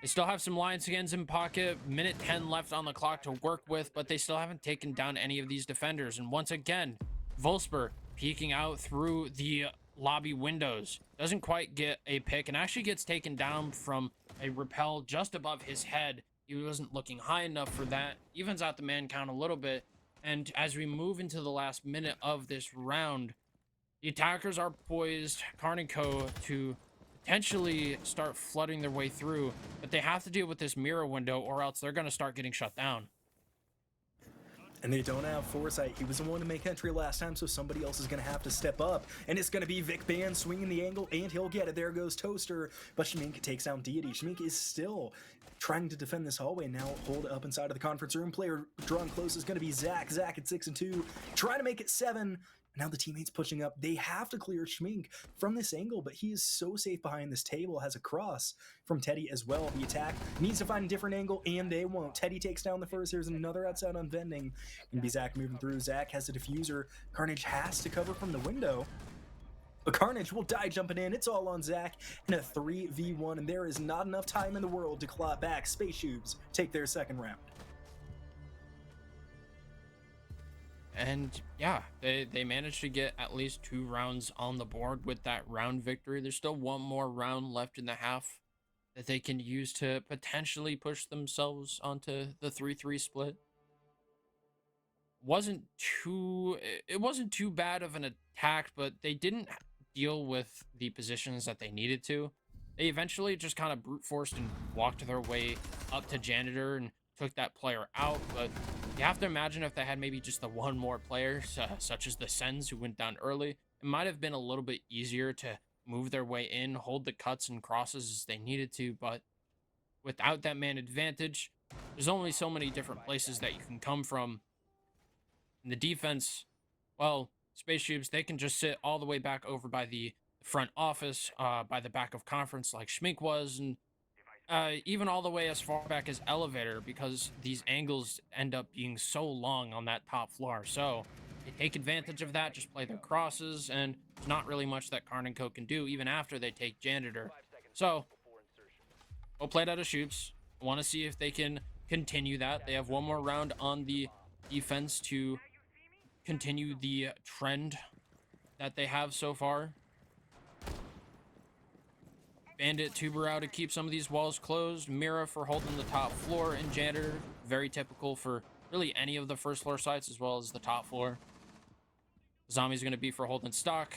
They still have some Lion Skins in pocket, minute 10 left on the clock to work with, but they still haven't taken down any of these defenders. And once again, Volsper peeking out through the lobby windows. Doesn't quite get a pick and actually gets taken down from a rappel just above his head. He wasn't looking high enough for that. Evens out the man count a little bit. And as we move into the last minute of this round, the attackers are poised, KARN & Co., to potentially start flooding their way through, but they have to deal with this mirror window or else they're going to start getting shut down. And they don't have Foresight. He was the one to make entry last time, so somebody else is going to have to step up. And it's going to be Vic Band swinging the angle, and he'll get it. There goes Toaster, but Schmink takes down Deity. Schmink is still trying to defend this hallway. Now hold up inside of the conference room. Player drawn close is going to be Zach. Zach at 6-2, trying to make it 7. Now the teammates pushing up. They have to clear Schmink from this angle, but he is so safe behind this table. Has a cross from Teddy as well. The attack needs to find a different angle, and they won't. Teddy takes down the first. There's another outside on vending. Gonna be Zach moving through. Zach has a diffuser. Carnage has to cover from the window. But Carnage will die jumping in. It's all on Zach in a 3v1, and there is not enough time in the world to claw back. SPACESHOOBS take their second round. And yeah, they managed to get at least 2 rounds on the board with that round victory. There's still one more round left in the half that they can use to potentially push themselves onto the 3-3 split. It wasn't too bad of an attack, but they didn't deal with the positions that they needed to. They eventually just kind of brute forced and walked their way up to Janitor and took that player out, but you have to imagine if they had maybe just the one more player, such as the Sens who went down early, it might have been a little bit easier to move their way in, hold the cuts and crosses as they needed to, but without that man advantage, there's only so many different places that you can come from. In the defense, well, SPACESHOOBS, they can just sit all the way back over by the front office, by the back of conference like Schmink was, and even all the way as far back as elevator, because these angles end up being so long on that top floor. So they take advantage of that, just play their crosses, and there's not really much that KARN & Co. can do even after they take Janitor. So we'll play it out of SPACESHOOBS. I want to see if they can continue that. They have one more round on the defense to continue the trend that they have so far. Bandit Tuber out to keep some of these walls closed. Mira for holding the top floor, and Janitor, very typical for really any of the first floor sites as well as the top floor. Zombie's going to be for holding stock.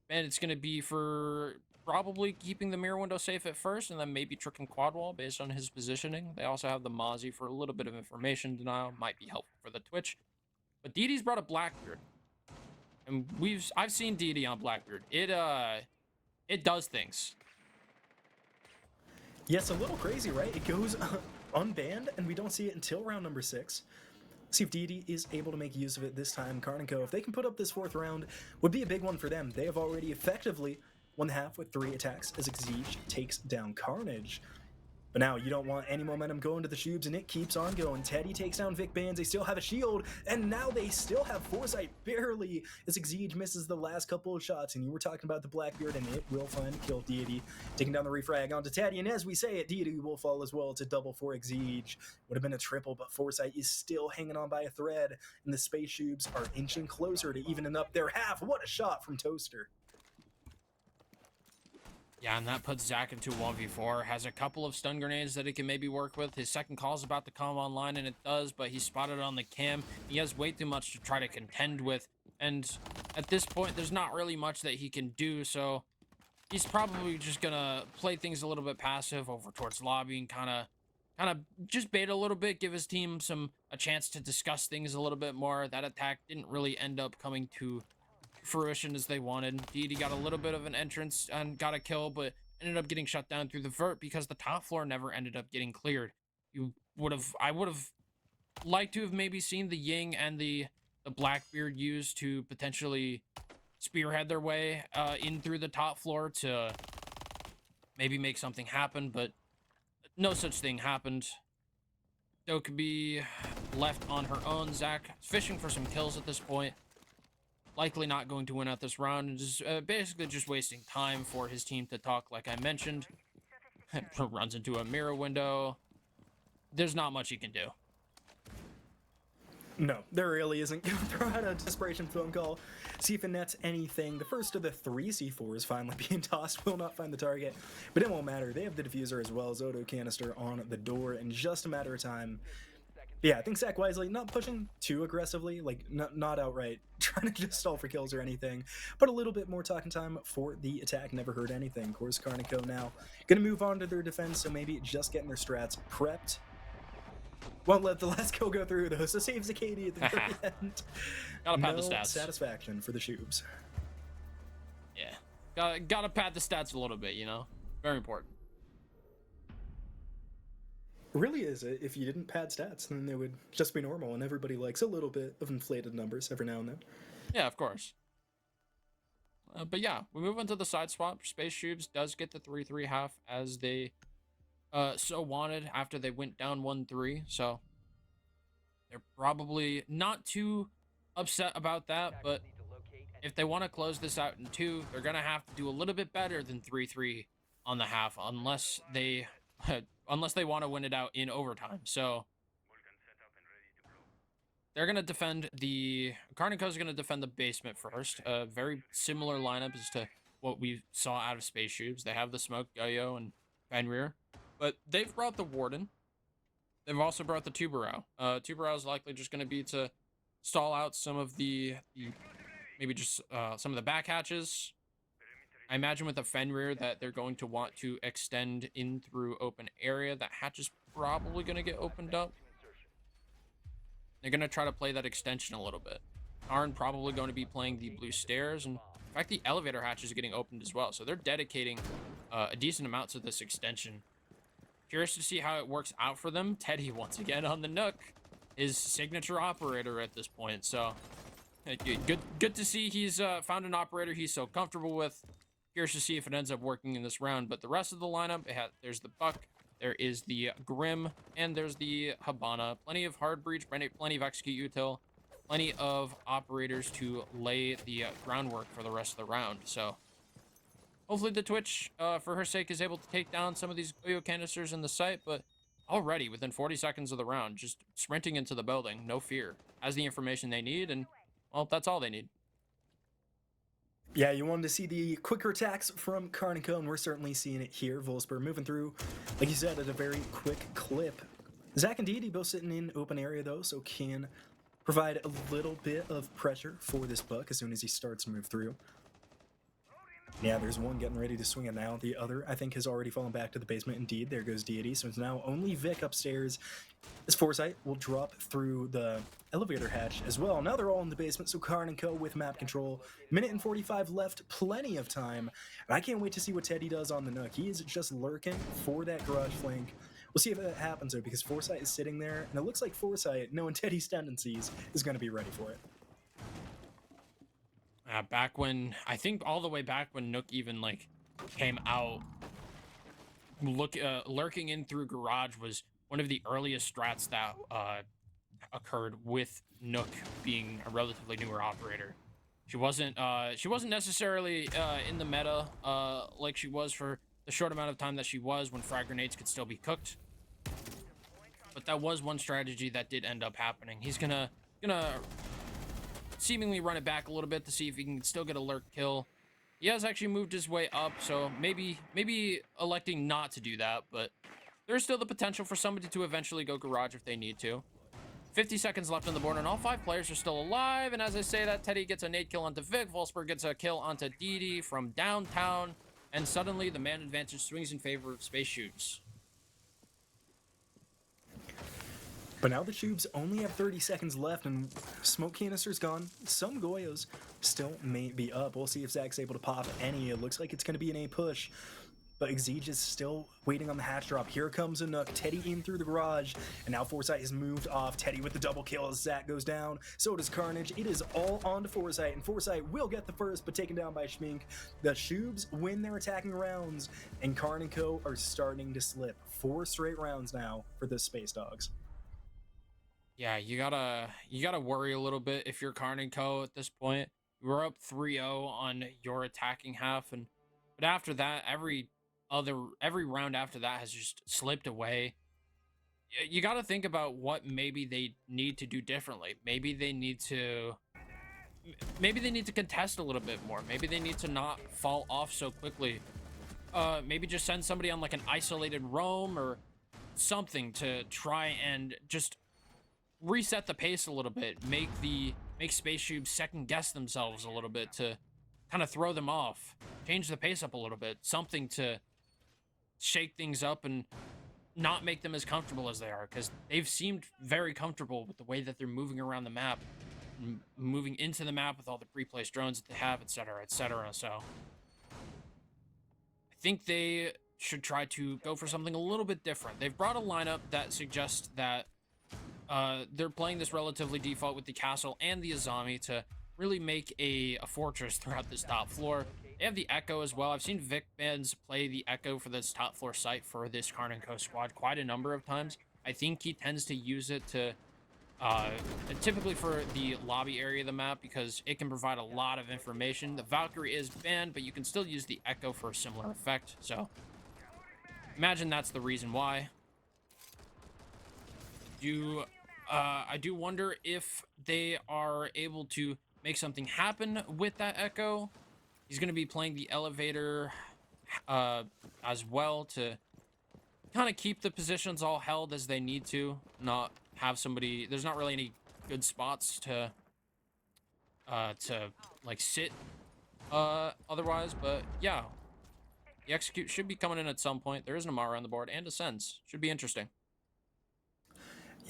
Bandit's going to be for probably keeping the mirror window safe at first, and then maybe tricking quad wall based on his positioning. They also have the Mozzie for a little bit of information denial. Might be helpful for the Twitch. But Dede's brought a Blackbeard. And I've seen Dede on Blackbeard. It does things. Yes, a little crazy, right? It goes unbanned, and we don't see it until round number 6. See if Dede is able to make use of it this time. KARN & Co., if they can put up this 4th round, would be a big one for them. They have already effectively won the half with 3 attacks as XGS takes down Carnage. But now you don't want any momentum going to the Shoobs, and it keeps on going. Teddy takes down Vic Bands. They still have a shield, and now they still have Foresight barely as XGS misses the last couple of shots. And you were talking about the Blackbeard, and it will find a kill. Deity taking down the refrag onto Teddy, and as we say it, Deity will fall as well. It's a double for XGS. Would have been a triple, but Foresight is still hanging on by a thread, and the SPACESHOOBS are inching closer to evening up their half. What a shot from Toaster. Yeah, and that puts Zach into 1v4. Has a couple of stun grenades that he can maybe work with. His second call is about to come online, and it does, but he's spotted on the cam. He has way too much to try to contend with, and at this point, there's not really much that he can do, so he's probably just gonna play things a little bit passive over towards lobby and kind of just bait a little bit, give his team a chance to discuss things a little bit more. That attack didn't really end up coming to fruition as they wanted. Deity got a little bit of an entrance and got a kill, but ended up getting shut down through the vert because the top floor never ended up getting cleared. I would have liked to have maybe seen the Ying and the Blackbeard used to potentially spearhead their way in through the top floor to maybe make something happen, but no such thing happened. Dokkaebi left on her own. Zach fishing for some kills at this point. Likely not going to win out this round, and just basically just wasting time for his team to talk, like I mentioned. Runs into a mirror window. There's not much he can do. No, there really isn't. Gonna throw out a desperation phone call, see if it nets anything. The first of the 3 C4s finally being tossed will not find the target, but it won't matter. They have the diffuser as well as auto canister on the door in just a matter of time. Yeah, I think Zach wisely not pushing too aggressively, like not outright trying to just stall for kills or anything, but a little bit more talking time for the attack. Never heard anything. Of course, KARN now gonna move on to their defense, so maybe just getting their strats prepped. Won't let the last kill go through though, so saves Katie at the very end. Gotta pad the No stats. satisfaction for the Shoobs. Yeah, gotta pad the stats a little bit, you know? Very important. Really is. If you didn't pad stats, then they would just be normal, and everybody likes a little bit of inflated numbers every now and then. Yeah, of course. But yeah, we move into the side swap. SPACESHOOBS does get the 3-3 half as they so wanted after they went down 1-3, so they're probably not too upset about that, but if they want to close this out in 2, they're gonna have to do a little bit better than 3-3 on the half, unless they want to win it out in overtime. So they're gonna defend the KARN is gonna defend the basement first. A very similar lineup as to what we saw out of SPACESHOOBS. They have the smoke, Gaio, and Fenrir, but they've brought the Warden. They've also brought the Tubarao. Tubarao is likely just gonna be to stall out some of the maybe just some of the back hatches. I imagine with the Fenrir that they're going to want to extend in through open area. That hatch is probably going to get opened up. They're going to try to play that extension a little bit. KARN probably going to be playing the blue stairs. And in fact, the elevator hatch is getting opened as well. So they're dedicating a decent amount to this extension. Curious to see how it works out for them. Teddy, once again, on the Nook, his signature operator at this point. So good to see he's found an operator he's so comfortable with. Curious to see if it ends up working in this round, but the rest of the lineup, there's the Buck, there is the Grim, and there's the Habana. Plenty of hard breach, plenty of execute util, plenty of operators to lay the groundwork for the rest of the round. So hopefully the Twitch, for her sake, is able to take down some of these Goyo canisters in the site, but already within 40 seconds of the round, just sprinting into the building, no fear, has the information they need, and well, that's all they need. Yeah, you wanted to see the quicker attacks from KARN, and we're certainly seeing it here. Wolfsburg moving through, like you said, at a very quick clip. Zach and Deity both sitting in open area, though, so can provide a little bit of pressure for this Buck as soon as he starts to move through. Yeah, there's one getting ready to swing it now. The other, I think, has already fallen back to the basement. Indeed, there goes Deity. So it's now only Vic upstairs. As Foresight will drop through the elevator hatch as well. Now they're all in the basement, so KARN with map control. Minute and 45 left, plenty of time. And I can't wait to see what Teddy does on the Nook. He is just lurking for that garage flank. We'll see if that happens, though, because Foresight is sitting there, and it looks like Foresight, knowing Teddy's tendencies, is going to be ready for it. Back when, I think all the way back when Nook even, like, came out lurking in through garage was one of the earliest strats that occurred with Nook being a relatively newer operator. She wasn't necessarily in the meta like she was for the short amount of time that she was when frag grenades could still be cooked. But that was one strategy that did end up happening. He's gonna seemingly run it back a little bit to see if he can still get a lurk kill. He has actually moved his way up, so maybe electing not to do that, but there's still the potential for somebody to eventually go garage if they need to. 50 seconds left on the board, and all 5 players are still alive. And as I say that, Teddy gets a nade kill onto Vic, Wolfsburg gets a kill onto Didi from downtown, and suddenly the man advantage swings in favor of SPACESHOOBS. But now the Shoobs only have 30 seconds left and smoke canister's gone. Some Goyos still may be up. We'll see if Zach's able to pop any. It looks like it's going to be an A push. But Exige is still waiting on the hatch drop. Here comes a Nook. Teddy in through the garage. And now Foresight has moved off. Teddy with the double kill as Zach goes down. So does Carnage. It is all on to Foresight. And Foresight will get the first, but taken down by Schmink. The Shoobs win their attacking rounds. And Karn and Co. are starting to slip. 4 straight rounds now for the Space Dogs. Yeah, you gotta worry a little bit if you're Karn and Co. at this point. We're up 3-0 on your attacking half, but after that, every round after that has just slipped away. You got to think about what maybe they need to do differently. Maybe they need to contest a little bit more. Maybe they need to not fall off so quickly. Maybe just send somebody on like an isolated roam or something to try and just reset the pace a little bit. Make SPACESHOOBS second guess themselves a little bit to kind of throw them off. Change the pace up a little bit. Something to shake things up and not make them as comfortable as they are, because they've seemed very comfortable with the way that they're moving around the map, moving into the map with all the pre-placed drones that they have, etc., etc. So I think they should try to go for something a little bit different. They've brought a lineup that suggests that they're playing this relatively default with the castle and the Azami to really make a fortress throughout this top floor. They have the Echo as well. I've seen Vic Bands play the Echo for this top floor site for this Karn & Co squad quite a number of times. I think he tends to use it to typically for the lobby area of the map because it can provide a lot of information. The Valkyrie is banned, but you can still use the Echo for a similar effect. So imagine that's the reason why. I do wonder if they are able to make something happen with that Echo. He's going to be playing the elevator as well to kind of keep the positions all held as they need to, not have somebody. There's not really any good spots to like sit otherwise, but yeah, the execute should be coming in at some point. There is an Amara on the board and a Sense. Should be interesting.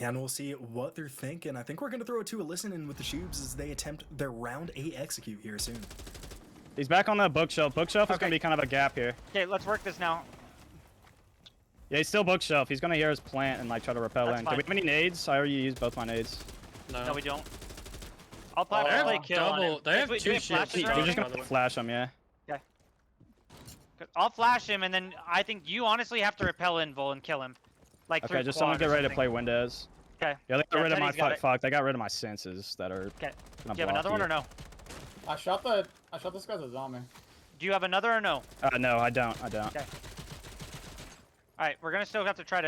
Yeah, and we'll see what they're thinking. I think we're going to throw it to a listen in with the Shoobs as they attempt their round 8 execute here soon. He's back on the bookshelf. Bookshelf is going to be kind of a gap here. Okay, let's work this now. Yeah, he's still bookshelf. He's going to hear his plant and like try to repel in. Do we have any nades? I already used both my nades. No, we don't. I'll play kill on him. They have two ships. You're just going to flash him, yeah? Okay. I'll flash him, and then I think you honestly have to repel Invul and kill him. Like okay, just someone get ready to play Windows. Okay. Yeah, they got rid of my fuck. They got rid of my senses that are. Okay. Do you have another one or no? I shot this guy's a zombie. Do you have another or no? No, I don't. Okay. All right, we're gonna still have to try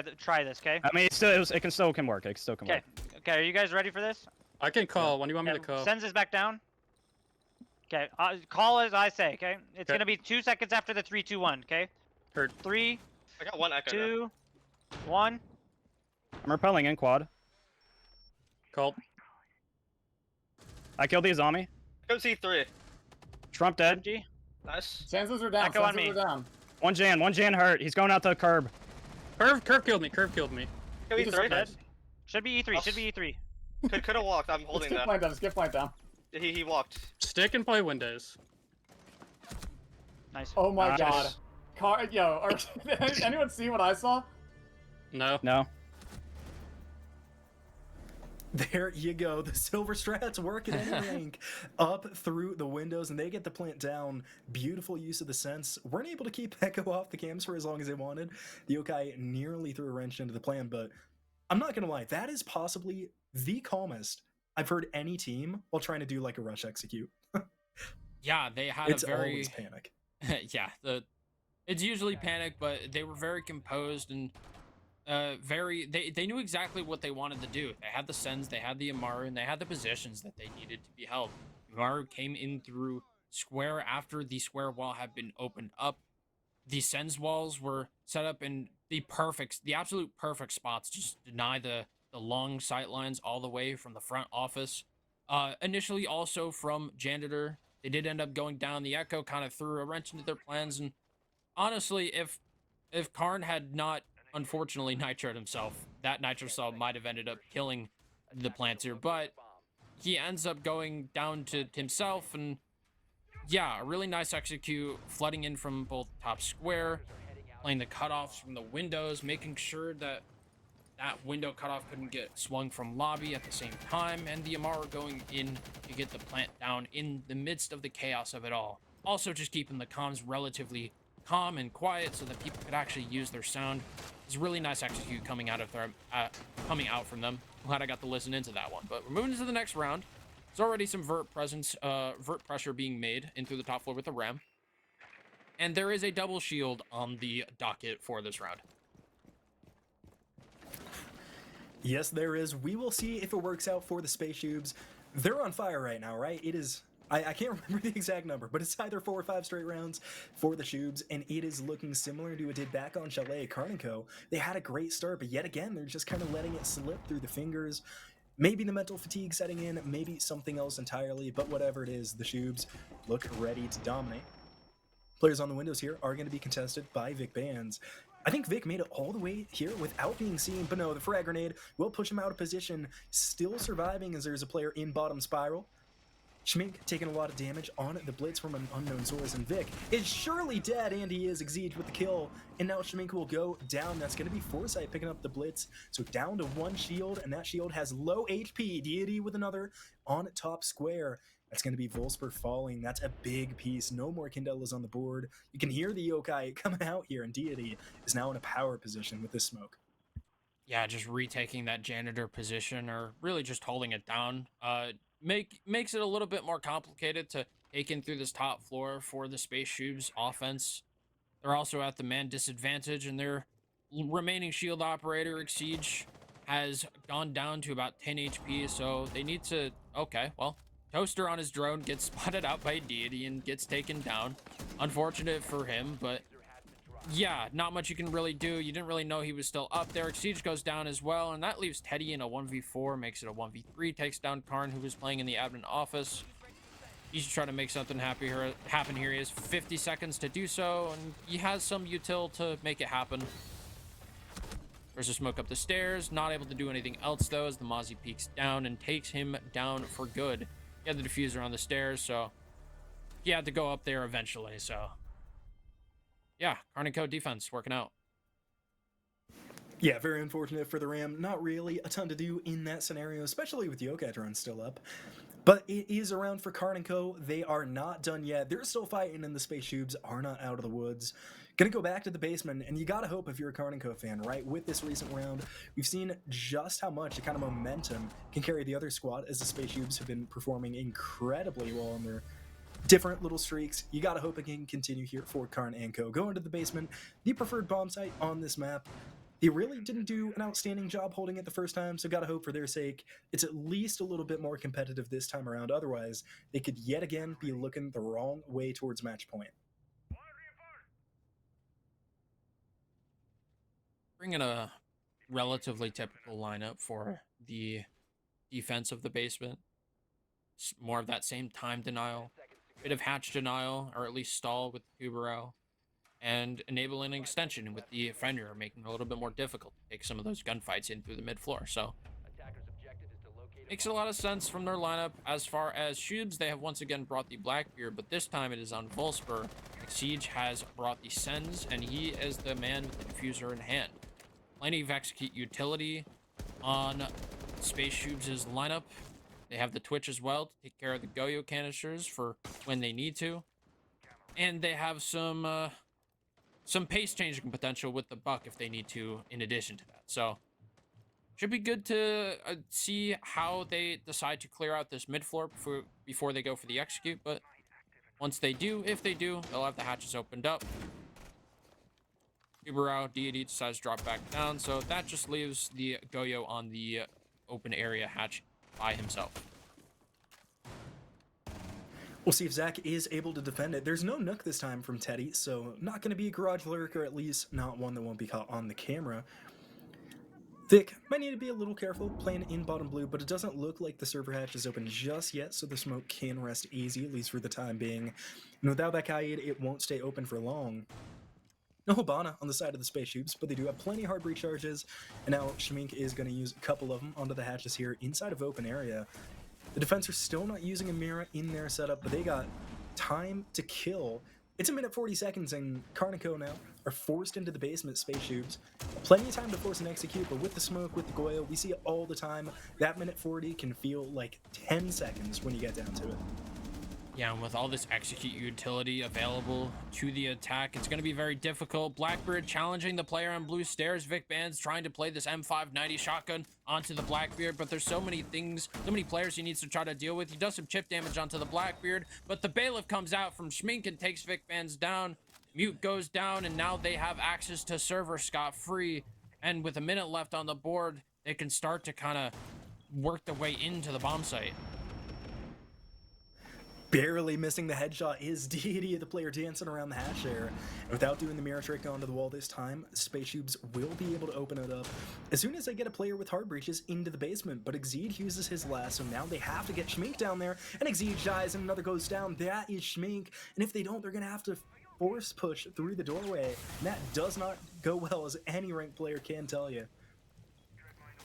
this, okay? I mean, it can still work. It still can work. Okay, are you guys ready for this? I can call. When do you want me to call? Sends is back down. Okay, call as I say, okay? It's gonna be 2 seconds after the 3, 2, 1, okay? Heard. 3. I got one Echo. 2, 1. I'm repelling in quad. Called. I killed the Azami. Go C3. Trump dead. MG. Nice. Chances are down. Echo on me. Down. One Jan hurt. He's going out the curb. Curve killed me. Curve killed me. Go E3. Dead. Should be E3. Should be E3. Could have walked. I'm holding that. Skip point down. He walked. Stick and play Windows. Nice. Oh my god. Anyone see what I saw? No. No. There you go. The Silver Strats working in rank up through the windows, and they get the plant down. Beautiful use of the sense. Weren't able to keep Echo off the cams for as long as they wanted. The Yokai nearly threw a wrench into the plan, but I'm not going to lie. That is possibly the calmest I've heard any team while trying to do like a rush execute. Yeah, they had it's a very... always panic. Yeah, it's usually panic, but they were very composed and they knew exactly what they wanted to do. They had the sends, they had the Amaru, and they had the positions that they needed to be held. Amaru came in through square after the square wall had been opened up. The sends walls were set up in the absolute perfect spots, just deny the long sight lines all the way from the front office. Initially also from Janitor, they did end up going down. The Echo kind of threw a wrench into their plans, and honestly, if KARN had not unfortunately nitroed himself, that nitro cell might have ended up killing the planter, but he ends up going down to himself, and yeah, a really nice execute, flooding in from both top square, playing the cutoffs from the windows, making sure that window cutoff couldn't get swung from lobby at the same time, and the Amaru going in to get the plant down in the midst of the chaos of it all. Also just keeping the comms relatively calm and quiet so that people could actually use their sound. It's a really nice execute coming out from them. I'm glad I got to listen into that one. But we're moving to the next round. There's already some vert pressure being made in through the top floor with the Ram. And there is a double shield on the docket for this round. Yes, there is. We will see if it works out for the SPACESHOOBS. They're on fire right now, right? It is... I can't remember the exact number, but it's either 4 or 5 straight rounds for the Shoobs, and it is looking similar to what it did back on Chalet at KARN & Co. They had a great start, but yet again, they're just kind of letting it slip through the fingers. Maybe the mental fatigue setting in, maybe something else entirely, but whatever it is, the Shoobs look ready to dominate. Players on the windows here are going to be contested by Vic Bands. I think Vic made it all the way here without being seen, but no, the frag grenade will push him out of position, still surviving as there's a player in bottom spiral. Schmink taking a lot of damage on the blitz from an unknown source, and Vic is surely dead, and he is Exige with the kill, and now Schmink will go down. That's going to be Foresight picking up the blitz, so down to 1 shield, and that shield has low HP. Deity with another on top square. That's going to be Volsper falling. That's a big piece. No more Candelas on the board. You can hear the Yokai coming out here, and Deity is now in a power position with this smoke. Yeah, just retaking that Janitor position, or really just holding it down. Makes it a little bit more complicated to take in through this top floor for the SPACESHOOBS offense. They're also at the man disadvantage, and their remaining shield operator, Exige, has gone down to about 10 HP, so they need to... Okay, well, Toaster on his drone gets spotted out by Deity and gets taken down. Unfortunate for him, but yeah, not much you can really do. You didn't really know he was still up there. Exige goes down as well, and that leaves Teddy in a 1v4, makes it a 1v3, takes down KARN, who was playing in the admin office. He's trying to make something happen here. He has 50 seconds to do so, and he has some util to make it happen. There's a smoke up the stairs, not able to do anything else though, as the Mozzie peeks down and takes him down for good. He had the diffuser on the stairs, so he had to go up there eventually, so yeah, KARN & Co defense working out. Yeah, very unfortunate for the Ram. Not really a ton to do in that scenario, especially with Yokai drone still up. But it is around for KARN & Co. They are not done yet. They're still fighting, and the SPACESHOOBS are not out of the woods. Gonna go back to the basement, and you gotta hope if you're a KARN & Co. fan, right? With this recent round, we've seen just how much the kind of momentum can carry the other squad, as the SPACESHOOBS have been performing incredibly well on their different little streaks. You gotta hope it can continue here for KARN & Co. Going to the basement, the preferred bomb site on this map. They really didn't do an outstanding job holding it the first time, so gotta hope for their sake it's at least a little bit more competitive this time around. Otherwise, they could yet again be looking the wrong way towards match point. Bringing a relatively typical lineup for the defense of the basement. It's more of that same time denial, bit of hatch denial, or at least stall with the Kubero, and enabling an extension with the Fenrir, making it a little bit more difficult to take some of those gunfights in through the mid-floor. So makes a lot of sense from their lineup. As far as Shoobs, they have once again brought the Blackbeard, but this time it is on Volsper. Siege has brought the Sens, and he is the man with the diffuser in hand. Plenty of execute utility on SPACESHOOBS' lineup. They have the Twitch as well to take care of the Goyo canisters for when they need to. And they have some pace changing potential with the Buck if they need to in addition to that. So should be good to see how they decide to clear out this mid floor before they go for the execute. But once they do, if they do, they'll have the hatches opened up. Uberao Deity decides to drop back down, so that just leaves the Goyo on the open area hatch by himself. We'll see if Zach is able to defend it. There's no Nook this time from Teddy, so not going to be a garage lurk, or at least not one that won't be caught on the camera. Vic might need to be a little careful playing in bottom blue, but it doesn't look like the server hatch is open just yet, so the smoke can rest easy, at least for the time being. And without that Kaid, it won't stay open for long. No Hibana on the side of the SPACESHOOBS, but they do have plenty of hard breach charges, and now Shmink is going to use a couple of them onto the hatches here inside of open area. The defense are still not using a mirror in their setup, but they got time to kill. It's a minute 40 seconds, and KARN now are forced into the basement SPACESHOOBS. Plenty of time to force and execute, but with the smoke, with the Goyo, we see it all the time. That minute 40 can feel like 10 seconds when you get down to it. Yeah, and with all this execute utility available to the attack, it's going to be very difficult. Blackbeard challenging the player on blue stairs. Vic Band's trying to play this M590 shotgun onto the Blackbeard, but there's so many things, so many players he needs to try to deal with. He does some chip damage onto the Blackbeard, but the Bailiff comes out from Shmink and takes Vic Band's down. Mute goes down, and now they have access to server scot-free. And with a minute left on the board, they can start to kind of work their way into the bomb site. Barely missing the headshot is Deity, the player dancing around the hatch there. And without doing the mirror trick onto the wall this time, SPACESHOOBS will be able to open it up as soon as they get a player with hard breaches into the basement. But Exige uses his last, so now they have to get Shmink down there, and Exige dies and another goes down. That is Shmink, and if they don't, they're going to have to force push through the doorway. And that does not go well, as any ranked player can tell you.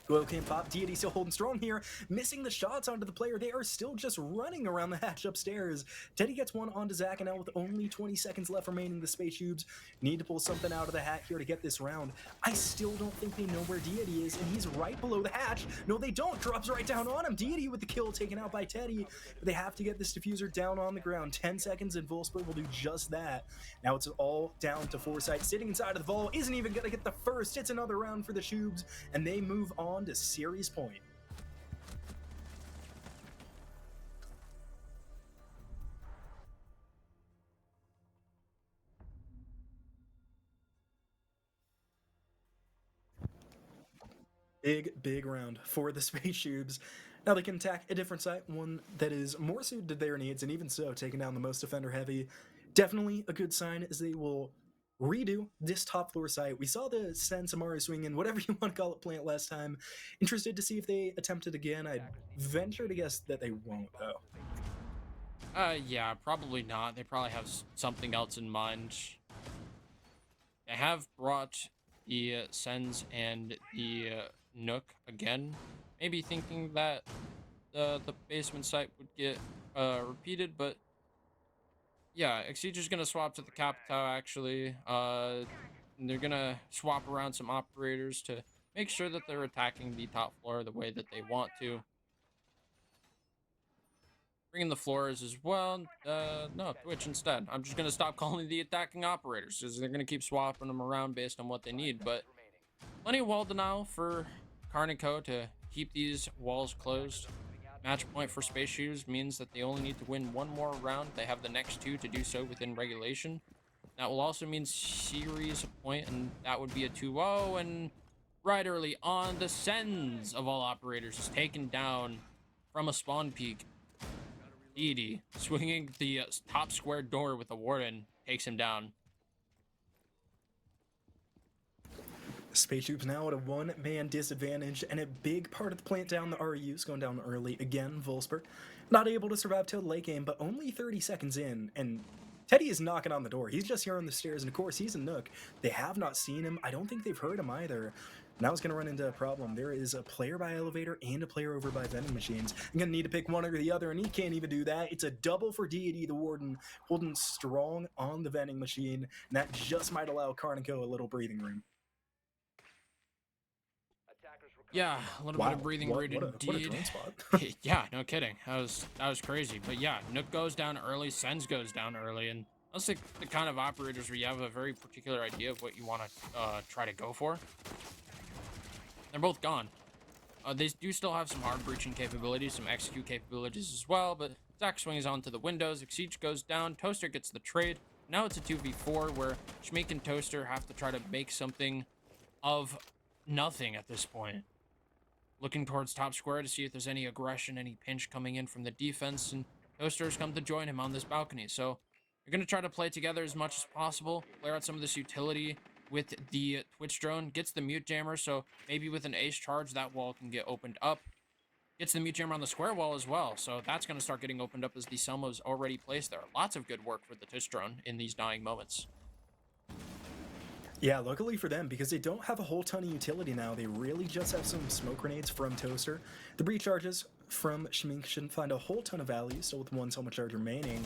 Goyo can't pop. Deity still holding strong here, missing the shots onto the player. They are still just running around the hatch upstairs. Teddy gets one onto Zach, and now with only 20 seconds left remaining, the SPACESHOOBS need to pull something out of the hat here to get this round. I still don't think they know where Deity is, and he's right below the hatch. No, they don't. Drops right down on him. Deity with the kill taken out by Teddy, but they have to get this diffuser down on the ground. 10 seconds, and Volspert will do just that. Now it's all down to Foresight, sitting inside of the vault, isn't even going to get the first. It's another round for the Shoobs, and they move on to series point. Big round for the SPACESHOOBS. Now they can attack a different site, one that is more suited to their needs, and even so, taking down the most defender heavy. Definitely a good sign, as they will redo this top floor site. We saw the Sen Samaru swing in, whatever you want to call it, plant last time. Interested to see if they attempt it again. I'd venture to guess that they won't, though. Yeah, probably not. They probably have something else in mind. They have brought the Sens and the Nook again, maybe thinking that the basement site would get repeated, but yeah, Exige is gonna swap to the Capitao actually. They're gonna swap around some operators to make sure that they're attacking the top floor the way that they want to. Bringing the floors as well. No, Twitch instead. I'm just gonna stop calling the attacking operators, because they're gonna keep swapping them around based on what they need. But plenty of wall denial for KARN to keep these walls closed. Match point for SPACESHOOBS means that they only need to win one more round. They have the next two to do so within regulation. That will also mean series point, and that would be a 2-0. And right early on, the Sens of all operators is taken down from a spawn peak. Deity swinging the top square door with the Warden takes him down. SPACESHOOBS now at a one-man disadvantage, and a big part of the plant down, the RU's going down early again. Volspert not able to survive till the late game, but only 30 seconds in, and Teddy is knocking on the door. He's just here on the stairs, and of course he's a Nook. They have not seen him. I don't think they've heard him either. Now it's going to run into a problem. There is a player by elevator and a player over by vending machines. I'm going to need to pick one or the other, and he can't even do that. It's a double for Deity, the Warden, holding strong on the vending machine, and that just might allow KARN a little breathing room. Yeah, a little bit of breathing room indeed. What a drone spot. Yeah, no kidding. That was crazy. But yeah, Nook goes down early, Sens goes down early, and that's the kind of operators where you have a very particular idea of what you want to try to go for. They're both gone. They do still have some hard breaching capabilities, some execute capabilities as well, but Zach swings onto the windows, Exceed goes down, Toaster gets the trade. Now it's a 2v4 where Schmeek and Toaster have to try to make something of nothing at this point. Looking towards top square to see if there's any aggression, any pinch coming in from the defense, and Toaster has come to join him on this balcony. So you're going to try to play together as much as possible, clear out some of this utility with the Twitch drone, gets the mute jammer, so maybe with an ace charge, that wall can get opened up. Gets the mute jammer on the square wall as well, so that's going to start getting opened up as the Selma's already placed there. Lots of good work for the Twitch drone in these dying moments. Yeah, luckily for them, because they don't have a whole ton of utility now, they really just have some smoke grenades from Toaster. The breach charges from Schmink shouldn't find a whole ton of value, so with one Selma charge remaining,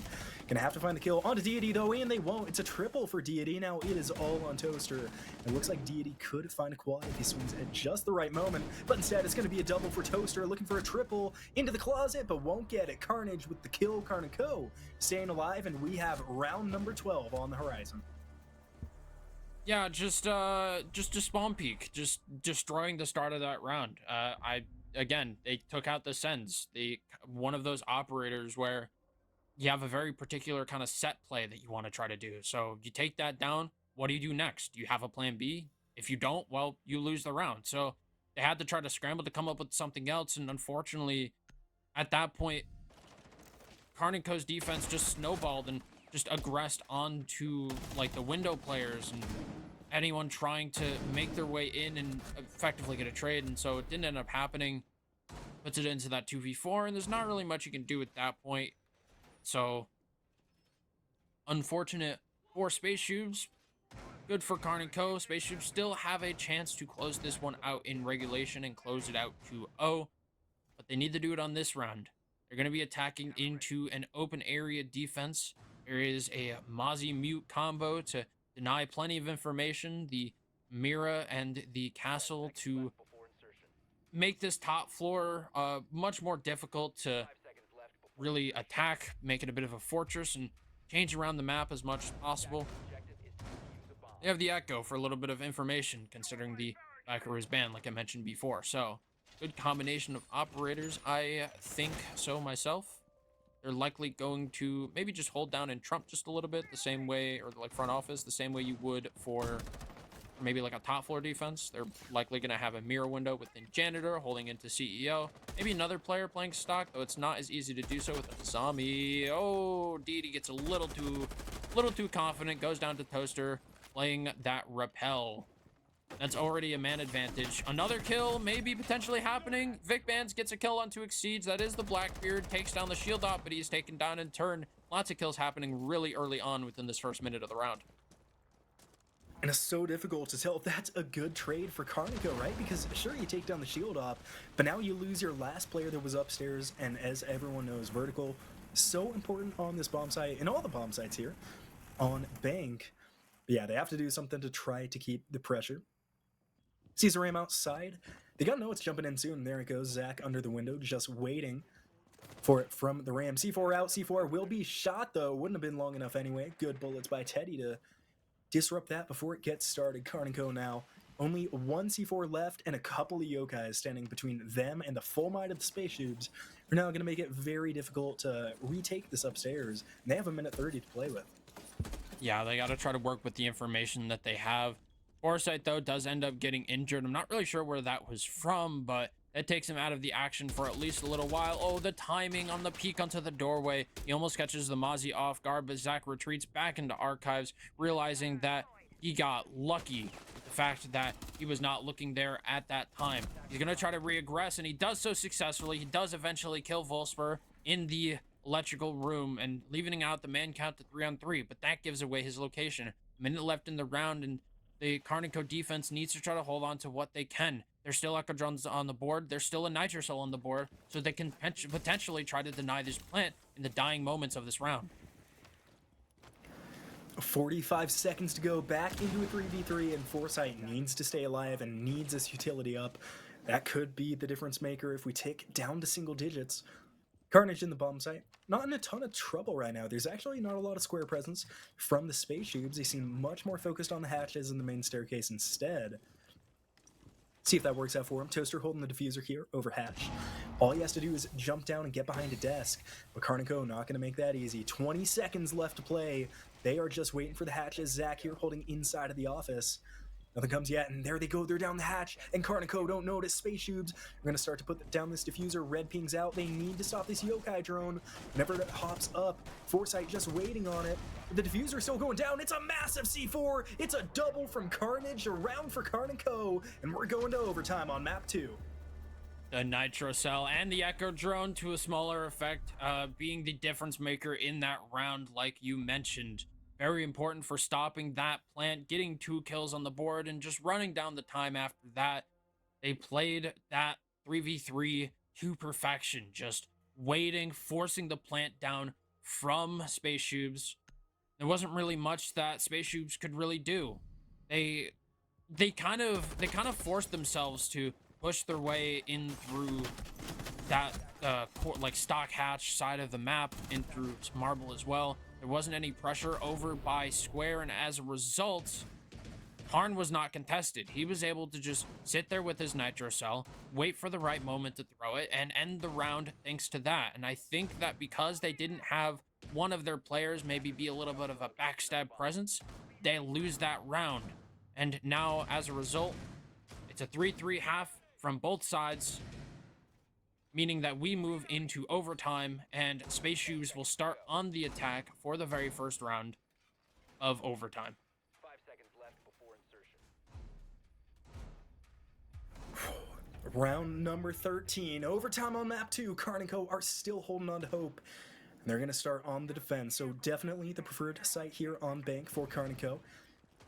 gonna have to find the kill onto Deity though, and they won't. It's a triple for Deity. Now it is all on Toaster. It looks like Deity could find a quad if he swings at just the right moment, but instead it's gonna be a double for Toaster, looking for a triple into the closet, but won't get it. Carnage with the kill, KARN & Co. staying alive, and we have round number 12 on the horizon. Yeah, just spawn peek, just destroying the start of that round. Again, they took out the Sens, one of those operators where you have a very particular kind of set play that you want to try to do. So you take that down, what do you do next? Do you have a plan B? If you don't, well, you lose the round. So they had to try to scramble to come up with something else, and unfortunately, at that point, KARN & Co.'s defense just snowballed and just aggressed onto like the window players and anyone trying to make their way in and effectively get a trade, and so it didn't end up happening. Puts it into that 2v4, and there's not really much you can do at that point. So unfortunate for SPACESHOOBS, good for KARN & Co. SPACESHOOBS still have a chance to close this one out in regulation and close it out 2-0, but they need to do it on this round. They're going to be attacking into an open area defense. There is a Mozzie mute combo to deny plenty of information, the Mira and the castle to make this top floor much more difficult to really attack, make it a bit of a fortress and change around the map as much as possible. They have the Echo for a little bit of information considering the Valkyrie's ban, like I mentioned before. So good combination of operators, I think so myself. They're likely going to maybe just hold down and trump just a little bit, the same way, or like front office, the same way you would for maybe like a top floor defense. They're likely going to have a mirror window within Janitor holding into CEO. Maybe another player playing stock, though it's not as easy to do so with a zombie. Oh, Deity gets a little too confident, goes down to Toaster, playing that repel. That's already a man advantage. Another kill maybe potentially happening. Vic Bands gets a kill onto Exceeds. That is the Blackbeard. Takes down the shield op, but he's taken down in turn. Lots of kills happening really early on within this first minute of the round. And it's so difficult to tell if that's a good trade for KARN & Co, right? Because sure, you take down the shield op, but now you lose your last player that was upstairs, and as everyone knows, vertical is so important on this bomb site, and all the bomb sites here on Bank. But yeah, they have to do something to try to keep the pressure. Sees a ram outside. They gotta know it's jumping in soon. There it goes. Zach under the window, just waiting for it from the ram. C4 out. C4 will be shot, though. Wouldn't have been long enough anyway. Good bullets by Teddy to disrupt that before it gets started. KARN & Co now. Only one C4 left and a couple of yokais standing between them and the full might of the SPACESHOOBS. We're now going to make it very difficult to retake this upstairs. And they have a minute 30 to play with. Yeah, they got to try to work with the information that they have. Foresight, though, does end up getting injured. I'm not really sure where that was from, but it takes him out of the action for at least a little while. Oh, the timing on the peek onto the doorway. He almost catches the Mozzie off guard, but Zach retreats back into archives, realizing that he got lucky with the fact that he was not looking there at that time. He's going to try to reaggress, and he does so successfully. He does eventually kill Volspur in the electrical room and leaving out the man count to 3-on-3, but that gives away his location. A minute left in the round, and the KARN & Co defense needs to try to hold on to what they can. There's still Echo drones on the board. There's still a Nitrocell on the board, so they can potentially try to deny this plant in the dying moments of this round. 45 seconds to go back into a 3v3, and Foresight needs to stay alive and needs this utility up. That could be the difference maker if we take down to single digits. Carnage in the bomb site. Not in a ton of trouble right now. There's actually not a lot of square presence from the SPACESHOOBS. They seem much more focused on the hatches and the main staircase instead. See if that works out for him. Toaster holding the diffuser here over hatch. All he has to do is jump down and get behind a desk. But KARN not going to make that easy. 20 seconds left to play. They are just waiting for the hatches. Zach here holding inside of the office. Nothing comes yet, and there they go. They're down the hatch, and KARN don't notice. SPACESHOOBS are going to start to put down this diffuser. Red pings out. They need to stop this yokai drone. Whenever it hops up, Foresight just waiting on it. The diffuser still going down. It's a massive C4. It's a double from Carnage, a round for KARN and we're going to overtime on map 2. The Nitro Cell and the Echo Drone, to a smaller effect, being the difference maker in that round, like you mentioned. Very important for stopping that plant, getting 2 kills on the board, and just running down the time after that. They played that 3v3 to perfection, just waiting, forcing the plant down from SPACESHOOBS. There wasn't really much that SPACESHOOBS could really do. They kind of forced themselves to push their way in through that like stock hatch side of the map, in through marble as well. There wasn't any pressure over by square, and as a result, KARN was not contested. He was able to just sit there with his Nitro Cell, wait for the right moment to throw it, and end the round thanks to that. And I think that because they didn't have one of their players maybe be a little bit of a backstab presence, they lose that round. And now, as a result, it's a 3-3 half from both sides, meaning that we move into overtime, and SPACESHOOBS will start on the attack for the very first round of overtime. 5 seconds left before insertion. Round number 13, overtime on map 2. KARN are still holding on to hope. And they're going to start on the defense, so definitely the preferred site here on bank for KARN.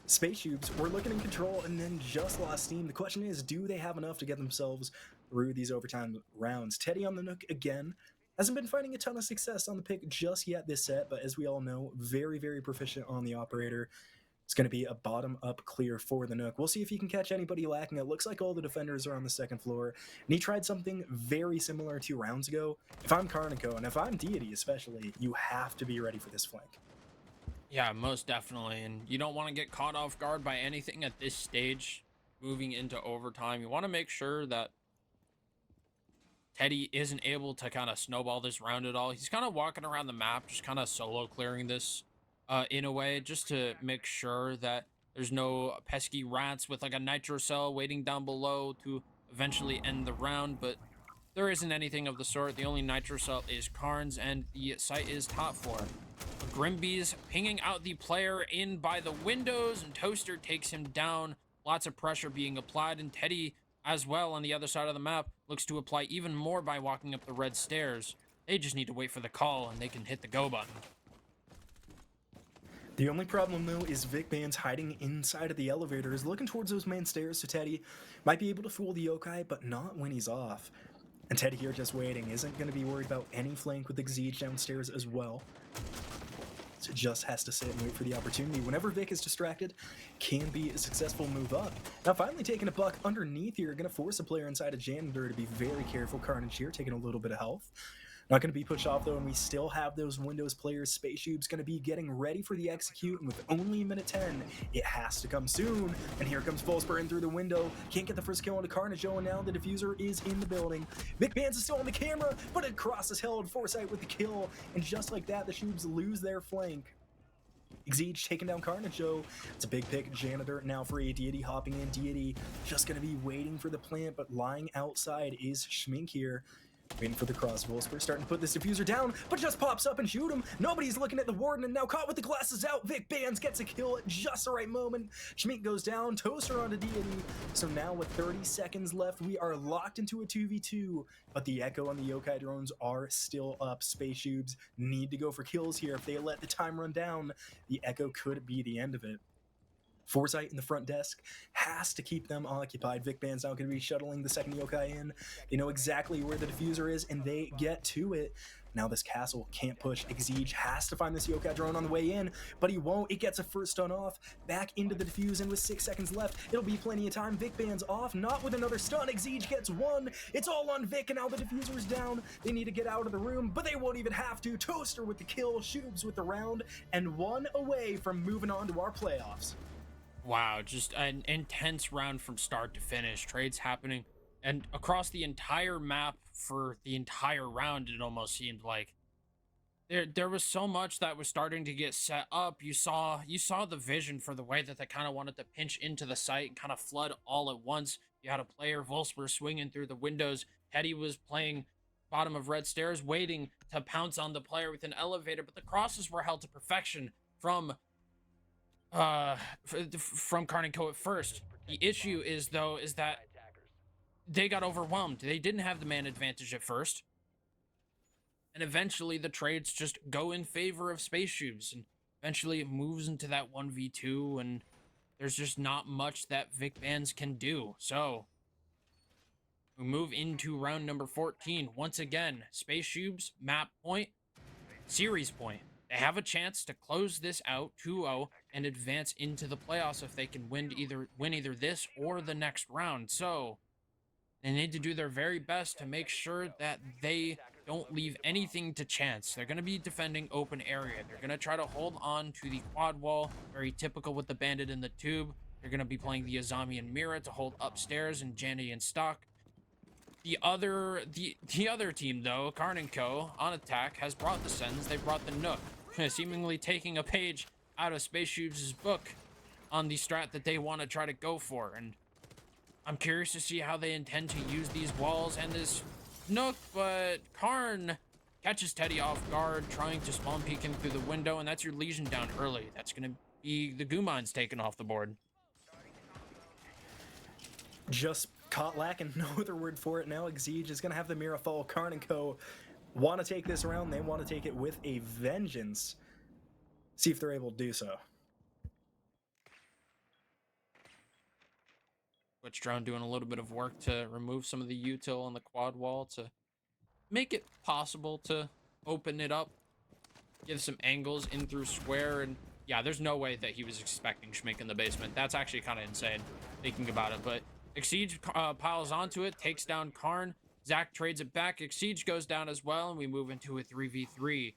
SPACESHOOBS were looking in control and then just lost steam. The question is, do they have enough to get themselves through these overtime rounds? Teddy on the Nook again. Hasn't been finding a ton of success on the pick just yet this set, but as we all know, very, very proficient on the operator. It's going to be a bottom-up clear for the Nook. We'll see if he can catch anybody lacking. It looks like all the defenders are on the second floor, and he tried something very similar 2 rounds ago. If I'm KARN and if I'm Deity especially, you have to be ready for this flank. Yeah, most definitely, and you don't want to get caught off guard by anything at this stage, moving into overtime. You want to make sure that Teddy isn't able to kind of snowball this round at all. He's kind of walking around the map, just kind of solo clearing this in a way, just to make sure that there's no pesky rats with like a Nitro Cell waiting down below to eventually end the round, but there isn't anything of the sort. The only Nitro Cell is KARN's, and the site is top floor. Grimby's pinging out the player in by the windows, and Toaster takes him down. Lots of pressure being applied, and Teddy as well on the other side of the map looks to apply even more by walking up the red stairs. They just need to wait for the call, and they can hit the go button. The only problem, though, is Vic Band's hiding inside of the elevators, looking towards those main stairs, so Teddy might be able to fool the yokai, but not when he's off. And Teddy here just waiting, isn't going to be worried about any flank with the XGS downstairs as well. So just has to sit and wait for the opportunity. Whenever Vic is distracted, can be a successful move up. Now finally taking a buck underneath here, going to force a player inside a janitor to be very careful. Carnage here taking a little bit of health. Not going to be pushed off though, and we still have those Windows players. SPACESHOOBS going to be getting ready for the execute, and with only a minute 10, it has to come soon. And here comes Volsper in through the window. Can't get the first kill on the Carnage, and now the diffuser is in the building. Vic Bands is still on the camera, but it crosses held. Foresight with the kill, and just like that, the Shoobs lose their flank. XGS taking down Carnage though. It's a big pick. Janitor now for a Deity hopping in. Deity just going to be waiting for the plant, but lying outside is Schmink here. Waiting for the cross. Wolfsburg starting to put this diffuser down, but just pops up and shoot him. Nobody's looking at the warden, and now caught with the glasses out. Vic Bands gets a kill at just the right moment. Schmink goes down. Toaster onto Deity. So now with 30 seconds left, we are locked into a 2v2, but the Echo and the Yokai drones are still up. SPACESHOOBS need to go for kills here. If they let the time run down, the Echo could be the end of it. Foresight in the front desk has to keep them occupied. Vic Band's now going to be shuttling the second yokai in. They know exactly where the diffuser is, and they get to it. Now this castle can't push. Exige has to find this yokai drone on the way in, but he won't. It gets a first stun off. Back into the defuse, and with 6 seconds left, it'll be plenty of time. Vic Band's off, not with another stun. Exige gets one. It's all on Vic, and now the diffuser's down. They need to get out of the room, but they won't even have to. Toaster with the kill, Shoobs with the round, and 1 away from moving on to our playoffs. Wow, just an intense round from start to finish. Trades happening, and across the entire map for the entire round, it almost seemed like there was so much that was starting to get set up. You saw the vision for the way that they kind of wanted to pinch into the site and kind of flood all at once. You had a player, Volsper, swinging through the windows. Teddy was playing bottom of red stairs, waiting to pounce on the player with an elevator, but the crosses were held to perfection from KARN and Co at first. The issue is that they got overwhelmed. They didn't have the man advantage at first, and eventually the trades just go in favor of SPACESHOOBS, and eventually it moves into that 1v2, and there's just not much that Vic Bands can do. So we move into round number 14. Once again, SPACESHOOBS, map point, series point. They have a chance to close this out 2-0 and advance into the playoffs if they can win either this or the next round. So they need to do their very best to make sure that they don't leave anything to chance. They're going to be defending open area. They're going to try to hold on to the quad wall, very typical with the Bandit in the tube. They're going to be playing the Azami and Mira to hold upstairs and Jandy and Stock. The other team, though, KARN and Co, on attack, has brought the Sens. They brought the Nook, seemingly taking a page out of SPACESHOOBs' book on the strat that they want to try to go for. And I'm curious to see how they intend to use these walls and this Nook, but KARN catches Teddy off guard, trying to spawn peek him through the window, and that's your Legion down early. That's going to be the Gumans taken off the board. Just caught lacking, no other word for it now. Exige is going to have the Mira fall. KARN and Co want to take this round. They want to take it with a vengeance. See if they're able to do so. Twitch drone doing a little bit of work to remove some of the util on the quad wall to make it possible to open it up, give some angles in through square. And yeah, there's no way that he was expecting Schmink in the basement. That's actually kind of insane thinking about it. But Exige piles onto it, takes down KARN. Zach trades it back. Exige goes down as well, and we move into a 3v3.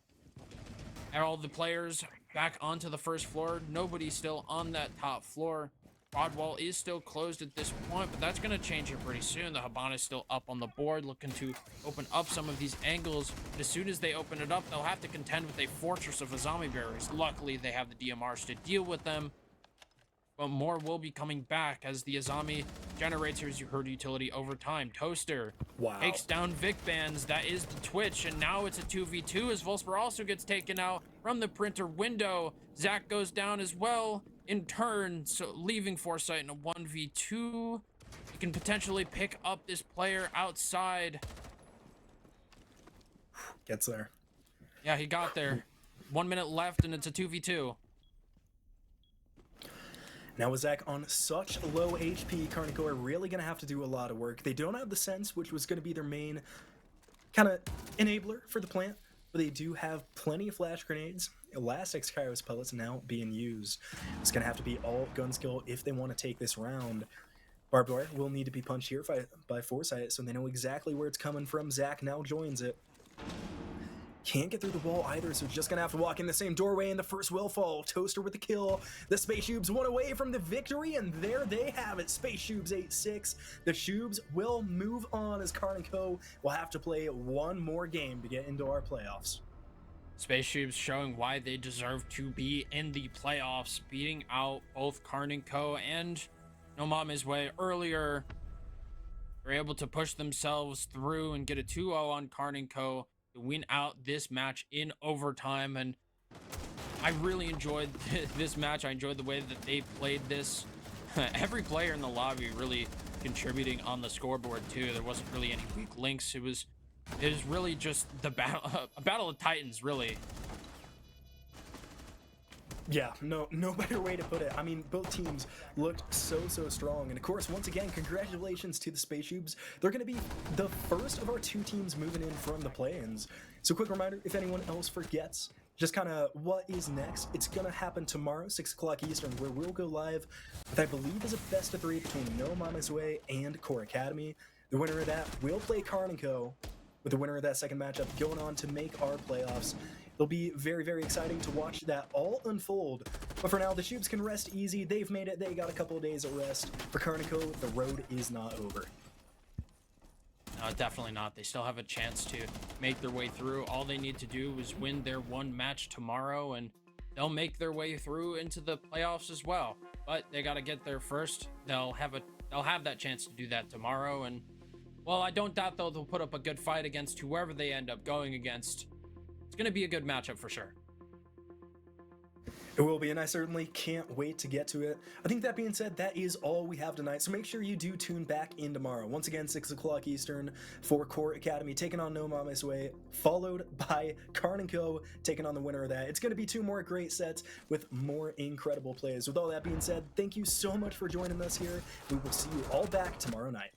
And all the players back onto the first floor. Nobody's still on that top floor. Quad wall is still closed at this point, but that's going to change here pretty soon. The Habana is still up on the board, looking to open up some of these angles. But as soon as they open it up, they'll have to contend with a fortress of Azami barriers. Luckily, they have the DMRs to deal with them. But more will be coming back as the Azami generates, as you heard, utility over time. Toaster takes down Vic Bands. That is the Twitch, and now it's a 2v2 as Volsper also gets taken out from the printer window. Zach goes down as well in turn, so leaving Foresight in a 1v2. He can potentially pick up this player outside. Gets there. Yeah, he got there. 1 minute left, and it's a 2v2. Now with Zach on such low HP, KARN and Co are really going to have to do a lot of work. They don't have the sense, which was going to be their main kind of enabler for the plant, but they do have plenty of flash grenades. Elastic's Kairos pellets now being used. It's going to have to be all gun skill if they want to take this round. Barbed wire will need to be punched here by Foresight, so they know exactly where it's coming from. Zach now joins it. Can't get through the wall either, so just gonna have to walk in the same doorway, and the first will fall. Toaster with the kill. The SPACESHOOBS one away from the victory, and there they have it. SPACESHOOBS 8-6. The Shoobs will move on as KARN and Co will have to play one more game to get into our playoffs. SPACESHOOBS showing why they deserve to be in the playoffs, beating out both KARN and Co and No Mom His Way earlier. They're able to push themselves through and get a 2-0 on KARN and Co to win out this match in overtime. And I really enjoyed this match. I enjoyed the way that they played this. Every player in the lobby really contributing on the scoreboard too. There wasn't really any weak links. It was really just the battle, a battle of titans, really. Yeah, no better way to put it. I mean, both teams looked so strong. And of course, once again, congratulations to the SPACESHOOBS. They're going to be the first of our 2 teams moving in from the play-ins. So quick reminder, if anyone else forgets, just kind of what is next. It's going to happen tomorrow, 6 o'clock Eastern, where we'll go live with, I believe, is a best of 3 between No Mama's Way and Core Academy. The winner of that will play KARN & Co. with the winner of that second matchup going on to make our playoffs. It'll be very exciting to watch that all unfold. But for now, the Shoobs can rest easy. They've made it. They got a couple of days of rest. For KARN & Co., the road is not over. No, definitely not. They still have a chance to make their way through. All they need to do is win their 1 match tomorrow, and they'll make their way through into the playoffs as well. But they got to get there first. They'll have that chance to do that tomorrow, and well, I don't doubt they'll put up a good fight against whoever they end up going against. It's going to be a good matchup for sure. It will be, and I certainly can't wait to get to it. I think that being said, that is all we have tonight, so make sure you do tune back in tomorrow. Once again, 6 o'clock Eastern for Core Academy taking on No Mama's Way, followed by KARN & Co. taking on the winner of that. It's going to be 2 more great sets with more incredible plays. With all that being said, thank you so much for joining us here. We will see you all back tomorrow night.